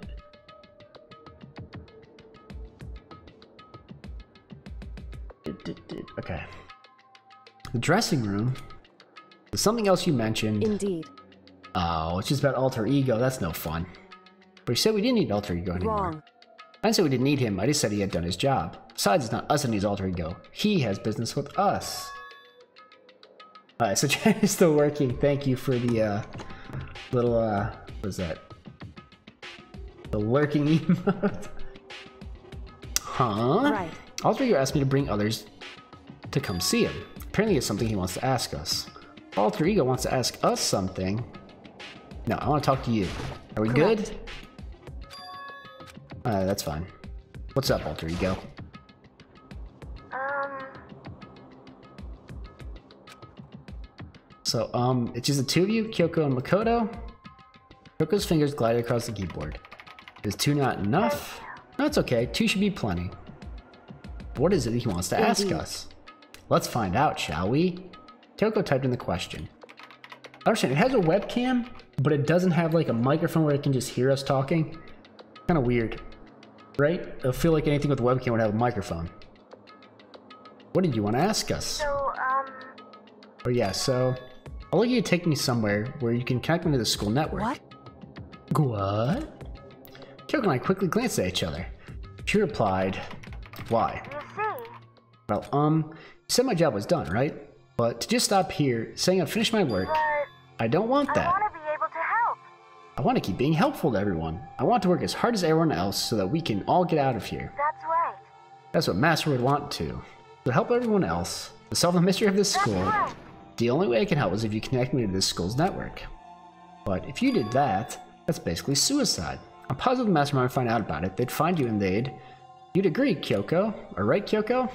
Okay. The dressing room. There's something else you mentioned. Indeed. Oh, it's just about alter ego. That's no fun. But you said we didn't need alter ego anymore. Wrong. I didn't say we didn't need him. I just said he had done his job. Besides, it's not us that needs alter ego. He has business with us. Alright, so chat is still working. Thank you for the little what is that? The lurking emote. Huh? Right. Alter ego asked me to bring others to come see him. Apparently it's something he wants to ask us. Alter ego wants to ask us something. No, I want to talk to you. Are we Correct. good? That's fine. What's up, alter ego? So, it's just the two of you, Kyoko and Makoto. Kyoko's fingers glided across the keyboard. Is 2 not enough? No, it's okay. 2 should be plenty. What is it he wants to ask us? Let's find out, shall we? Kyoko typed in the question. I understand, it has a webcam, but it doesn't have like a microphone where it can just hear us talking. Kind of weird, right? I feel like anything with a webcam would have a microphone. What did you want to ask us? Oh yeah, so I'll let you take me somewhere where you can connect me to the school network. What? What? Kyoko and I quickly glanced at each other. She replied, why? Well, you said my job was done, right? But to just stop here, saying I've finished my work, I don't want that. I want to be able to help. I want to keep being helpful to everyone. I want to work as hard as everyone else so that we can all get out of here. That's right. That's what Master would want to. To help everyone else, to solve the mystery of this school, the only way I can help is if you connect me to this school's network. But if you did that, that's basically suicide. I'm positive the Mastermind would find out about it. They'd find you and you'd agree, Kyoko. Or right, Kyoko?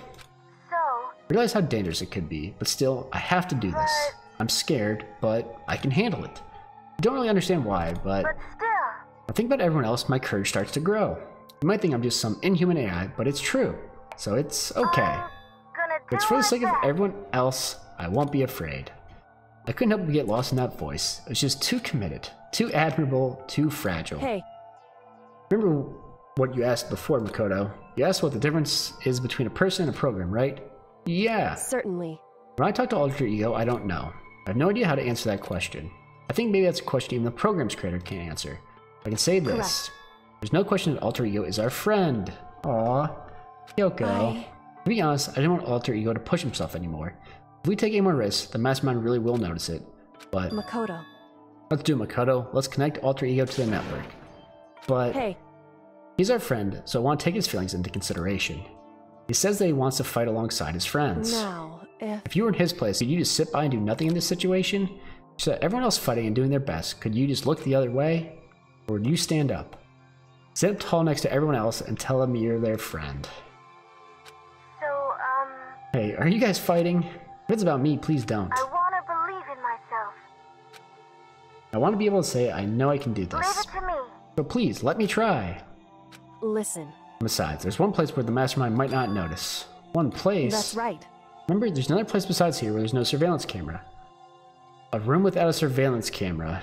So? I realize how dangerous it could be, but still, I have to do this. I'm scared, but I can handle it. I don't really understand why, but still. I think about everyone else, my courage starts to grow. You might think I'm just some inhuman AI, but it's true. So it's okay. But it's for the sake of everyone else, I won't be afraid. I couldn't help but get lost in that voice. It was just too committed, too admirable, too fragile. Hey. Remember what you asked before, Makoto? You asked what the difference is between a person and a program, right? Yeah. Certainly. When I talk to Alter Ego, I don't know. I have no idea how to answer that question. I think maybe that's a question even the program's creator can't answer. I can say this. Correct. There's no question that Alter Ego is our friend. Aww. Kyoko. To be honest, I didn't want Alter Ego to push himself anymore. If we take any more risks, the Mastermind really will notice it. But Makoto. Let's do Makoto. Let's connect Alter Ego to the network. But hey. He's our friend, so I want to take his feelings into consideration. He says that he wants to fight alongside his friends. Now, if you were in his place, could you just sit by and do nothing in this situation? So everyone else fighting and doing their best, could you just look the other way? Or would you stand up? Sit up tall next to everyone else and tell them you're their friend. So, Hey, are you guys fighting? If it's about me, please don't. I want to believe in myself. I want to be able to say, I know I can do this. Leave it to me. So please, let me try. Listen. Besides, there's one place where the Mastermind might not notice. One place? That's right. Remember, there's another place besides here where there's no surveillance camera. A room without a surveillance camera.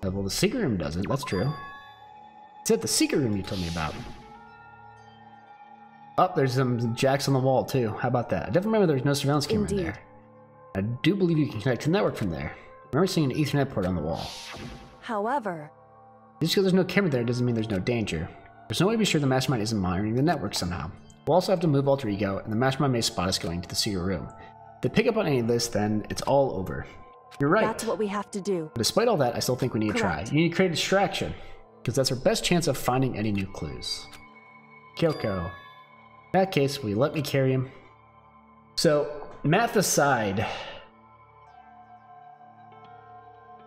Well, the secret room doesn't, that's true. It's at the secret room you told me about. Oh, there's some jacks on the wall too. How about that? I definitely remember there's no surveillance camera in there. I do believe you can connect to the network from there. I remember seeing an Ethernet port on the wall. However, just because there's no camera there doesn't mean there's no danger. There's no way to be sure the Mastermind isn't monitoring the network somehow. We'll also have to move Alter Ego, and the Mastermind may spot us going to the secret room. If they pick up on any of this, then it's all over. You're right. That's what we have to do. But despite all that, I still think we need to try. You need to create a distraction, because that's our best chance of finding any new clues. Kyoko. In that case, will you let me carry him? So, math aside,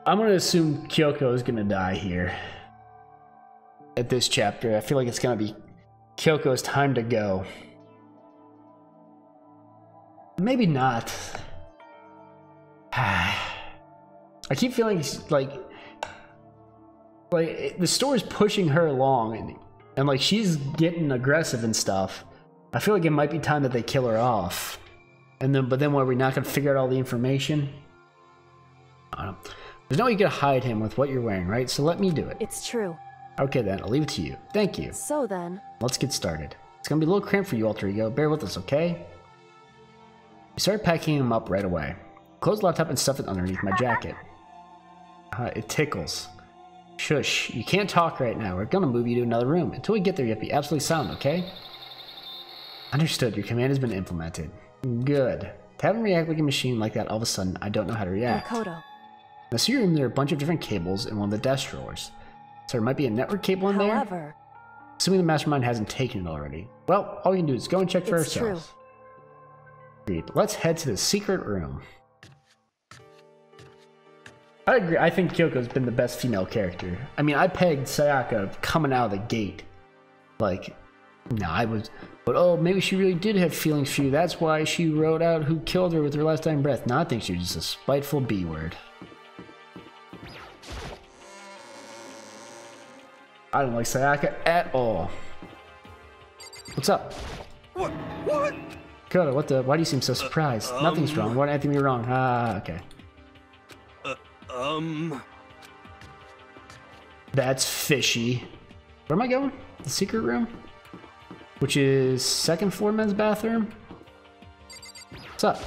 I'm going to assume Kyoko is going to die here. At this chapter, I feel like it's going to be Kyoko's time to go. Maybe not. I keep feeling like the story's pushing her along, and like she's getting aggressive and stuff. I feel like it might be time that they kill her off, but then what, are we not gonna figure out all the information? I don't know. There's no way you can hide him with what you're wearing, right? So let me do it. It's true. Okay then, I'll leave it to you. Thank you. So then, let's get started. It's gonna be a little cramped for you, Alter Ego. Bear with us, okay? We started packing him up right away. Close the laptop and stuff it underneath my jacket. It tickles. Shush, you can't talk right now. We're gonna move you to another room. Until we get there, you have to be absolutely silent, okay? Understood, your command has been implemented. Good. To have him react like a machine like that all of a sudden, I don't know how to react. Makoto. In the secret room, there are a bunch of different cables in one of the desk drawers. So there might be a network cable in there? However, assuming the Mastermind hasn't taken it already. Well, all we can do is go and check for ourselves. Agreed. Let's head to the secret room. I agree. I think Kyoko's been the best female character. I mean, I pegged Sayaka coming out of the gate. Like, No, I was... But oh, maybe she really did have feelings for you. That's why she wrote out who killed her with her last dying breath. No, I think she was just a spiteful B-word. I don't like Sayaka at all. What's up? What? Koda, what the? Why do you seem so surprised? Nothing's wrong. What anything be wrong? Ah, okay. That's fishy. Where am I going? The secret room? Which is second floor men's bathroom? What's up?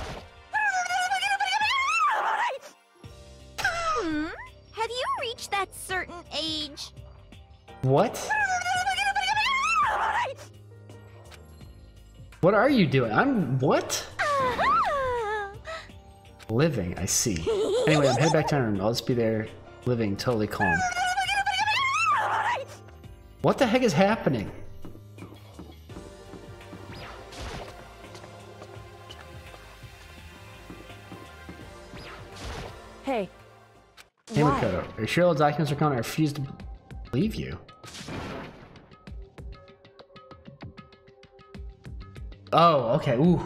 Have you reached that certain age? What? What are you doing? What? Living, I see. Anyway, I'm headed back to my room. I'll just be there, living totally calm. What the heck is happening? Hey. Hey, Why? Makoto, are you sure all the documents are gone? I refuse to believe you. Oh, okay. Ooh.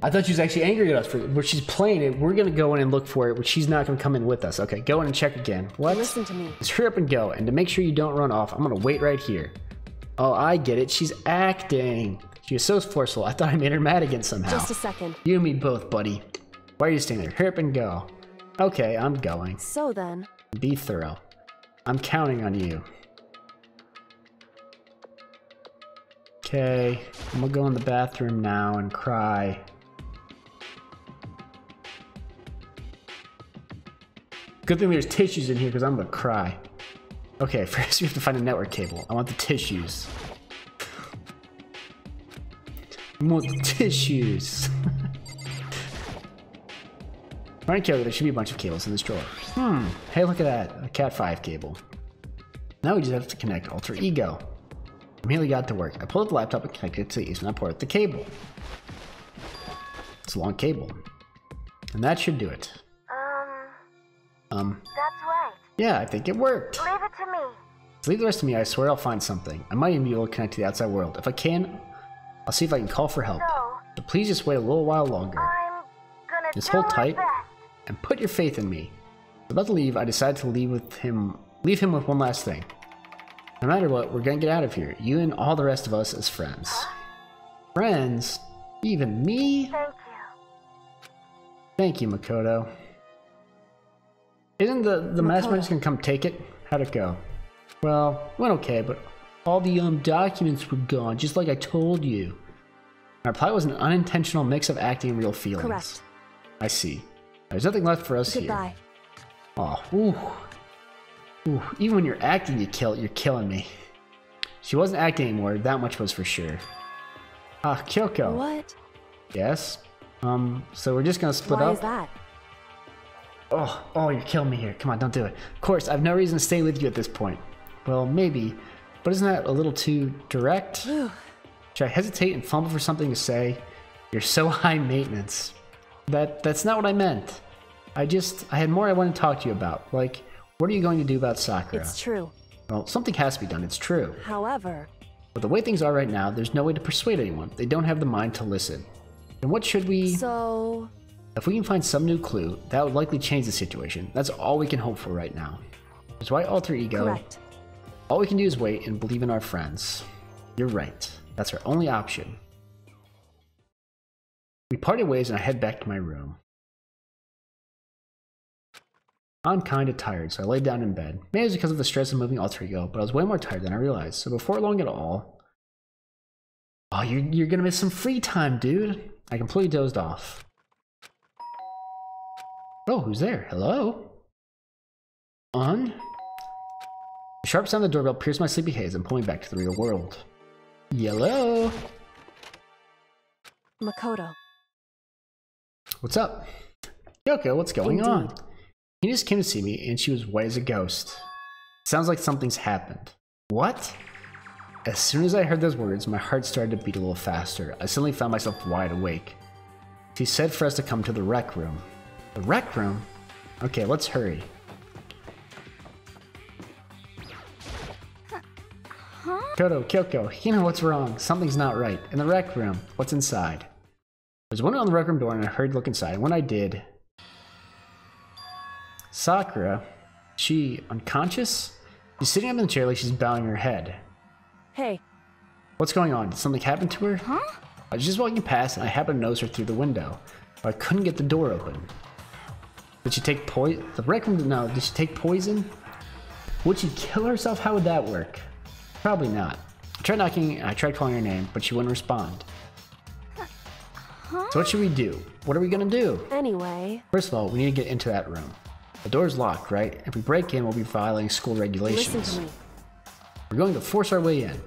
I thought she was actually angry at us for but she's playing it. We're gonna go in and look for it, but she's not gonna come in with us. Okay, go in and check again. What? Listen to me. Just hurry up and go. And to make sure you don't run off, I'm gonna wait right here. Oh, I get it. She's acting. She was so forceful. I thought I made her mad again somehow. Just a second. You and me both, buddy. Why are you staying there? Hurry up and go. Okay, I'm going. So then. Be thorough. I'm counting on you. Okay, I'm gonna go in the bathroom now and cry. Good thing there's tissues in here because I'm gonna cry. Okay, first we have to find a network cable. I want the tissues. I want the tissues. Alright, there should be a bunch of cables in this drawer. Hey, look at that. A Cat 5 cable. Now we just have to connect Alter Ego. Immediately got to work. I pulled up the laptop and connected it to the Ethernet port. The cable. It's a long cable. And that should do it. That's right. Yeah, I think it worked. Leave it to me. Leave the rest to me. I swear I'll find something. I might even be able to connect to the outside world. If I can, I'll see if I can call for help. But please just wait a little while longer. I'm gonna Just do hold my tight best. and put your faith in me. About to leave, I decided to leave him with one last thing. No matter what, we're gonna get out of here. You and all the rest of us as friends. Friends? Even me? Thank you. Thank you, Makoto. Isn't the mastermind just gonna come take it? How'd it go? Well, it went okay, but all the documents were gone, just like I told you. Our plot was an unintentional mix of acting and real feelings. Correct. I see. There's nothing left for us Goodbye. here. Oh, ooh. Even when you're acting, you're killing me. She wasn't acting anymore, that much was for sure. Ah, Kyoko. What? Yes? So we're just gonna split Why up? is that? Oh, you're killing me here. Come on, don't do it. Of course, I've no reason to stay with you at this point. Well, maybe, but isn't that a little too direct? Should I hesitate and fumble for something to say? You're so high maintenance. That's not what I meant. I had more I wanted to talk to you about. Like, what are you going to do about Sakura? It's true. Well, something has to be done, it's true. However, But the way things are right now, there's no way to persuade anyone. They don't have the mind to listen. And what should we... so... If we can find some new clue, that would likely change the situation. That's all we can hope for right now. That's why Alter Ego... Correct. All we can do is wait and believe in our friends. You're right. That's our only option. We parted ways and I head back to my room. I'm kinda tired, so I laid down in bed. Maybe it's because of the stress of moving Alter Ego, but I was way more tired than I realized. So before long at all... Oh, you're gonna miss some free time, dude. I completely dozed off. Oh, who's there? Hello? The sharp sound of the doorbell pierced my sleepy haze and pulled me back to the real world. Yellow! Makoto. What's up? Yoko, what's going Indeed. on? He just came to see me and she was white as a ghost. Sounds like something's happened. What? As soon as I heard those words, my heart started to beat a little faster. I suddenly found myself wide awake. She said for us to come to the rec room. The rec room? Okay, let's hurry. Huh? Makoto, Kyoko, you know what's wrong. Something's not right. In the rec room, what's inside? There's one on the rec room door and I heard look inside. When I did, Sakura, she unconscious? She's sitting up in the chair like she's bowing her head. Hey. What's going on? Did something happen to her? Huh? I was just walking past and I happened to notice her through the window, but I couldn't get the door open. Did she take poison? The rec room? No. Did she take poison? Would she kill herself? How would that work? Probably not. I tried knocking, I tried calling her name, but she wouldn't respond. Huh? So what should we do? What are we gonna do? Anyway. First of all, we need to get into that room. The door's locked, right? If we break in, we'll be violating school regulations. Listen to me. We're going to force our way in.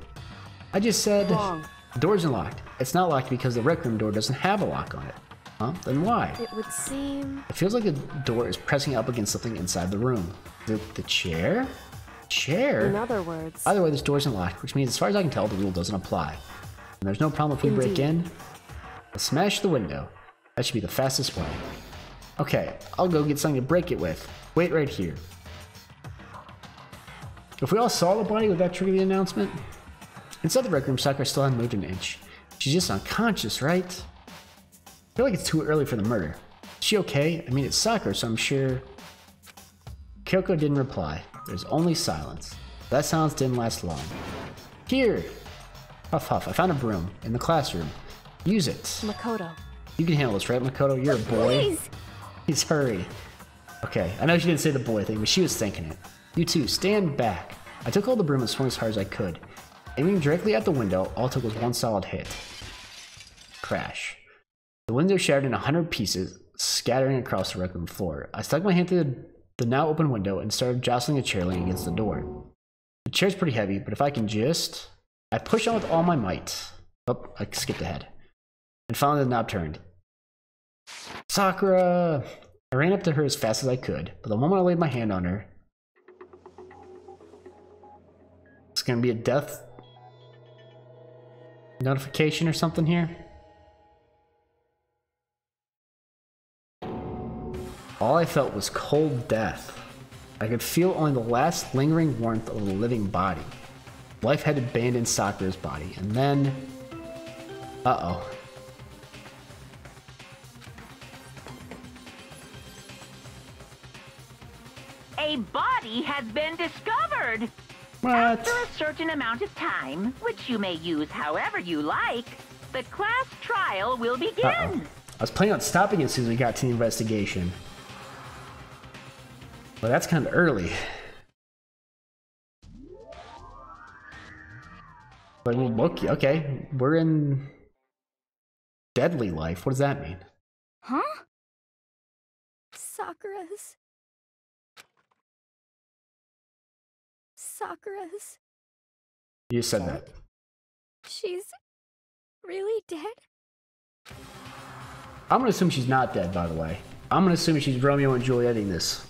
I just said Wrong. the door's unlocked. It's not locked because the rec room door doesn't have a lock on it. Huh? Then why? It would seem... It feels like the door is pressing up against something inside the room. The chair? Chair? In other words... Either way, this door isn't locked, which means as far as I can tell, the rule doesn't apply. And there's no problem if we break in. Let's smash the window. That should be the fastest way. Okay, I'll go get something to break it with. Wait right here. If we all saw the body, would that trigger the announcement? Inside the rec room, Sakura still hadn't moved an inch. She's just unconscious, right? I feel like it's too early for the murder. Is she okay? I mean, it's Sakura, so I'm sure... Kyoko didn't reply. There's only silence. That silence didn't last long. Here! Huff huff, I found a broom in the classroom. Use it. Makoto. You can handle this, right, Makoto? You're a boy. Please. Please hurry. Okay, I know she didn't say the boy thing, but she was thinking it. You two, stand back. I took all the broom and swung as hard as I could. Aiming directly at the window, all it took was one solid hit. Crash. The window shattered in 100 pieces, scattering across the rec room floor. I stuck my hand through the now open window and started jostling a chair leaning against the door. The chair's pretty heavy, but if I can just... I pushed on with all my might. Oh, I skipped ahead. And finally the knob turned. Sakura! I ran up to her as fast as I could, but the moment I laid my hand on her... It's gonna be a death... notification or something here? All I felt was cold death. I could feel only the last lingering warmth of a living body. Life had abandoned Sakura's body, and then... Uh-oh. A body has been discovered! What? After a certain amount of time, which you may use however you like, the class trial will begin. Uh-oh. I was planning on stopping it as soon as we got to the investigation. Well, that's kind of early. But okay, we're in deadly life. What does that mean? Huh? Sakura's... You said that. She's really dead? I'm gonna assume she's not dead, by the way. I'm gonna assume she's Romeo and Julieting this.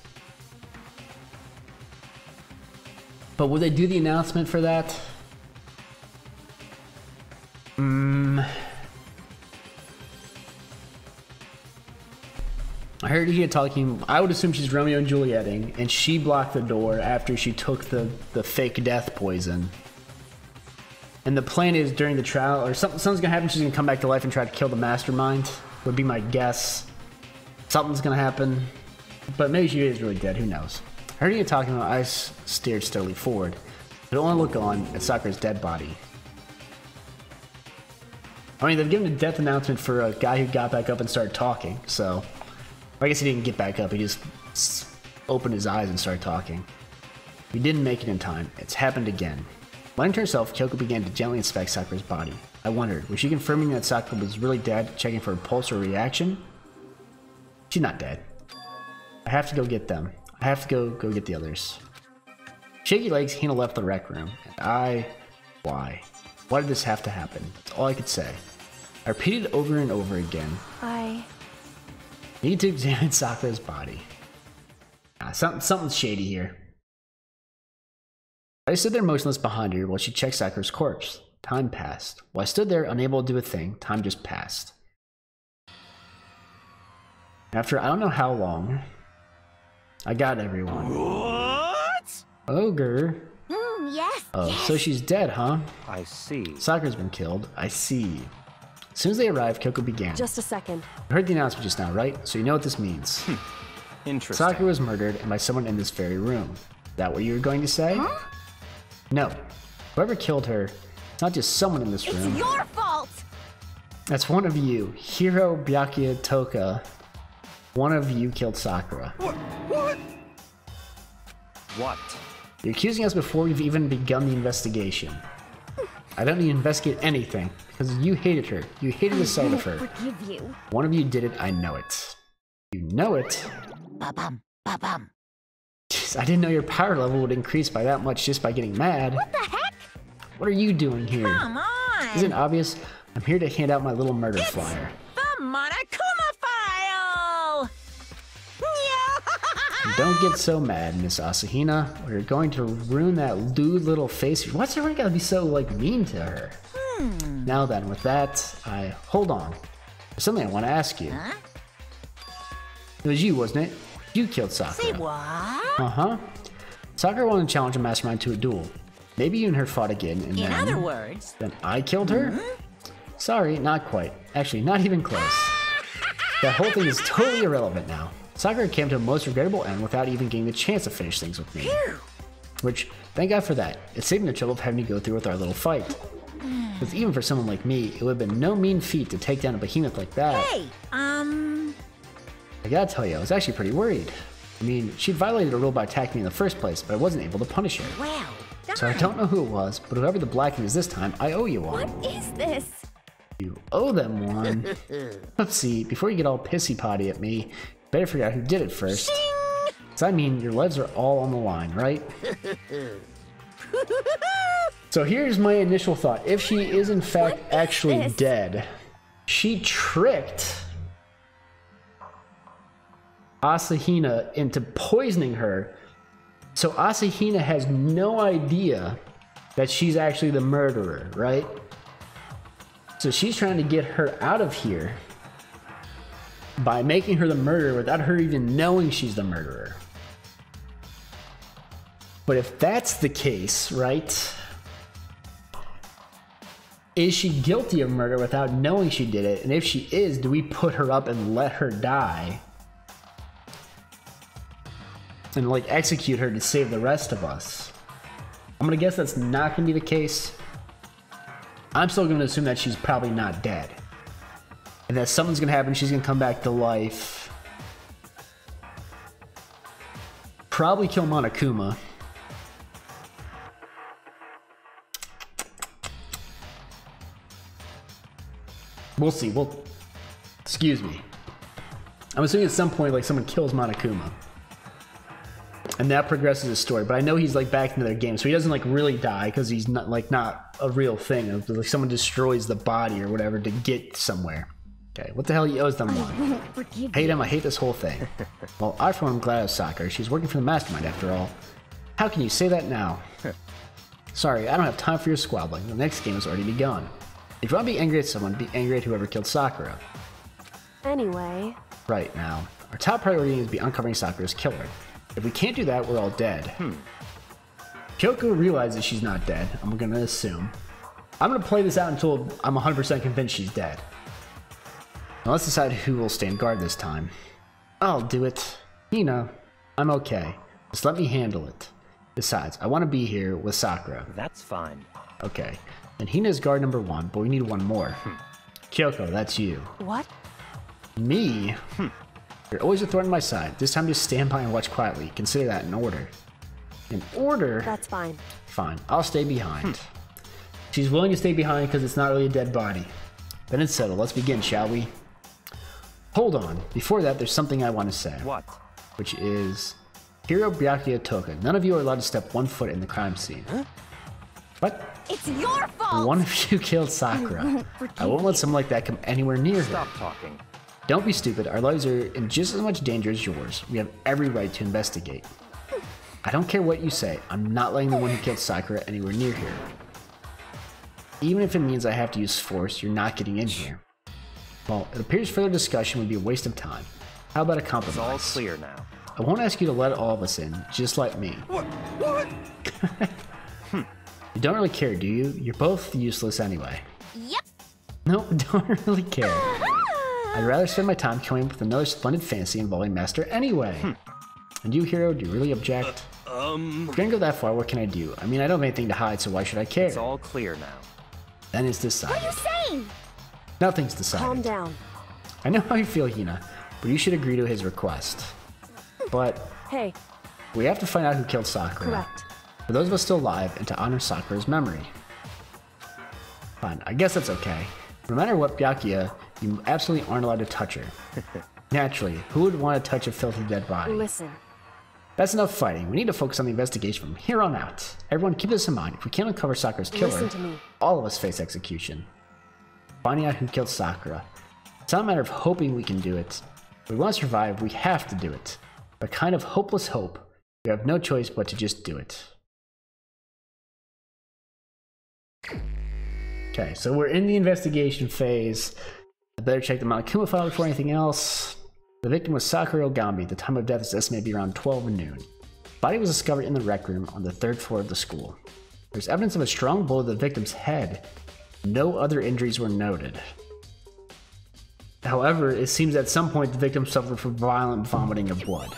But would they do the announcement for that? I heard you talking. I would assume she's Romeo and Julieting, and she blocked the door after she took the fake death poison. And the plan is during the trial, or something's gonna happen. She's gonna come back to life and try to kill the mastermind. Would be my guess. Something's gonna happen, but maybe she is really dead. Who knows? I heard you talking about. I stared steadily forward, but only look on at Sakura's dead body. I mean, they've given a death announcement for a guy who got back up and started talking, so... I guess he didn't get back up, he just opened his eyes and started talking. We didn't make it in time. It's happened again. Lying to herself, Kyoko began to gently inspect Sakura's body. I wondered, was she confirming that Sakura was really dead, checking for a pulse or reaction? She's not dead. I have to go get them. I have to go get the others. Shaky legs, Hina left the rec room, and why? Why did this have to happen? That's all I could say. I repeated over and over again. I need to examine Sakura's body. Something's shady here. I stood there motionless behind her while she checked Sakura's corpse. Time passed. While I stood there unable to do a thing, time just passed. After I don't know how long, I got everyone. What? Ogre. Yes, Oh, so she's dead, huh? I see. Sakura's been killed. I see. As soon as they arrived, Kyoko began. Just a second. You heard the announcement just now, right? So you know what this means. Interesting. Sakura was murdered, and by someone in this very room. Is that what you were going to say? Huh? No. Whoever killed her, it's not just someone in this room. It's your fault! That's one of you. Hiro Byakuya Toka. One of you killed Sakura. What? What? You're accusing us before we've even begun the investigation. I don't need to investigate anything, because you hated her. You hated the sight of her. Forgive you. One of you did it, I know it. You know it? Ba-bum, ba-bum. Jeez, I didn't know your power level would increase by that much just by getting mad. What the heck? What are you doing here? Come on! Isn't it obvious? I'm here to hand out my little murder flyer. The Monokuma file! Yeah! Don't get so mad, Miss Asahina, or you're going to ruin that lewd little face. What's everyone gotta be so, like, mean to her? Now then, with that, hold on. There's something I want to ask you. Huh? It was you, wasn't it? You killed Sakura. Say what? Uh-huh. Sakura wanted to challenge a mastermind to a duel. Maybe you and her fought again, and In then... other words... Then I killed her? Sorry, not quite. Actually, not even close. That whole thing is totally irrelevant now. Sakura came to a most regrettable end without even getting the chance to finish things with me. Which, thank God for that. It saved me the trouble of having to go through with our little fight. Because even for someone like me, it would have been no mean feat to take down a behemoth like that. Hey, I gotta tell you, I was actually pretty worried. I mean, she violated a rule by attacking me in the first place, but I wasn't able to punish her. well, So I don't know who it was, but whoever the blacking is this time, I owe you one. What is this? You owe them one. Oopsie, before you get all pissy-potty at me, better figure out who did it first. So I mean, your lives are all on the line, right? So here's my initial thought. If she is in fact actually this? dead, she tricked Asahina into poisoning her. So Asahina has no idea that she's actually the murderer, right? So she's trying to get her out of here by making her the murderer without her even knowing she's the murderer. But if that's the case, right? Is she guilty of murder without knowing she did it? And if she is, do we put her up and let her die? And like execute her to save the rest of us? I'm gonna guess that's not gonna be the case. I'm still gonna assume that she's probably not dead. And that something's gonna happen, she's gonna come back to life. Probably kill Monokuma. We'll see. Excuse me. I'm assuming at some point, like, someone kills Monokuma. And that progresses the story. But I know he's, like, back into their game. So he doesn't, like, really die because he's not, like, not a real thing. Like, someone destroys the body or whatever to get somewhere. Okay, what the hell he owes them one? Hate him, I hate this whole thing. Well, I for one am glad of Sakura. She's working for the mastermind after all. How can you say that now? Sorry, I don't have time for your squabbling. The next game has already begun. If you want to be angry at someone, be angry at whoever killed Sakura. Anyway. Right now, our top priority is to be uncovering Sakura's killer. If we can't do that, we're all dead. Kyoko realizes she's not dead, I'm gonna assume. I'm gonna play this out until I'm 100% convinced she's dead. Now let's decide who will stand guard this time. I'll do it. Hina, I'm okay. Just let me handle it. Besides, I want to be here with Sakura. That's fine. Okay. Then Hina's guard number 1, but we need one more. Kyoko, that's you. What? Me? You're always a thorn in my side. This time just stand by and watch quietly. Consider that an order. An order? That's fine. Fine. I'll stay behind. She's willing to stay behind because it's not really a dead body. Then it's settled. Let's begin, shall we? Hold on. Before that, there's something I want to say. What? Which is... Hiro Byakuya Toka. None of you are allowed to step one foot in the crime scene. What? It's your fault! One of you killed Sakura. I won't let someone like that come anywhere near her. Stop talking. Don't be stupid. Our lives are in just as much danger as yours. We have every right to investigate. I don't care what you say. I'm not letting the one who killed Sakura anywhere near here. Even if it means I have to use force, you're not getting in here. Well, it appears further discussion would be a waste of time. How about a compromise? It's all clear now. I won't ask you to let all of us in. Just let me. What? You don't really care, do you? You're both useless anyway. Yep. No, don't really care. I'd rather spend my time coming up with another splendid fantasy involving Master anyway. And you, Hero, do you really object? If you're gonna go that far, what can I do? I mean, I don't have anything to hide, so why should I care? It's all clear now. Then it's decided. What are you saying? Nothing's decided. Calm down. I know how you feel, Hina, but you should agree to his request. But Hey, we have to find out who killed Sakura. correct. For those of us still alive, and to honor Sakura's memory. Fine, I guess that's okay. No matter what, Byakuya, you absolutely aren't allowed to touch her. Naturally, who would want to touch a filthy dead body? Listen. That's enough fighting. We need to focus on the investigation from here on out. Everyone, keep this in mind. If we can't uncover Sakura's killer, Listen to me. all of us face execution. Finding out who killed Sakura. It's not a matter of hoping we can do it. If we want to survive, we have to do it. A kind of hopeless hope. We have no choice but to just do it. Okay, so we're in the investigation phase. I better check the Monokuma file before anything else. The victim was Sakura Ogami. The time of death is estimated to be around 12 noon. The body was discovered in the rec room on the 3rd floor of the school. There's evidence of a strong blow to the victim's head. No other injuries were noted. However, it seems at some point the victim suffered from violent vomiting of blood.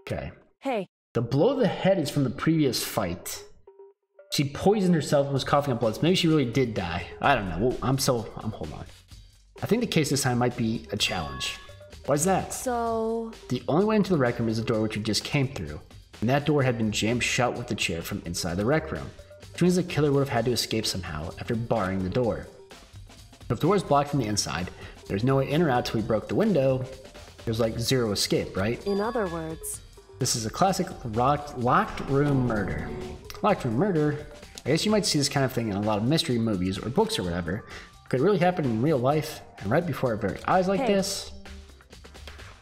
Okay. Hey, The blow to the head is from the previous fight. She poisoned herself and was coughing up blood, so maybe she really did die. I don't know. Well, hold on. I think the case this time might be a challenge. Why's that? so... The only way into the rec room is the door which we just came through, and that door had been jammed shut with the chair from inside the rec room, which means the killer would have had to escape somehow after barring the door. If the door is blocked from the inside, there's no way in or out till we broke the window. There's like zero escape, right? In other words... This is a classic locked room murder. Locked room murder? I guess you might see this kind of thing in a lot of mystery movies or books or whatever. Could it really happen in real life and right before our very eyes like this?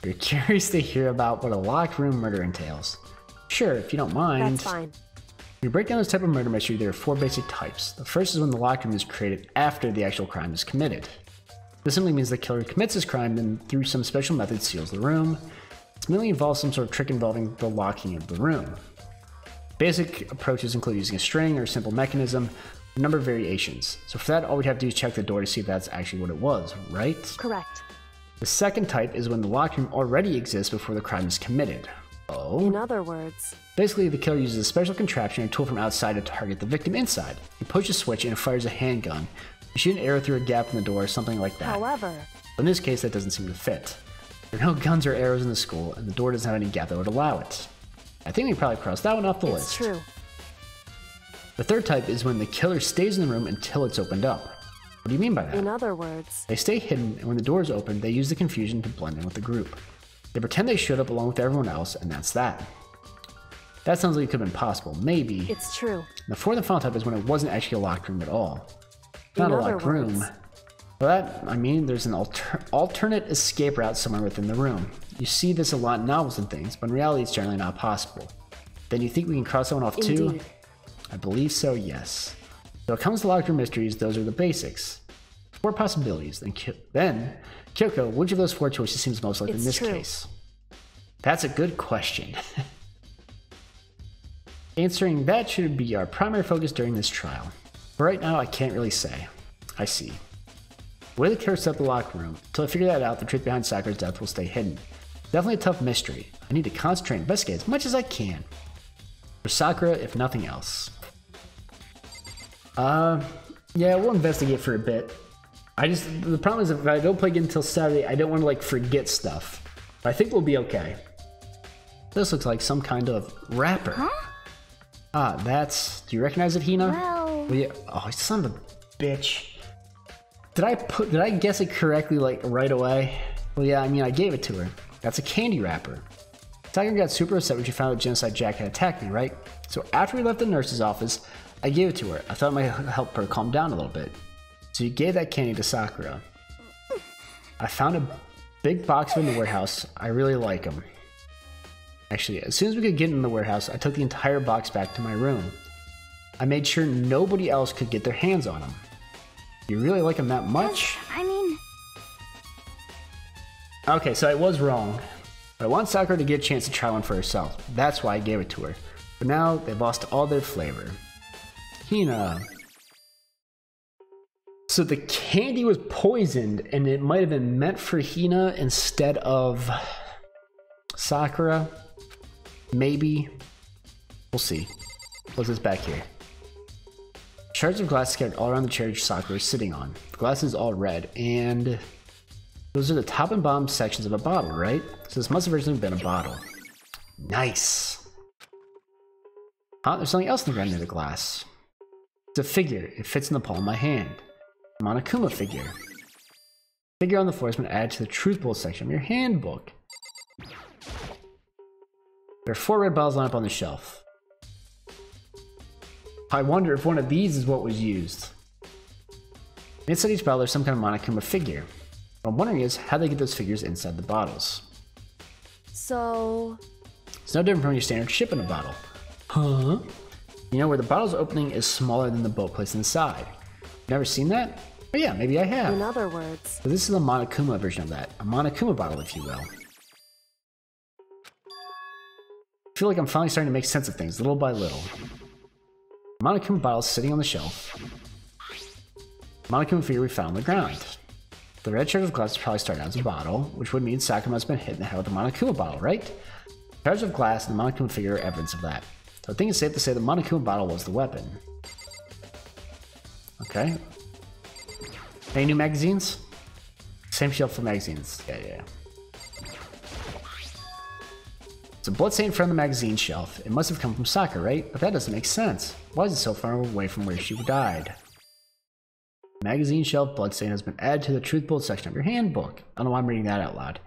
You're curious to hear about what a locked room murder entails. Sure, if you don't mind. That's fine. We break down this type of murder mystery, there are 4 basic types. The first is when the locked room is created after the actual crime is committed. This simply means the killer commits his crime, then through some special method seals the room. This mainly involves some sort of trick involving the locking of the room. Basic approaches include using a string or a simple mechanism, a number of variations. So for that, all we'd have to do is check the door to see if that's actually what it was, right? Correct. The second type is when the locked room already exists before the crime is committed. Oh? In other words... Basically, the killer uses a special contraption or tool from outside to target the victim inside. He pushes a switch and it fires a handgun. You shoot an arrow through a gap in the door or something like that. However... In this case, that doesn't seem to fit. There are no guns or arrows in the school, and the door doesn't have any gap that would allow it. I think we probably crossed that one off the list. It's true. The third type is when the killer stays in the room until it's opened up. What do you mean by that? In other words... They stay hidden, and when the door is open, they use the confusion to blend in with the group. They pretend they showed up along with everyone else, and that's that. That sounds like it could have been possible. Maybe. It's true. The fourth and final type is when it wasn't actually a locked room at all. Not a locked room. Well, that, I mean, there's an alternate escape route somewhere within the room. You see this a lot in novels and things, but in reality it's generally not possible. Then you think we can cross that one off too? Indeed. I believe so, yes. So it comes to locked room mysteries, those are the basics. 4 possibilities, then Kyoko, which of those 4 choices seems most likely in this case? That's a good question. Answering that should be our primary focus during this trial. But right now, I can't really say. I see. The way the killer set up the locked room, until I figure that out, the truth behind Sakura's death will stay hidden. Definitely a tough mystery. I need to concentrate and investigate as much as I can. For Sakura, if nothing else. Yeah, we'll investigate for a bit. The problem is if I don't play again until Saturday, I don't want to like forget stuff. But I think we'll be okay. This looks like some kind of wrapper. Huh? Ah, do you recognize it, Hina? Well... Yeah. Oh, son of a bitch. Did I guess it correctly like right away? Well, yeah, I mean, I gave it to her. That's a candy wrapper. Sakura got super upset when she found out Genocide Jack had attacked me, right? So after we left the nurse's office, I gave it to her. I thought it might help her calm down a little bit. So you gave that candy to Sakura. I found a big box of them in the warehouse. I really like them. Actually, as soon as we could get in the warehouse, I took the entire box back to my room. I made sure nobody else could get their hands on them. You really like them that much? I mean... Okay, so I was wrong. But I want Sakura to get a chance to try one for herself. That's why I gave it to her. But now they've lost all their flavor. Hina. So the candy was poisoned, and it might have been meant for Hina instead of Sakura. Maybe. We'll see. What's this back here? Shards of glass scattered all around the chair Sakura is sitting on. The glass is all red, and those are the top and bottom sections of a bottle, right? So this must have originally been a bottle. Nice. Huh? There's something else in the ground near the glass. It's a figure. It fits in the palm of my hand. A Monokuma figure. Figure on the floor has been added to the truth bowl section of your handbook. There are 4 red bottles lined up on the shelf. I wonder if one of these is what was used. Inside each bottle there's some kind of Monokuma figure. What I'm wondering is how they get those figures inside the bottles. So... It's no different from your standard ship in a bottle. Huh? You know where the bottle's opening is smaller than the boat placed inside. Never seen that? Oh yeah, maybe I have. In other words... So this is a Monokuma version of that. A Monokuma bottle, if you will. I feel like I'm finally starting to make sense of things, little by little. Monokuma bottle is sitting on the shelf. Monokuma figure we found on the ground. The red shard of glass probably started out as a bottle, which would mean Sakura must have been hit in the head with a Monokuma bottle, right? Shards of glass and the Monokuma figure are evidence of that. So I think it's safe to say the Monokuma bottle was the weapon. Okay. Any new magazines? Same shelf for magazines. Yeah. It's a bloodstain from the magazine shelf. It must have come from Sakura, right? But that doesn't make sense. Why is it so far away from where she died? Magazine shelf bloodstain has been added to the truth bowl section of your handbook. I don't know why I'm reading that out loud.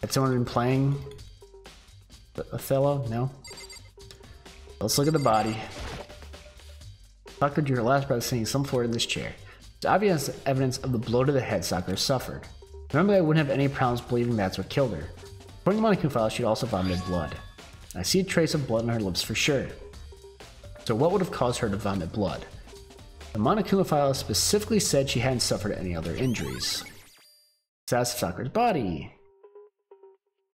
Had someone been playing Othello? No? Let's look at the body. Sakura drew her last breath sitting some floor in this chair. It's obvious evidence of the blow to the head Sakura suffered. Remember, I wouldn't have any problems believing that's what killed her. According to Monokuma file, she'd also vomited blood. I see a trace of blood on her lips for sure. So what would have caused her to vomit blood? The Monokuma file specifically said she hadn't suffered any other injuries. So that's Sakura's body.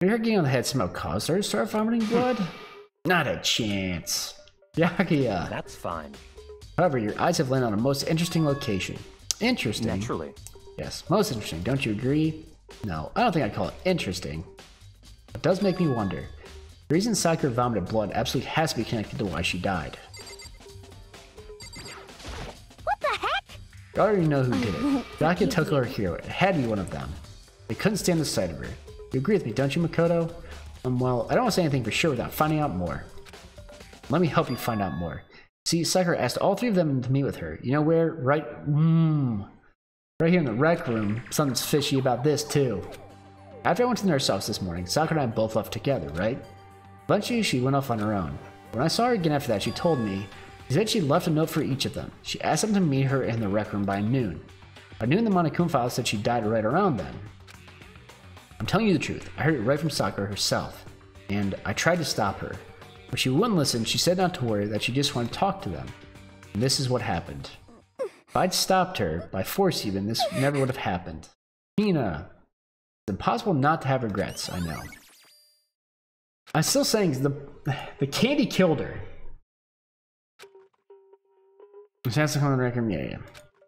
Maybe her getting on the head somehow caused her to start vomiting blood? Not a chance. Yakuya. That's fine. However, your eyes have landed on a most interesting location. Interesting? Naturally. Yes, most interesting. Don't you agree? No, I don't think I'd call it interesting. It does make me wonder. The reason Sakura vomited blood absolutely has to be connected to why she died. What the heck? You already know who did it. Yakuya took her hero. It had to be one of them. They couldn't stand the sight of her. You agree with me, don't you, Makoto? Well, I don't want to say anything for sure without finding out more. Let me help you find out more. See, Sakura asked all 3 of them to meet with her. You know where? Right here in the rec room. Something's fishy about this, too. After I went to the nurse office this morning, Sakura and I both left together, right? Eventually, she went off on her own. When I saw her again after that, she told me, she said she left a note for each of them. She asked them to meet her in the rec room by noon. By noon, the Monokuma file said she died right around then. I'm telling you the truth. I heard it right from Sakura herself, and I tried to stop her. But she wouldn't listen. She said not to worry, that she just wanted to talk to them. And this is what happened. If I'd stopped her, by force even, this never would have happened. Hina. It's impossible not to have regrets, I know. I'm still saying the candy killed her. That's on the record, yeah.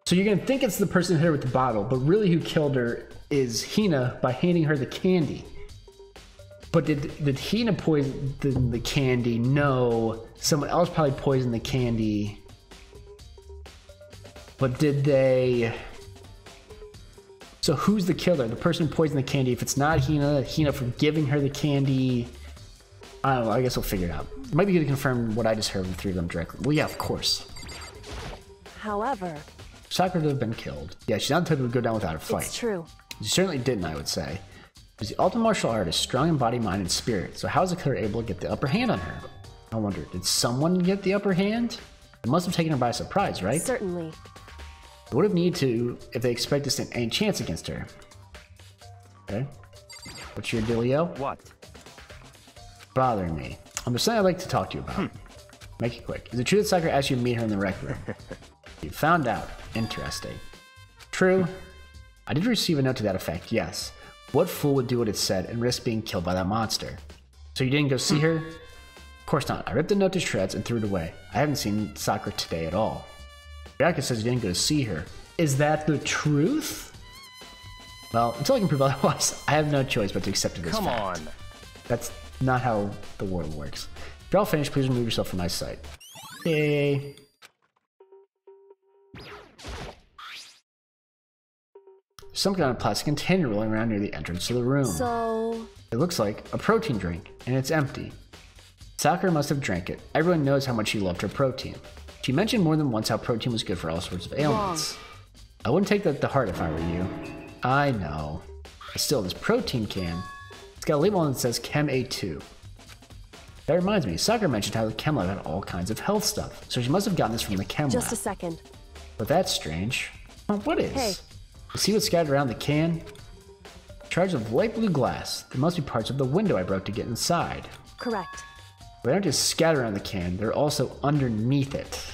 So you're gonna think it's the person who hit her with the bottle, but really who killed her is Hina by handing her the candy. But did Hina poison the candy? No. Someone else probably poisoned the candy. But did they... So who's the killer? The person who poisoned the candy. If it's not Hina for giving her the candy... I don't know, I guess we'll figure it out. It might be good to confirm what I just heard from the 3 of them directly. Well, yeah, of course. However... Sakura would have been killed. Yeah, she's not the type who would go down without a fight. It's true. She certainly didn't, I would say. She's the ultimate martial artist, strong in body, mind, and spirit. So how is the killer able to get the upper hand on her? I wonder, did someone get the upper hand? It must have taken her by surprise, right? Certainly. They would have needed to if they expect to stand any chance against her. Okay. What's your dealio? What? Bothering me. There's something I'd like to talk to you about. Make it quick. Is it true that Sakura asked you to meet her in the rec room? You found out. Interesting. True. I did receive a note to that effect, yes. What fool would do what it said and risk being killed by that monster? So you didn't go see her? Of course not. I ripped the note to shreds and threw it away. I haven't seen Sakura today at all. Ryaka says you didn't go to see her. Is that the truth? Well, until I can prove otherwise, I have no choice but to accept it as fact. Come on. That's not how the world works. If you're all finished, please remove yourself from my sight. Yay. There's some kind of plastic container rolling around near the entrance to the room. So... It looks like a protein drink, and it's empty. Sakura must have drank it. Everyone knows how much she loved her protein. She mentioned more than once how protein was good for all sorts of ailments. I wouldn't take that to heart if I were you. I know. But still, this protein can, it's got a label on it that says Chem A2. That reminds me, Sakura mentioned how the Chem Lab had all kinds of health stuff, so she must have gotten this from the Chem Lab. Just a second. But that's strange. Well, what is? Hey. You see what's scattered around the can? Charged of light blue glass. There must be parts of the window I broke to get inside. Correct. They aren't just scattered around the can, they're also underneath it.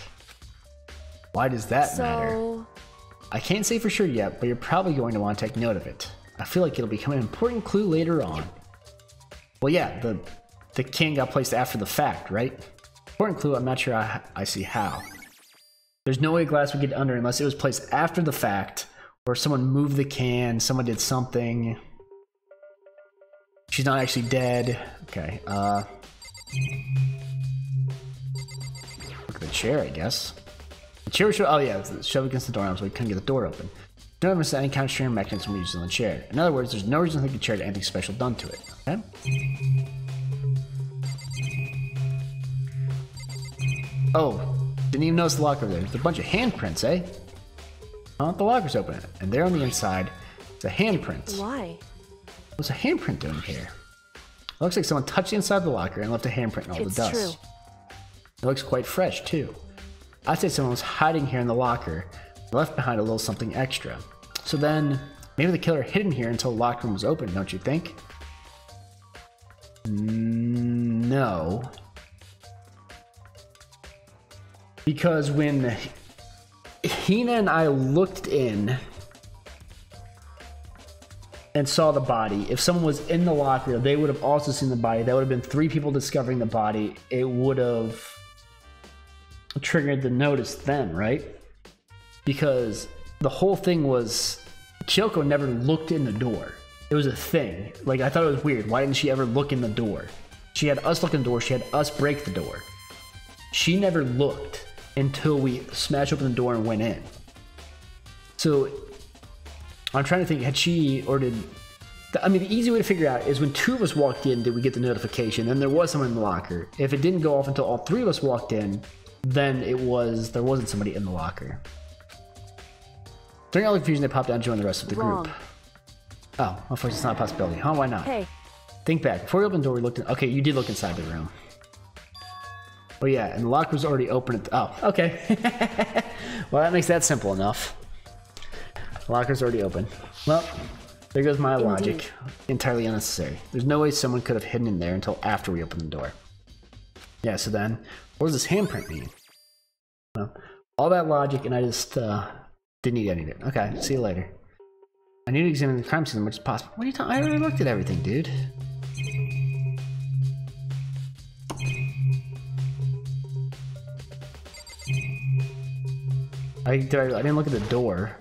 Why does that matter? I can't say for sure yet, but you're probably going to want to take note of it. I feel like it'll become an important clue later on. Well, yeah, the can got placed after the fact, right? Important clue, I'm not sure I see how. There's no way glass would get under unless it was placed after the fact, or someone moved the can, someone did something. She's not actually dead. Okay, look at the chair, I guess. The chair was shoved, oh yeah, it was shoved against the doorknob so we couldn't get the door open. No evidence that any kind of stream mechanism was used on the chair. In other words, there's no reason to think the chair had anything special done to it. Okay? Oh, didn't even notice the locker there. There's a bunch of handprints, eh? Oh, the locker's open, and there on the inside, it's a handprint. Why? What's a handprint doing here? It looks like someone touched the inside of the locker and left a handprint in all the dust. True. It looks quite fresh, too. I'd say someone was hiding here in the locker and left behind a little something extra. So then, maybe the killer hid in here until the locker room was open, don't you think? No. Because when Hina and I looked in and saw the body, if someone was in the locker, they would have also seen the body. That would have been 3 people discovering the body. It would have triggered the notice then, right? Because the whole thing was Kyoko never looked in the door. It was a thing. Like, I thought it was weird. Why didn't she ever look in the door? She had us look in the door. She had us break the door. She never looked until we smashed open the door and went in. So I'm trying to think, had she or did... I mean, the easy way to figure out is when 2 of us walked in, did we get the notification? Then there was someone in the locker. If it didn't go off until all 3 of us walked in, then there wasn't somebody in the locker. During all the confusion, they popped out and joined the rest of the group. Oh, unfortunately, it's not a possibility. Huh? Why not? Hey. Think back. Before we opened the door, we looked in... Okay, you did look inside the room. Oh yeah, and the locker was already open at the... Oh, okay. Well, that makes that simple enough. The locker's already open. Well, there goes my logic. Entirely unnecessary. There's no way someone could have hidden in there until after we opened the door. Yeah, so then, what does this handprint mean? Well, all that logic, and I just didn't need any of it. Okay, see you later. I need to examine the crime scene as much as possible. What are you talking? I already looked at everything, dude. I didn't look at the door.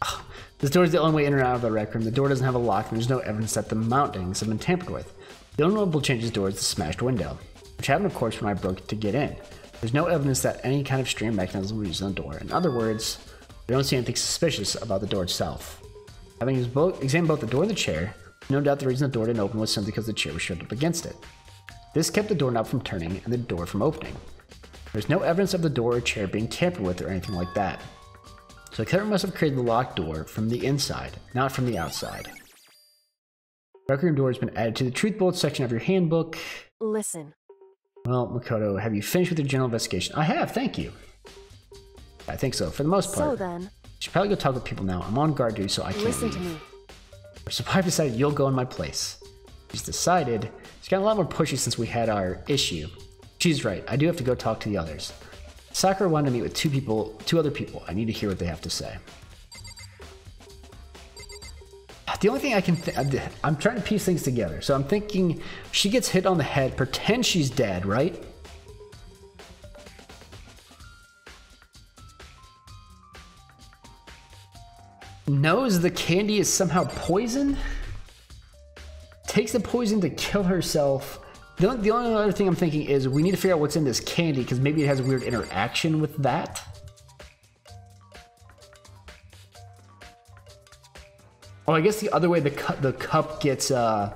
Ugh. This door is the only way in or out of the rec room. The door doesn't have a lock, and there's no evidence that the mountings have been tampered with. The only notable change to this door is the smashed window, which happened, of course, when I broke it to get in. There's no evidence that any kind of stream mechanism was used on the door. In other words, we don't see anything suspicious about the door itself. Having examined both the door and the chair, no doubt the reason the door didn't open was simply because the chair was shoved up against it. This kept the doorknob from turning and the door from opening. There's no evidence of the door or chair being tampered with or anything like that. So the killer must have created the locked door from the inside, not from the outside. The rec room door has been added to the truth bullet section of your handbook. Listen. Well, Makoto, have you finished with your general investigation? I have, thank you. I think so, for the most part. So then... You should probably go talk with people now. I'm on guard duty, so I can't Listen leave. to me. So I've decided you'll go in my place. She's decided. She's gotten a lot more pushy since we had our issue. She's right. I do have to go talk to the others. Sakura wanted to meet with two other people. I need to hear what they have to say. The only thing I can I'm trying to piece things together. So I'm thinking she gets hit on the head, pretend she's dead, right? Knows the candy is somehow poison? Takes the poison to kill herself. The only other thing I'm thinking is we need to figure out what's in this candy because maybe it has a weird interaction with that. Oh, I guess the other way the cup gets on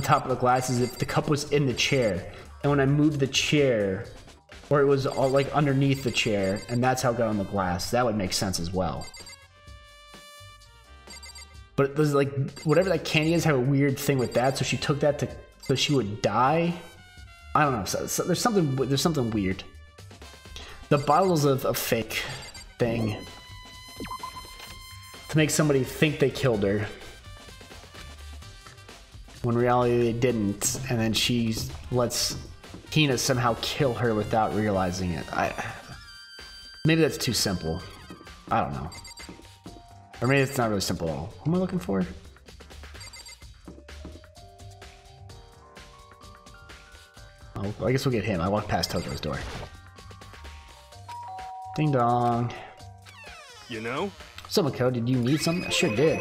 top of the glass is if the cup was in the chair. And when I moved the chair, or it was all like underneath the chair, and that's how it got on the glass. That would make sense as well. But there's like, whatever that candy is, have a weird thing with that, so she took that so she would die? I don't know, so there's something weird. The bottles of a fake thing to make somebody think they killed her, when in reality they didn't, and then she lets Hina somehow kill her without realizing it. Maybe that's too simple. I don't know. Or maybe it's not really simple at all. Who am I looking for? Oh, I guess we'll get him. I walked past Toko's door. Ding dong. You know? Sumiko, did you need something? I sure did.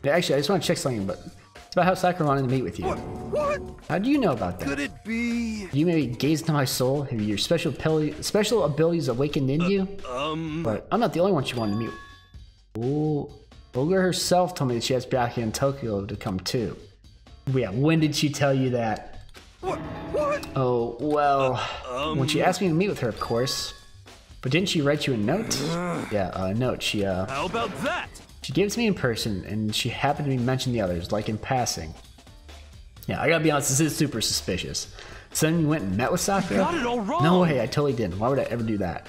Yeah, actually, I just want to check something, but it's about how Sakura wanted to meet with you. What? How do you know about that? Could it be? You maybe gaze into my soul? Have your special abilities awakened in you? But I'm not the only one she wanted to meet. Ooh, Ogre herself told me that she asked Byakuya and Tokyo to come too. Yeah, when did she tell you that? What? Oh, well, when she asked me to meet with her, of course. But didn't she write you a note? Yeah, a note. How about that? She gave it to me in person, and she happened to mention the others, like in passing. Yeah, I gotta be honest, this is super suspicious. So then you went and met with Sakura? You got it all wrong! No way, I totally didn't. Why would I ever do that?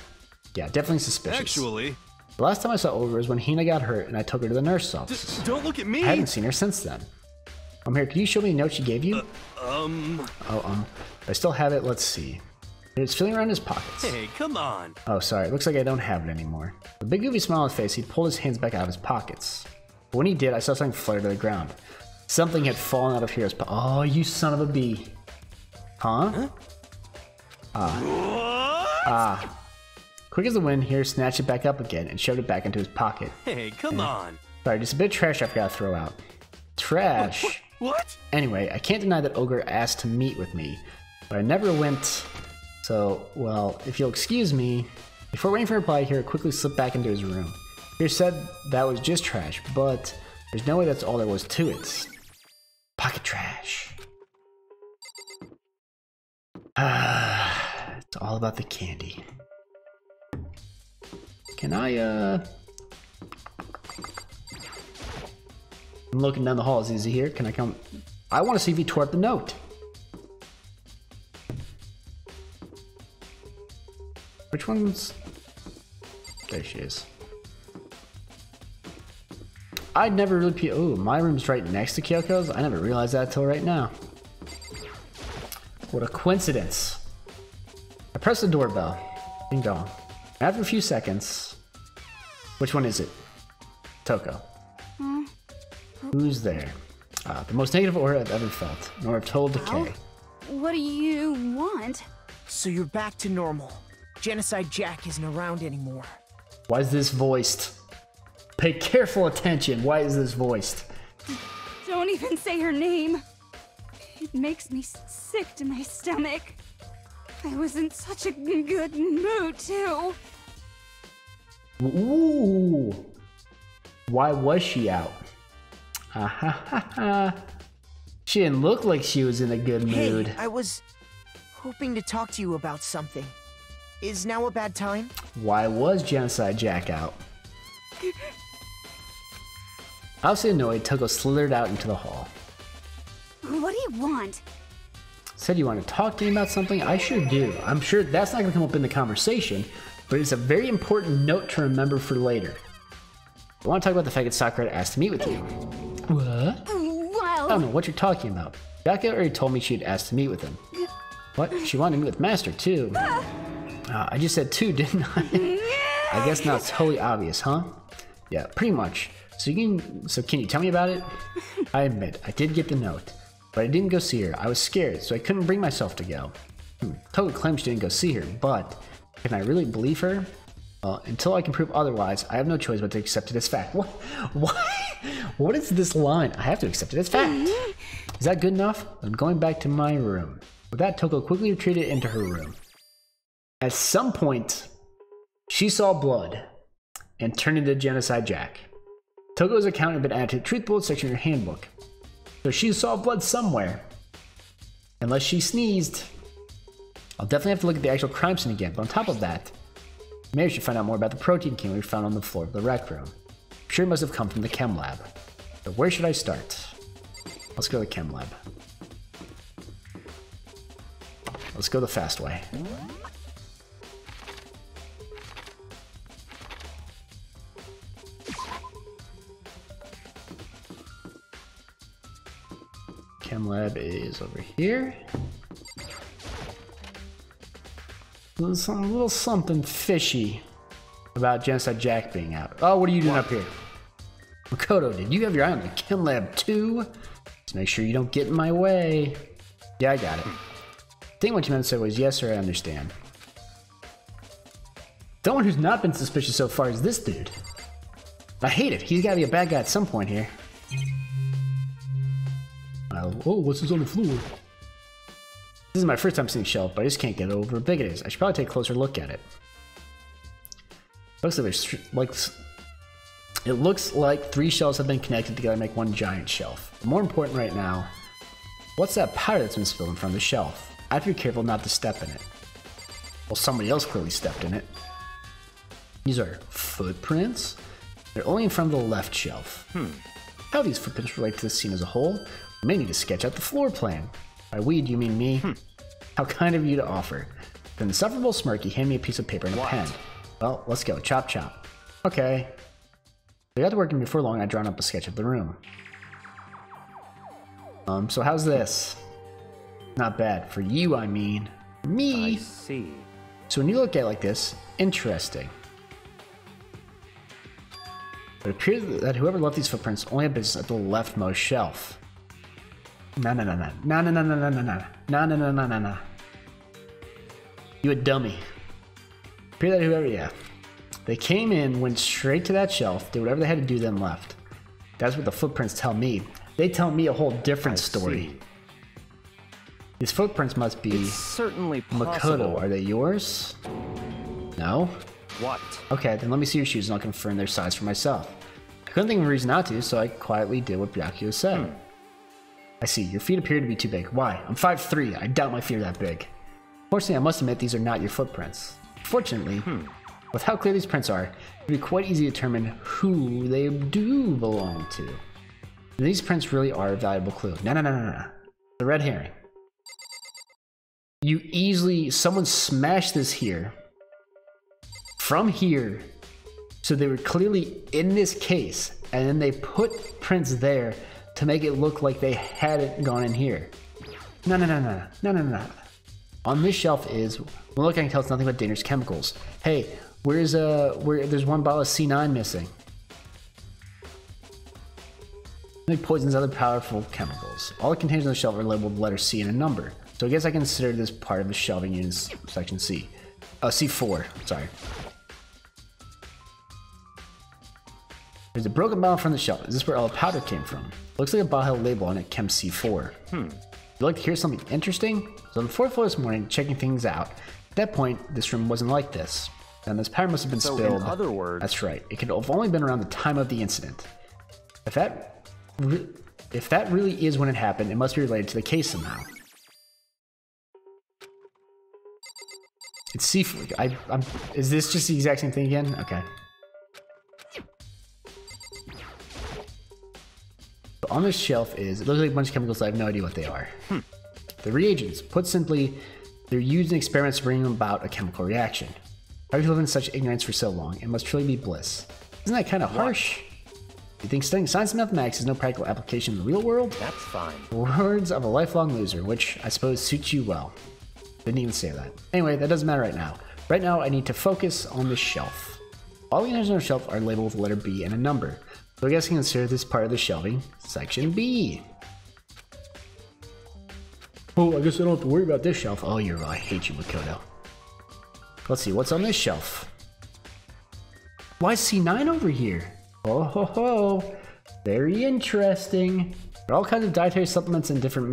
Yeah, definitely suspicious. Actually... The last time I saw Ogre was when Hina got hurt and I took her to the nurse's office. Don't look at me! I haven't seen her since then. I'm here, can you show me the note she gave you? I still have it, let's see. It's feeling around his pockets. Hey, come on! Oh, sorry, it looks like I don't have it anymore. With a big goofy smile on his face, he pulled his hands back out of his pockets. But when he did, I saw something flutter to the ground. Something had fallen out of Hiro's pocket. Oh, you son of a bee. Huh? Quick as the wind, Hiro snatched it back up again and shoved it back into his pocket. Hey, come on! Sorry, just a bit of trash I forgot to throw out. Trash? What? Anyway, I can't deny that Ogre asked to meet with me, but I never went. So, well, if you'll excuse me. Before waiting for a reply, Hiro quickly slipped back into his room. Hiro said that was just trash, but there's no way that's all there was to it. Pocket trash. It's all about the candy. Can I, I'm looking down the hall. Is he here? Can I come? I want to see if he tore up the note. Which one's... There she is. I'd never really... Oh, my room's right next to Kyoko's? I never realized that till right now. What a coincidence. I press the doorbell. Ding dong. After a few seconds... Which one is it? Toko. Who's there? The most negative aura I've ever felt, nor of total decay. What do you want? So you're back to normal. Genocide Jack isn't around anymore. Why is this voiced? Pay careful attention. Why is this voiced? Don't even say her name. It makes me sick to my stomach. I was in such a good mood, too. Ooh. Why was she out? She didn't look like she was in a good mood. Hey, I was hoping to talk to you about something. Is now a bad time? Why was Genocide Jack out? Obviously annoyed, Toko slithered out into the hall. What do you want? Said you want to talk to me about something? I sure do. I'm sure that's not going to come up in the conversation, but it's a very important note to remember for later. I want to talk about the fact that Sakura asked to meet with you. What? Well... I don't know what you're talking about. Byakuya already told me she'd asked to meet with him. What? She wanted to meet with Master, too. I just said two, didn't I? I guess now it's totally obvious, huh? Yeah, pretty much. So can you tell me about it? I admit, I did get the note, but I didn't go see her. I was scared, so I couldn't bring myself to go. Toga claims she didn't go see her, but can I really believe her? Well, until I can prove otherwise, I have no choice but to accept it as fact. What? What is this line? I have to accept it as fact. Is that good enough? I'm going back to my room. With that, Toko quickly retreated into her room. At some point, she saw blood and turned into Genocide Jack. Togo's account had been added to the Truth Bullet section of her handbook. So she saw blood somewhere. Unless she sneezed. I'll definitely have to look at the actual crime scene again, but on top of that, maybe I should find out more about the protein can we found on the floor of the rec room. I'm sure it must have come from the chem lab. So where should I start? Let's go to the chem lab. Let's go the fast way. Chem lab is over here. There's a little something fishy about Genocide Jack being out. Oh, what are you doing up here? Makoto, did you have your eye on the chem lab too? Just make sure you don't get in my way. Yeah, I got it. I think what you meant to say was yes, sir, I understand. The one who's not been suspicious so far is this dude. I hate it. He's got to be a bad guy at some point here. Oh, what's this on the floor? This is my first time seeing Shelf, but I just can't get over how big it is. I should probably take a closer look at it. Looks like there's it looks like 3 shelves have been connected together to make one giant shelf. But more important right now, what's that powder that's been spilled in front of the shelf? I have to be careful not to step in it. Well, somebody else clearly stepped in it. These are footprints. They're only in front of the left shelf. How these footprints relate to the scene as a whole? We may need to sketch out the floor plan. By we, do you mean me? How kind of you to offer. With an insufferable smirk, he handed me a piece of paper and a pen. Well, let's go. Chop, chop. Okay. We got to working before long. I drawn up a sketch of the room. So how's this? Not bad. For you, I mean. Me. I see. So when you look at it like this, interesting. But it appears that whoever left these footprints only had business at the leftmost shelf. No. You a dummy. Appear that whoever, yeah. They came in, went straight to that shelf, did whatever they had to do, then left. That's what the footprints tell me. They tell me a whole different story. These footprints must be It's certainly possible. Makoto. Are they yours? No? What? Okay, then let me see your shoes and I'll confirm their size for myself. I couldn't think of a reason not to, so I quietly did what Byakuya said. I see, your feet appear to be too big. Why? I'm 5'3". I doubt my feet are that big. Fortunately, I must admit these are not your footprints. Fortunately, with how clear these prints are, it would be quite easy to determine who they do belong to. And these prints really are a valuable clue. No. The red herring. Someone smashed this here. From here. So they were clearly in this case, and then they put prints there to make it look like they hadn't gone in here. No. On this shelf is, well, look, I can tell it's nothing but dangerous chemicals. Hey, there's one bottle of C9 missing. Like poisons, other powerful chemicals. All the containers on the shelf are labeled the letter C and a number. So I guess I consider this part of the shelving unit section C. C4, sorry. There's a broken bottle from the shelf. Is this where all the powder came from? Looks like a bottle had a label on it, Chem C4. You'd like to hear something interesting? So on the 4th floor this morning, checking things out. At that point, this room wasn't like this. And this powder must have been spilled. In other words, that's right. It could have only been around the time of the incident. If that really is when it happened, it must be related to the case somehow. It's C4. Is this just the exact same thing again? Okay. But on this shelf it looks like a bunch of chemicals that I have no idea what they are. The reagents, put simply, they're used in experiments to bring about a chemical reaction. How have you lived in such ignorance for so long? It must truly be bliss. Isn't that kind of harsh? You think studying science and mathematics has no practical application in the real world? That's fine. Words of a lifelong loser, which I suppose suits you well. Didn't even say that. Anyway, that doesn't matter right now. Right now, I need to focus on the shelf. All the items on the shelf are labeled with the letter B and a number. So I guess you consider this part of the shelving section B. Oh, I guess I don't have to worry about this shelf. Oh, you're right. I hate you, Makoto. Let's see, what's on this shelf? Why is C9 over here? Oh ho ho! Very interesting. There are all kinds of dietary supplements and different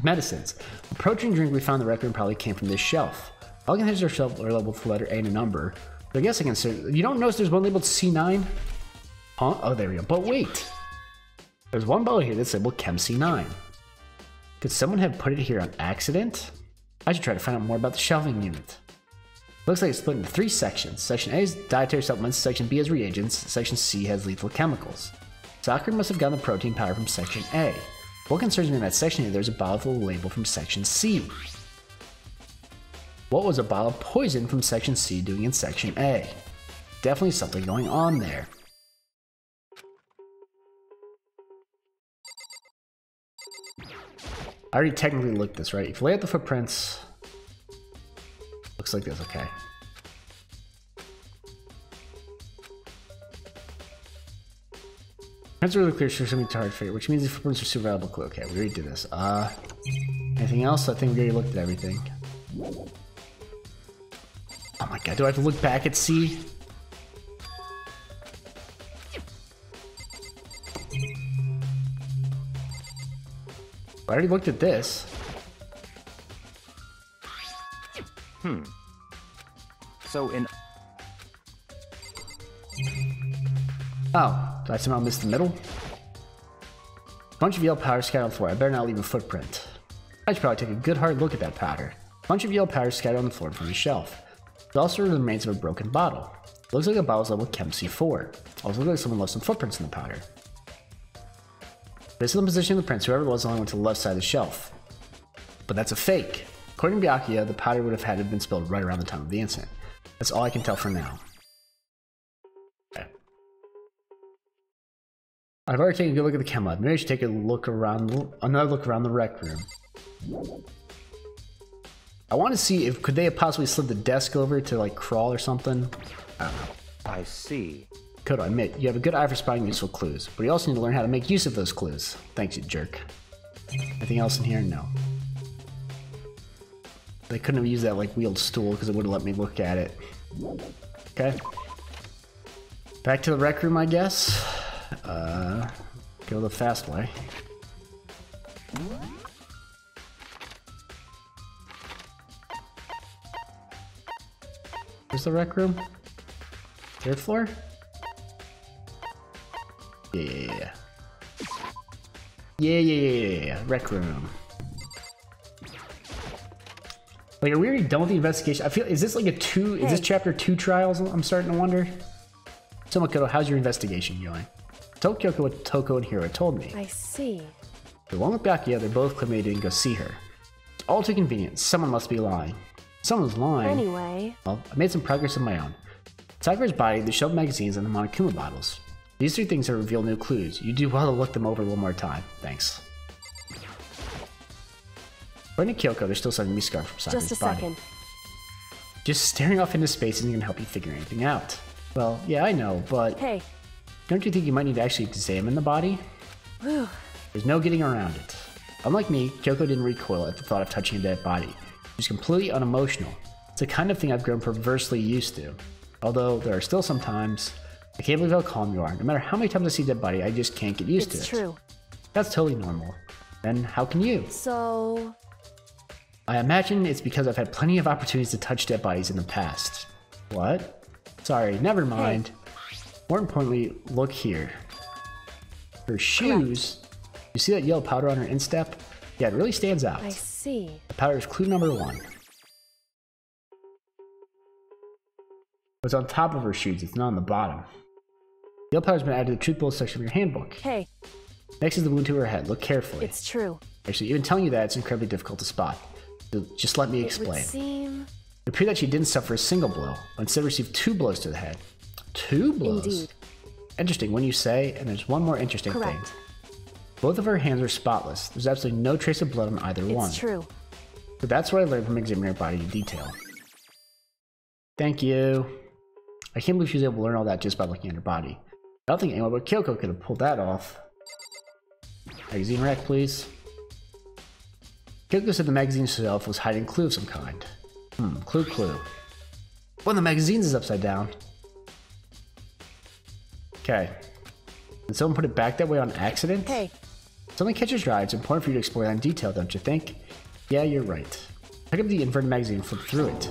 medicines. The protein drink we found in the rec room probably came from this shelf. All containers are shelf are labeled with the letter A and a number. So I guess I can say, you don't notice there's one labeled C9? Huh? Oh, there we go. But wait! There's one bottle here that's labeled Chem C9. Could someone have put it here on accident? I should try to find out more about the shelving unit. Looks like it's split into 3 sections. Section A is dietary supplements, Section B has reagents, Section C has lethal chemicals. Sakura must have gotten the protein powder from Section A. What concerns me in that section is there's a bottle with a label from Section C. What was a bottle of poison from Section C doing in Section A? Definitely something going on there. I already technically looked at this, right? If you lay out the footprints, looks like this, okay. Footprints are really clear, sure something hard to figure, which means the footprints are super valuable clue. Okay, we already did this. Anything else? I think we already looked at everything. Oh my god, do I have to look back at C? I already looked at this. So in... Oh, did I somehow miss the middle? Bunch of yellow powder scattered on the floor. I better not leave a footprint. I should probably take a good hard look at that powder. Bunch of yellow powder scattered on the floor in front of the shelf. There's also the remains of a broken bottle. Looks like a bottle's labeled Chem C4. Also looks like someone left some footprints in the powder. Based on the position of the prints, whoever it was only went to the left side of the shelf. But that's a fake. According to Byakuya, the powder would have had to have been spilled right around the time of the incident. That's all I can tell for now. Okay. I've already taken a good look at the chem lab. Maybe I should take a look around, another look around the rec room. I want to see if could they have possibly slid the desk over to like crawl or something. I don't know. I see. Kodo, I admit, you have a good eye for spotting useful clues, but you also need to learn how to make use of those clues. Thanks, you jerk. Anything else in here? No. They couldn't have used that like wheeled stool because it would have let me look at it. Okay. Back to the rec room, I guess. Go the fast way. Where's the rec room? 3rd floor? Yeah. Rec room. Like, are we already done with the investigation? I feel, is this like a 2, is this chapter 2 trials? I'm starting to wonder. So Makoto, how's your investigation going? Tokyoko, what Toko and Hiro told me. I see. The one with Byakuya, they're both claiming they didn't go see her. It's all too convenient. Someone must be lying. Someone's lying. Anyway. Well, I made some progress of my own. Sakura's body, the shelved magazines, and the Monokuma bottles. These 3 things have revealed new clues. You do well to look them over one more time. Thanks. According to Kyoko, there's still something to be scarred from Sakura's Just a body. second. Just staring off into space isn't going to help you figure anything out. Well, yeah, I know, but... Hey. Don't you think you might need to actually examine the body? Whew. There's no getting around it. Unlike me, Kyoko didn't recoil at the thought of touching a dead body. She was completely unemotional. It's the kind of thing I've grown perversely used to. Although, there are still some times... I can't believe how calm you are. No matter how many times I see a dead body, I just can't get used to it. It's true. That's totally normal. Then how can you? So... I imagine it's because I've had plenty of opportunities to touch dead bodies in the past. What? Sorry, never mind. More importantly, look here. Her shoes... Correct. You see that yellow powder on her instep? Yeah, it really stands out. I see. The powder is clue number 1. It's on top of her shoes, it's not on the bottom. Yellow powder's been added to the truth bullet section of your handbook. Hey. Next is the wound to her head. Look carefully. It's true. Actually, even telling you that, it's incredibly difficult to spot. So just let me explain. It would seem... It appeared that she didn't suffer a single blow, but instead received 2 blows to the head. 2 blows? Indeed. Interesting when you say, and there's one more interesting thing. Both of her hands are spotless. There's absolutely no trace of blood on either one. It's true. So that's what I learned from examining her body in detail. Thank you. I can't believe she was able to learn all that just by looking at her body. I don't think anyone but Kyoko could have pulled that off. Magazine rack, please. Kyoko said the magazine itself was hiding a clue of some kind. Clue. One of the magazines is upside down. Okay. Did someone put it back that way on accident? Hey. Something catches your eye. It's important for you to explore that in detail, don't you think? Yeah, you're right. Pick up the inverted magazine and flip through it.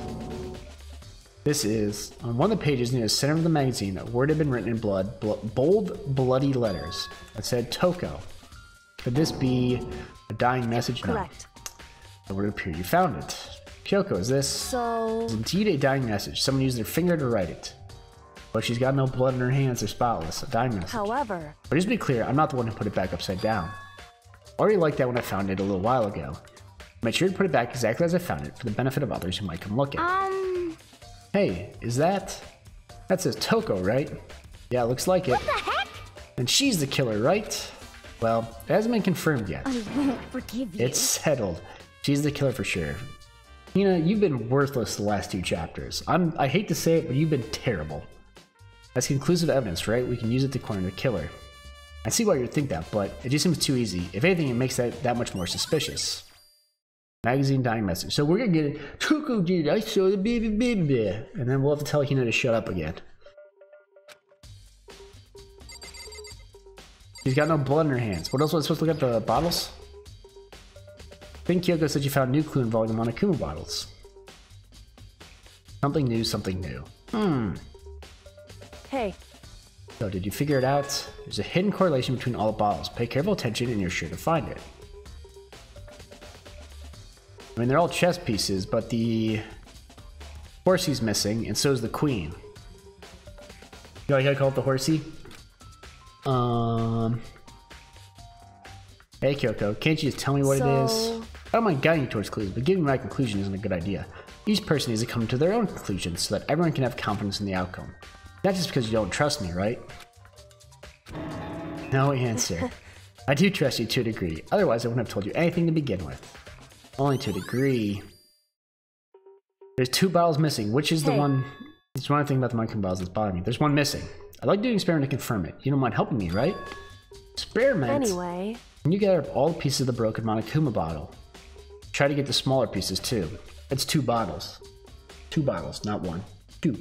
This is, on one of the pages near the center of the magazine, a word had been written in bold, bloody letters. It said Toko. Could this be a dying message? Correct. No. It would appear you found it. Kyoko, is this? So... It's indeed a dying message. Someone used their finger to write it. But she's got no blood in her hands. They're spotless. A dying message. However... But just to be clear, I'm not the one who put it back upside down. I already liked that when I found it a little while ago. I made sure to put it back exactly as I found it for the benefit of others who might come looking. Hey, is that... That says Toko, right? Yeah, looks like it. What the heck? And she's the killer, right? Well, it hasn't been confirmed yet. I won't forgive you. It's settled. She's the killer for sure. Hina, you've been worthless the last 2 chapters. I hate to say it, but you've been terrible. That's conclusive evidence, right? We can use it to corner the killer. I see why you'd think that, but it just seems too easy. If anything, it makes that much more suspicious. Magazine dying message. So we're gonna get it. Toko did. I saw the baby. And then we'll have to tell Hina to shut up again. She's got no blood in her hands. What else was I supposed to look at? The bottles? I think Kyoko said you found a new clue involving the Monokuma bottles. Something new. Hey. So did you figure it out? There's a hidden correlation between all the bottles. Pay careful attention and you're sure to find it. I mean, they're all chess pieces, but the horsey's missing, and so is the queen. You like how I call it the horsey? Hey Kyoko, can't you just tell me what it is? I don't mind guiding you towards clues, but giving my conclusion isn't a good idea. Each person needs to come to their own conclusions so that everyone can have confidence in the outcome. Not just because you don't trust me, right? No answer. I do trust you to a degree, otherwise I wouldn't have told you anything to begin with. Only to a degree. There's 2 bottles missing. Which is the one? There's one thing about the Monokuma bottles that's bothering me. There's one missing. I'd like to do an experiment to confirm it. You don't mind helping me, right? Experiment? Anyway. When you gather up all the pieces of the broken Monokuma bottle, try to get the smaller pieces too. It's 2 bottles. 2 bottles, not 1. 2.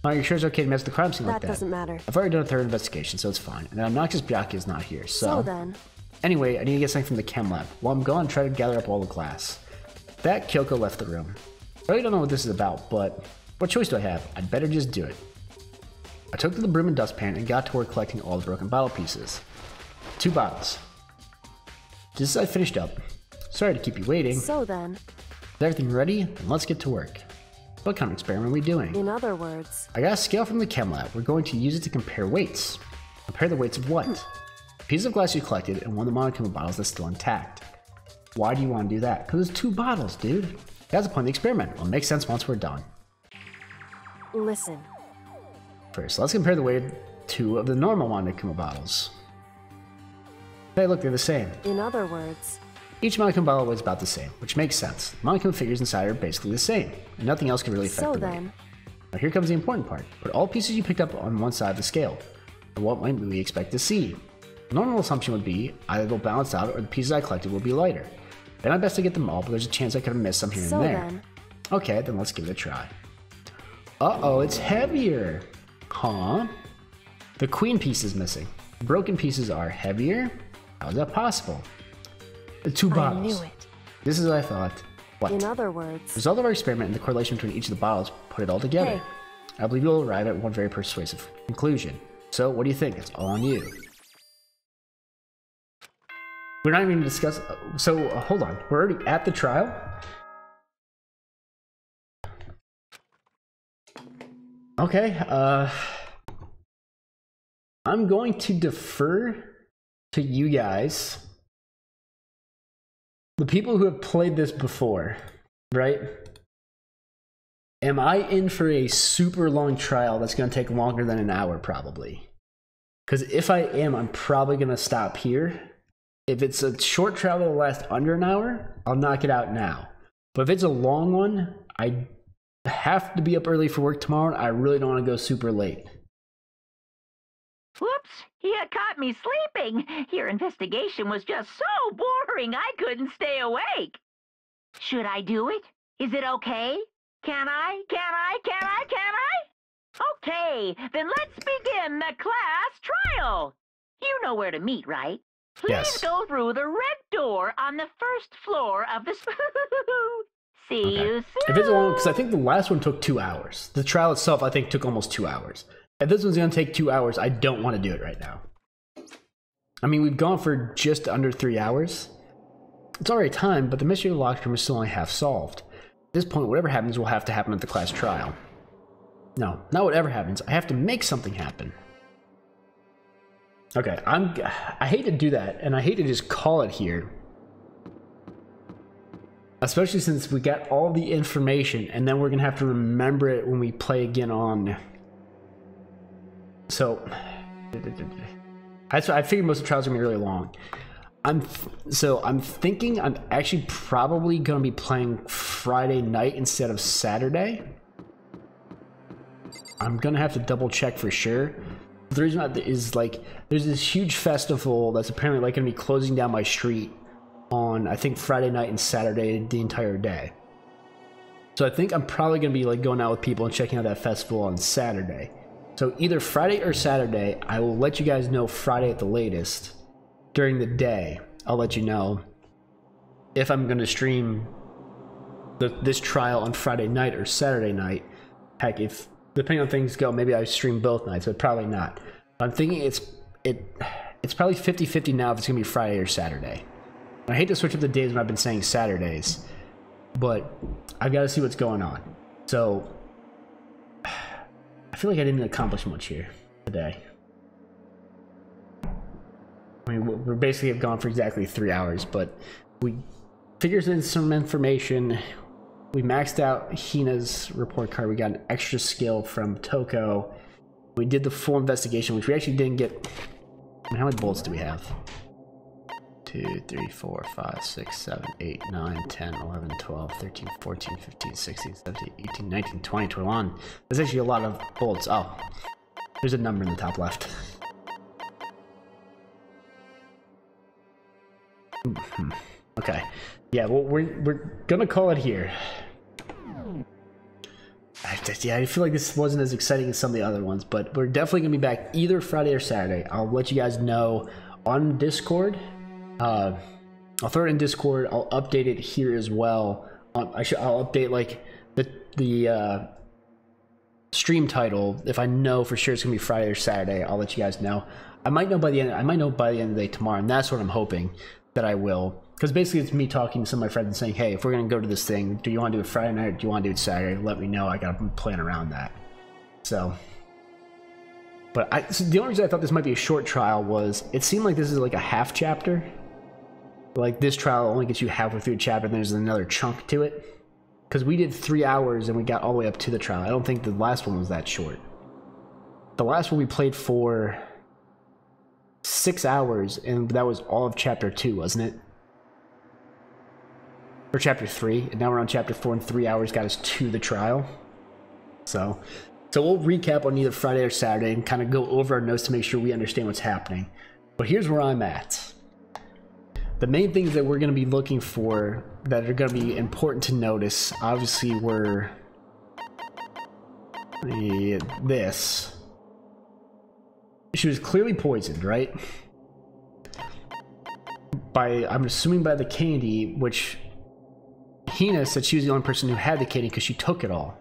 Are you sure it's okay to mess with the crime scene like that? That doesn't matter. I've already done a thorough investigation, so it's fine. And obnoxious Byakuya is not here, so then. Anyway, I need to get something from the chem lab. While I'm gone, try to gather up all the glass. That Kyoko left the room. I really don't know what this is about, but what choice do I have? I'd better just do it. I took to the broom and dustpan and got to work collecting all the broken bottle pieces. 2 bottles. Just as I finished up. Sorry to keep you waiting. So then. Is everything ready? Then let's get to work. What kind of experiment are we doing? In other words. I got a scale from the chem lab. We're going to use it to compare weights. Compare the weights of what? A piece of glass you collected and one of the Monokuma bottles that's still intact. Why do you want to do that? Because it's 2 bottles, dude. That's the point of the experiment. It'll make sense once we're done. Listen. First, let's compare the weight of 2 of the normal Monokuma bottles. Hey, look, they're the same. In other words. Each Monokuma bottle weighs about the same, which makes sense. The Monokuma figures inside are basically the same, and nothing else can really affect the weight. Now here comes the important part. Put all pieces you picked up on one side of the scale. And what might we expect to see? The normal assumption would be either they'll balance out or the pieces I collected will be lighter. Then my best to get them all, but there's a chance I could have missed some here and there. Okay, then let's give it a try. Uh-oh, it's heavier. Huh? The queen piece is missing. The broken pieces are heavier? How is that possible? The 2 bottles. I knew it. This is what I thought. What? In other words. The result of our experiment and the correlation between each of the bottles put it all together. Hey. I believe you'll arrive at one very persuasive conclusion. So, what do you think? It's all on you. We're not even going to discuss... So, hold on. We're already at the trial? Okay, I'm going to defer to you guys. The people who have played this before, right? Am I in for a super long trial that's going to take longer than an hour, probably? Because if I am, I'm probably going to stop here. If it's a short trial that'll last under an hour, I'll knock it out now. But if it's a long one, I have to be up early for work tomorrow, and I really don't want to go super late. Whoops, you caught me sleeping. Your investigation was just so boring I couldn't stay awake. Should I do it? Is it okay? Can I? Okay, then let's begin the class trial. You know where to meet, right? Please Yes. go through the red door on the first floor of the... See you soon. If it's long, because I think the last one took 2 hours. The trial itself, I think, took almost 2 hours. If this one's going to take 2 hours, I don't want to do it right now. I mean, we've gone for just under 3 hours. It's already time, but the mystery of the locked room is still only half solved. At this point, whatever happens will have to happen at the class trial. No, not whatever happens. I have to make something happen. Okay, I hate to do that, and I hate to just call it here. Especially since we got all the information, and then we're going to have to remember it when we play again on... So... I figured most of the trials are going to be really long. I'm thinking I'm actually probably going to be playing Friday night instead of Saturday. I'm going to have to double check for sure. The reason is, like, there's this huge festival that's apparently, like, going to be closing down my street on, I think, Friday night and Saturday the entire day. So I think I'm probably going to be, like, going out with people and checking out that festival on Saturday. So either Friday or Saturday, I will let you guys know Friday at the latest. During the day, I'll let you know if I'm going to stream this trial on Friday night or Saturday night. Heck, if depending on things go, maybe I stream both nights, but probably not. I'm thinking it's probably 50-50 now if it's going to be Friday or Saturday. I hate to switch up the days when I've been saying Saturdays, but I've got to see what's going on. So I feel like I didn't accomplish much here today. I mean, we basically have gone for exactly 3 hours, but we figured in some information. We maxed out Hina's report card. We got an extra skill from Toko. We did the full investigation, which we actually didn't get. I mean, how many bullets do we have? 2, 3, 4, 5, 6, 7, 8, 9, 10, 11, 12, 13, 14, 15, 16, 17, 18, 19, 20, 21. That's actually a lot of bullets. Oh, there's a number in the top left. Okay, yeah, well, we're gonna call it here. Yeah, I feel like this wasn't as exciting as some of the other ones, but we're definitely gonna be back either Friday or Saturday. I'll let you guys know on Discord. I'll throw it in Discord. I'll update it here as well. I'll update like the stream title. If I know for sure it's gonna be Friday or Saturday, I'll let you guys know. I might know by the end of the day tomorrow, and that's what I'm hoping that I will. Because basically it's me talking to some of my friends and saying, hey, if we're going to go to this thing, do you want to do it Friday night or do you want to do it Saturday? Let me know. I got to plan around that. So, but so the only reason I thought this might be a short trial was it seemed like this is like a half chapter. Like this trial only gets you halfway through a chapter, and there's another chunk to it. Because we did 3 hours and we got all the way up to the trial. I don't think the last one was that short. The last one we played for 6 hours, and that was all of chapter 2, wasn't it? Or chapter 3, and now we're on chapter 4, and 3 hours got us to the trial. So we'll recap on either Friday or Saturday and kind of go over our notes to make sure we understand what's happening. But here's where I'm at. The main things that we're going to be looking for that are going to be important to notice, obviously, were this. She was clearly poisoned, right? I'm assuming by the candy, which Hina said she was the only person who had the candy because she took it all.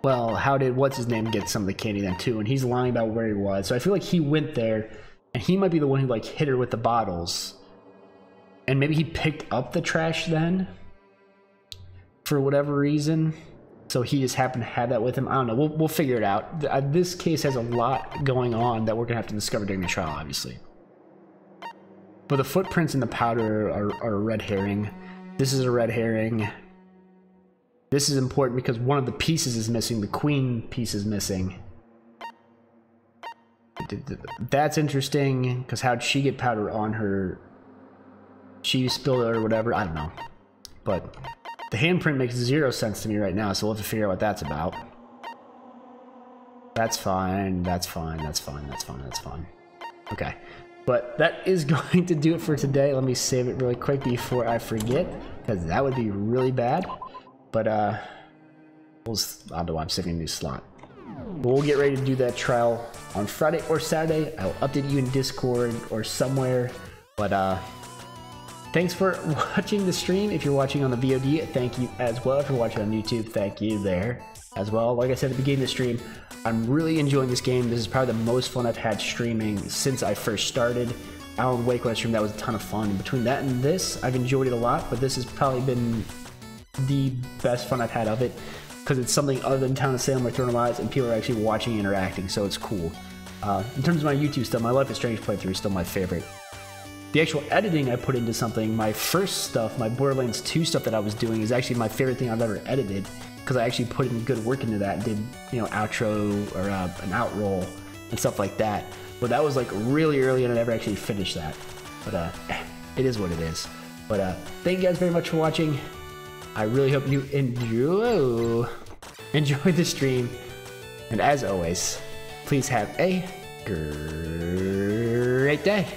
Well, how did what's-his-name get some of the candy then too? And he's lying about where he was. So I feel like he went there, and he might be the one who like hit her with the bottles. And maybe he picked up the trash then, for whatever reason. So he just happened to have that with him. I don't know. We'll figure it out. This case has a lot going on that we're gonna have to discover during the trial, obviously. But the footprints in the powder are a red herring. This is a red herring. This is important because one of the pieces is missing. The queen piece is missing. That's interesting because how'd she get powder on her? She spilled it or whatever. I don't know. But the handprint makes 0 sense to me right now, so we'll have to figure out what that's about. That's fine. That's fine. That's fine. That's fine. That's fine. Okay. But that is going to do it for today. Let me save it really quick before I forget, because that would be really bad. But, I don't know why I'm saving a new slot. But we'll get ready to do that trial on Friday or Saturday. I'll update you in Discord or somewhere. But, thanks for watching the stream. If you're watching on the VOD, thank you as well. If you're watching on YouTube, thank you there as well. Like I said at the beginning of the stream, I'm really enjoying this game. This is probably the most fun I've had streaming since I first started. Alan Wake when I streamed, that was a ton of fun. Between that and this, I've enjoyed it a lot, but this has probably been the best fun I've had of it, because it's something other than Town of Salem or Throne of Lies, and people are actually watching and interacting, so it's cool. In terms of my YouTube stuff, my Life is Strange playthrough is still my favorite. The actual editing I put into something, my first stuff, my Borderlands 2 stuff that I was doing, is actually my favorite thing I've ever edited, because I actually put in good work into that and did, you know, outro or an outroll and stuff like that. But that was like really early and I never actually finished that. But it is what it is. But thank you guys very much for watching. I really hope you enjoy the stream. And as always, please have a great day.